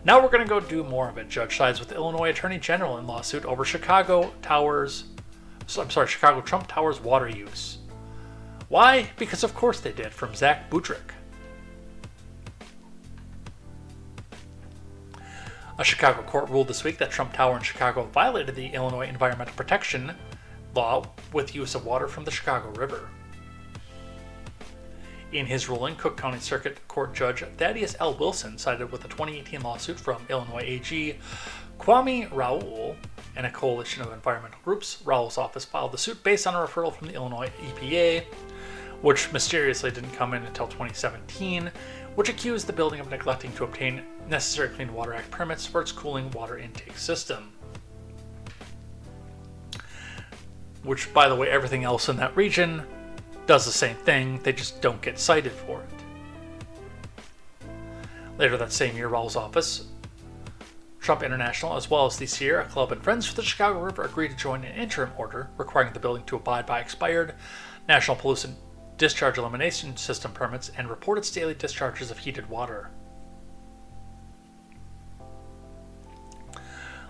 Now we're going to go do more of it. Judge sides with Illinois Attorney General in lawsuit over Chicago Trump Towers water use. Why? Because of course they did, from Zach Budrick. A Chicago court ruled this week that Trump Tower in Chicago violated the Illinois Environmental Protection Law with use of water from the Chicago River. In his ruling, Cook County Circuit Court Judge Thaddeus L. Wilson sided with a 2018 lawsuit from Illinois AG Kwame Raoul and a coalition of environmental groups. Raoul's office filed the suit based on a referral from the Illinois EPA, which mysteriously didn't come in until 2017, which accused the building of neglecting to obtain necessary Clean Water Act permits for its cooling water intake system. Which, by the way, everything else in that region does the same thing, they just don't get cited for it. Later that same year, Raul's office, Trump International, as well as the Sierra Club and Friends for the Chicago River agreed to join an interim order requiring the building to abide by expired National Pollutant Discharge Elimination System permits and report its daily discharges of heated water.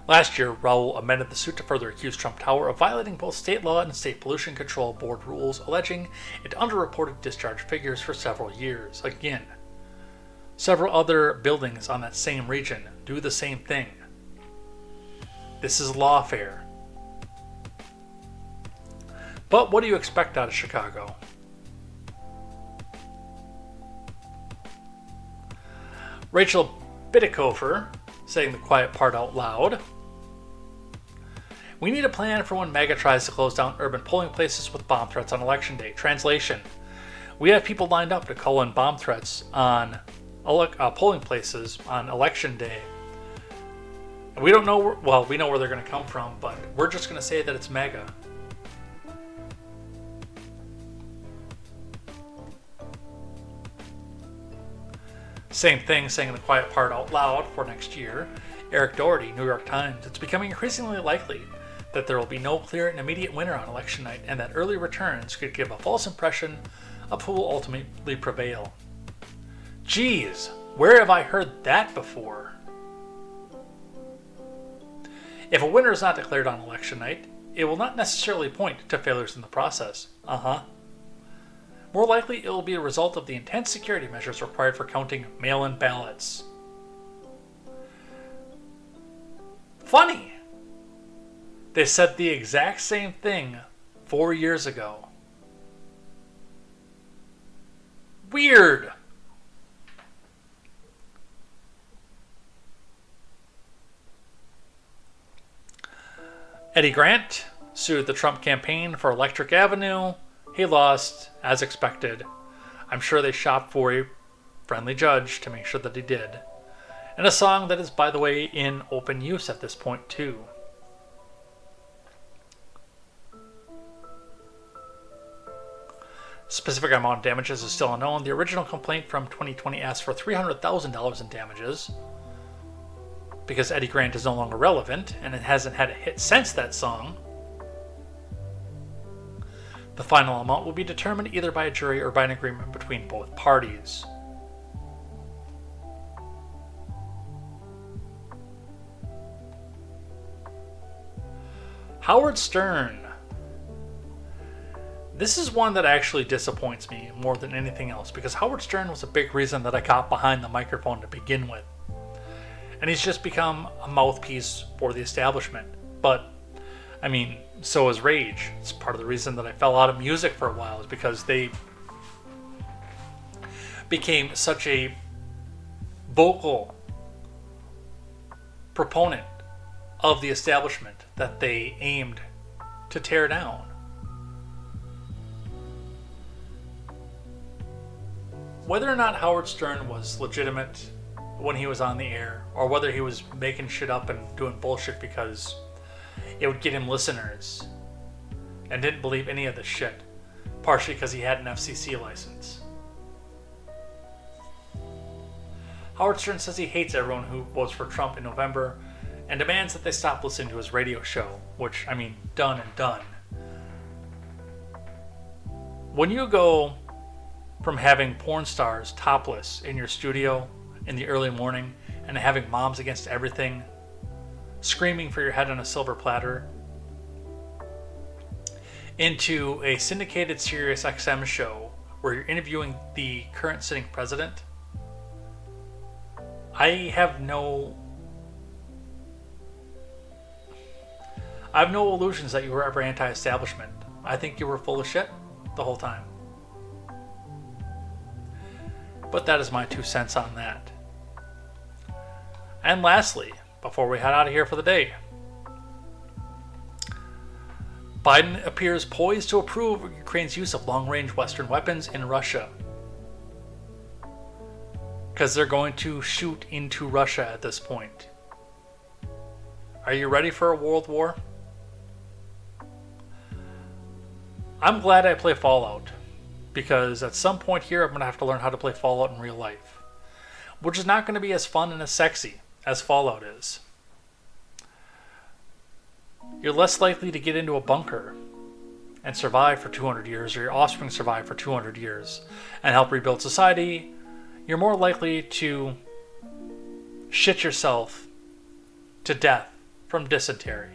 Last year, Raul amended the suit to further accuse Trump Tower of violating both state law and state pollution control board rules, alleging it underreported discharge figures for several years. Again, several other buildings on that same region do the same thing. This is lawfare. But what do you expect out of Chicago? Rachel Bidikofer, saying the quiet part out loud. We need a plan for when MAGA tries to close down urban polling places with bomb threats on Election Day. Translation: we have people lined up to call in bomb threats on polling places on Election Day. We don't know, we know where they're going to come from, but we're just going to say that it's MAGA. Same thing, saying the quiet part out loud for next year. Eric Doherty, New York Times. It's becoming increasingly likely that there will be no clear and immediate winner on election night, and that early returns could give a false impression of who will ultimately prevail. Geez, where have I heard that before? If a winner is not declared on election night, it will not necessarily point to failures in the process. More likely, it will be a result of the intense security measures required for counting mail-in ballots. Funny! They said the exact same thing 4 years ago. Weird! Eddie Grant sued the Trump campaign for Electric Avenue. He lost, as expected. I'm sure they shopped for a friendly judge to make sure that he did. And a song that is, by the way, in open use at this point, too. Specific amount of damages is still unknown. The original complaint from 2020 asked for $300,000 in damages because Eddie Grant is no longer relevant and it hasn't had a hit since that song. The final amount will be determined either by a jury or by an agreement between both parties. Howard Stern. This is one that actually disappoints me more than anything else, because Howard Stern was a big reason that I got behind the microphone to begin with. And he's just become a mouthpiece for the establishment. But, I mean, so is Rage. It's part of the reason that I fell out of music for a while, is because they became such a vocal proponent of the establishment that they aimed to tear down. Whether or not Howard Stern was legitimate when he was on the air, or whether he was making shit up and doing bullshit because it would get him listeners, and didn't believe any of this shit, partially because he had an FCC license. Howard Stern says he hates everyone who votes for Trump in November and demands that they stop listening to his radio show, which, I mean, done and done. When you go from having porn stars topless in your studio in the early morning and having Moms Against Everything screaming for your head on a silver platter into a syndicated Sirius XM show where you're interviewing the current sitting president, I have no illusions that you were ever anti-establishment. I think you were full of shit the whole time. But that is my 2 cents on that. And lastly, before we head out of here for the day, Biden appears poised to approve Ukraine's use of long-range Western weapons in Russia. Because they're going to shoot into Russia at this point. Are you ready for a world war? I'm glad I play Fallout, because at some point here I'm going to have to learn how to play Fallout in real life, which is not going to be as fun and as sexy as Fallout is. You're less likely to get into a bunker and survive for 200 years, or your offspring survive for 200 years and help rebuild society. You're more likely to shit yourself to death from dysentery.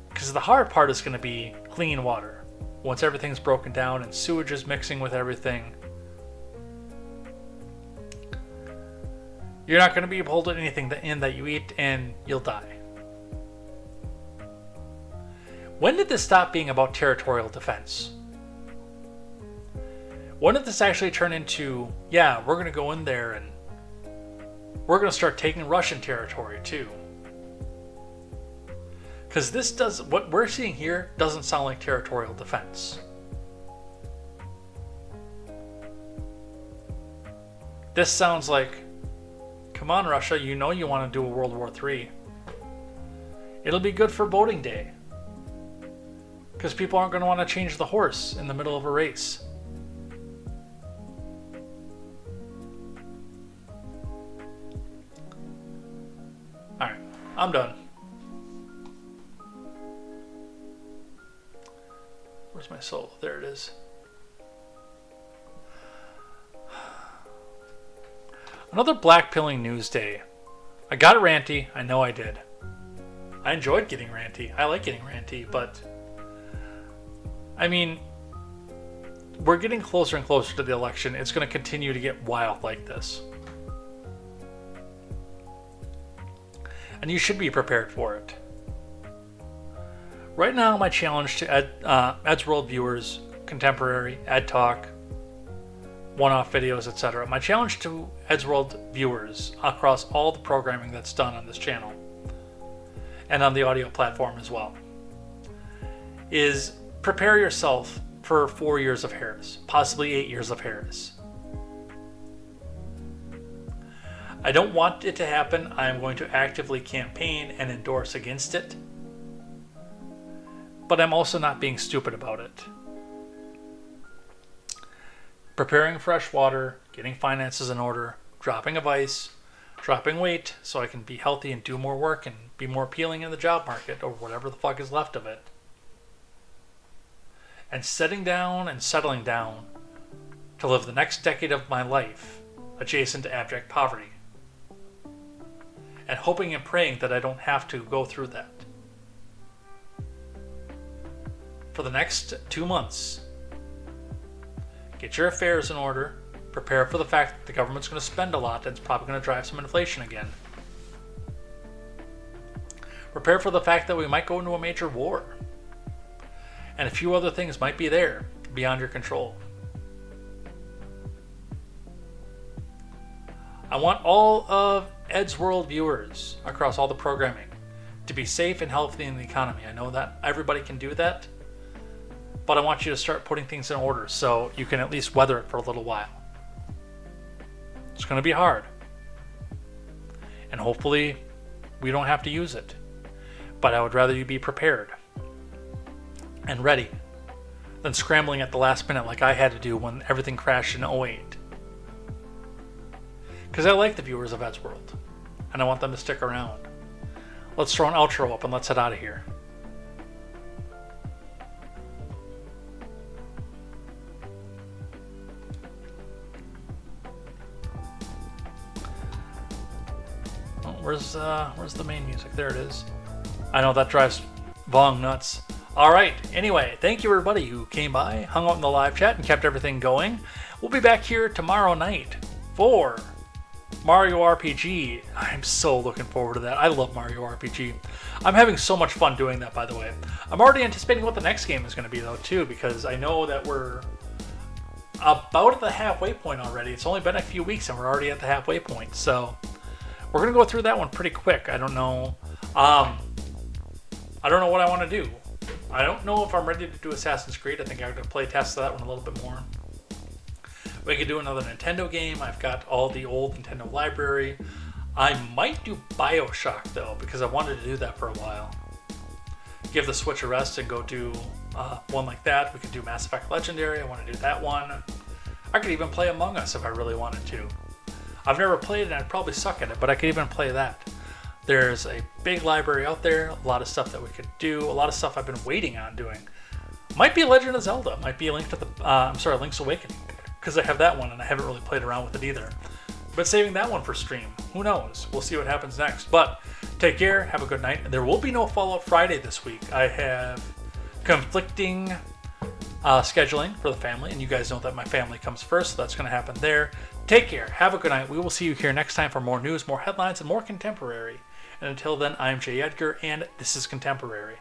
Because the hard part is going to be clean water. Once everything's broken down and sewage is mixing with everything, you're not going to be able to hold anything in that you eat, and you'll die. When did this stop being about territorial defense? When did this actually turn into, yeah, we're going to go in there and we're going to start taking Russian territory too? Because what we're seeing here doesn't sound like territorial defense. This sounds like, come on Russia, you know you want to do a World War III. It'll be good for voting day. Because people aren't going to want to change the horse in the middle of a race. Alright, I'm done. Where's my soul? There it is. Another black-pilling news day. I got ranty. I know I did. I enjoyed getting ranty. I like getting ranty, but I mean, we're getting closer and closer to the election. It's going to continue to get wild like this. And you should be prepared for it. Right now, my challenge to Ed's World viewers, contemporary, Ed Talk, one-off videos, etc. My challenge to Ed's World viewers across all the programming that's done on this channel and on the audio platform as well is prepare yourself for 4 years of Harris, possibly 8 years of Harris. I don't want it to happen. I am going to actively campaign and endorse against it. But I'm also not being stupid about it. Preparing fresh water, getting finances in order, dropping a vice, dropping weight so I can be healthy and do more work and be more appealing in the job market or whatever the fuck is left of it. And sitting down and settling down to live the next decade of my life adjacent to abject poverty. And hoping and praying that I don't have to go through that. For the next 2 months, get your affairs in order, prepare for the fact that the government's going to spend a lot and it's probably going to drive some inflation again. Prepare for the fact that we might go into a major war. And a few other things might be there beyond your control. I want all of Ed's World viewers across all the programming to be safe and healthy in the economy. I know that everybody can do that, but I want you to start putting things in order so you can at least weather it for a little while. It's going to be hard. And hopefully we don't have to use it. But I would rather you be prepared and ready than scrambling at the last minute like I had to do when everything crashed in 2008. Because I like the viewers of Ed's World, and I want them to stick around. Let's throw an outro up and let's head out of here. Oh, where's the main music? There it is. I know that drives Vong nuts. Alright, anyway, thank you everybody who came by, hung out in the live chat, and kept everything going. We'll be back here tomorrow night for Mario RPG. I'm so looking forward to that. I love Mario RPG. I'm having so much fun doing that, by the way. I'm already anticipating what the next game is going to be, though, too, because I know that we're about at the halfway point already. It's only been a few weeks, and we're already at the halfway point, so we're going to go through that one pretty quick. I don't know. I don't know what I want to do. I don't know if I'm ready to do Assassin's Creed. I think I'm going to play test that one a little bit more. We could do another Nintendo game. I've got all the old Nintendo library. I might do BioShock, though, because I wanted to do that for a while. Give the Switch a rest and go do one like that. We could do Mass Effect Legendary. I want to do that one. I could even play Among Us if I really wanted to. I've never played it and I'd probably suck at it, but I could even play that. There's a big library out there, a lot of stuff that we could do, a lot of stuff I've been waiting on doing. Might be Legend of Zelda, might be Link's Awakening, because I have that one and I haven't really played around with it either. But saving that one for stream, who knows? We'll see what happens next. But take care, have a good night. There will be no Fallout Friday this week. I have conflicting scheduling for the family, and you guys know that my family comes first, so that's going to happen there. Take care, have a good night. We will see you here next time for more news, more headlines, and more contemporary. And until then, I'm Jay Edgar, and this is Contemporary.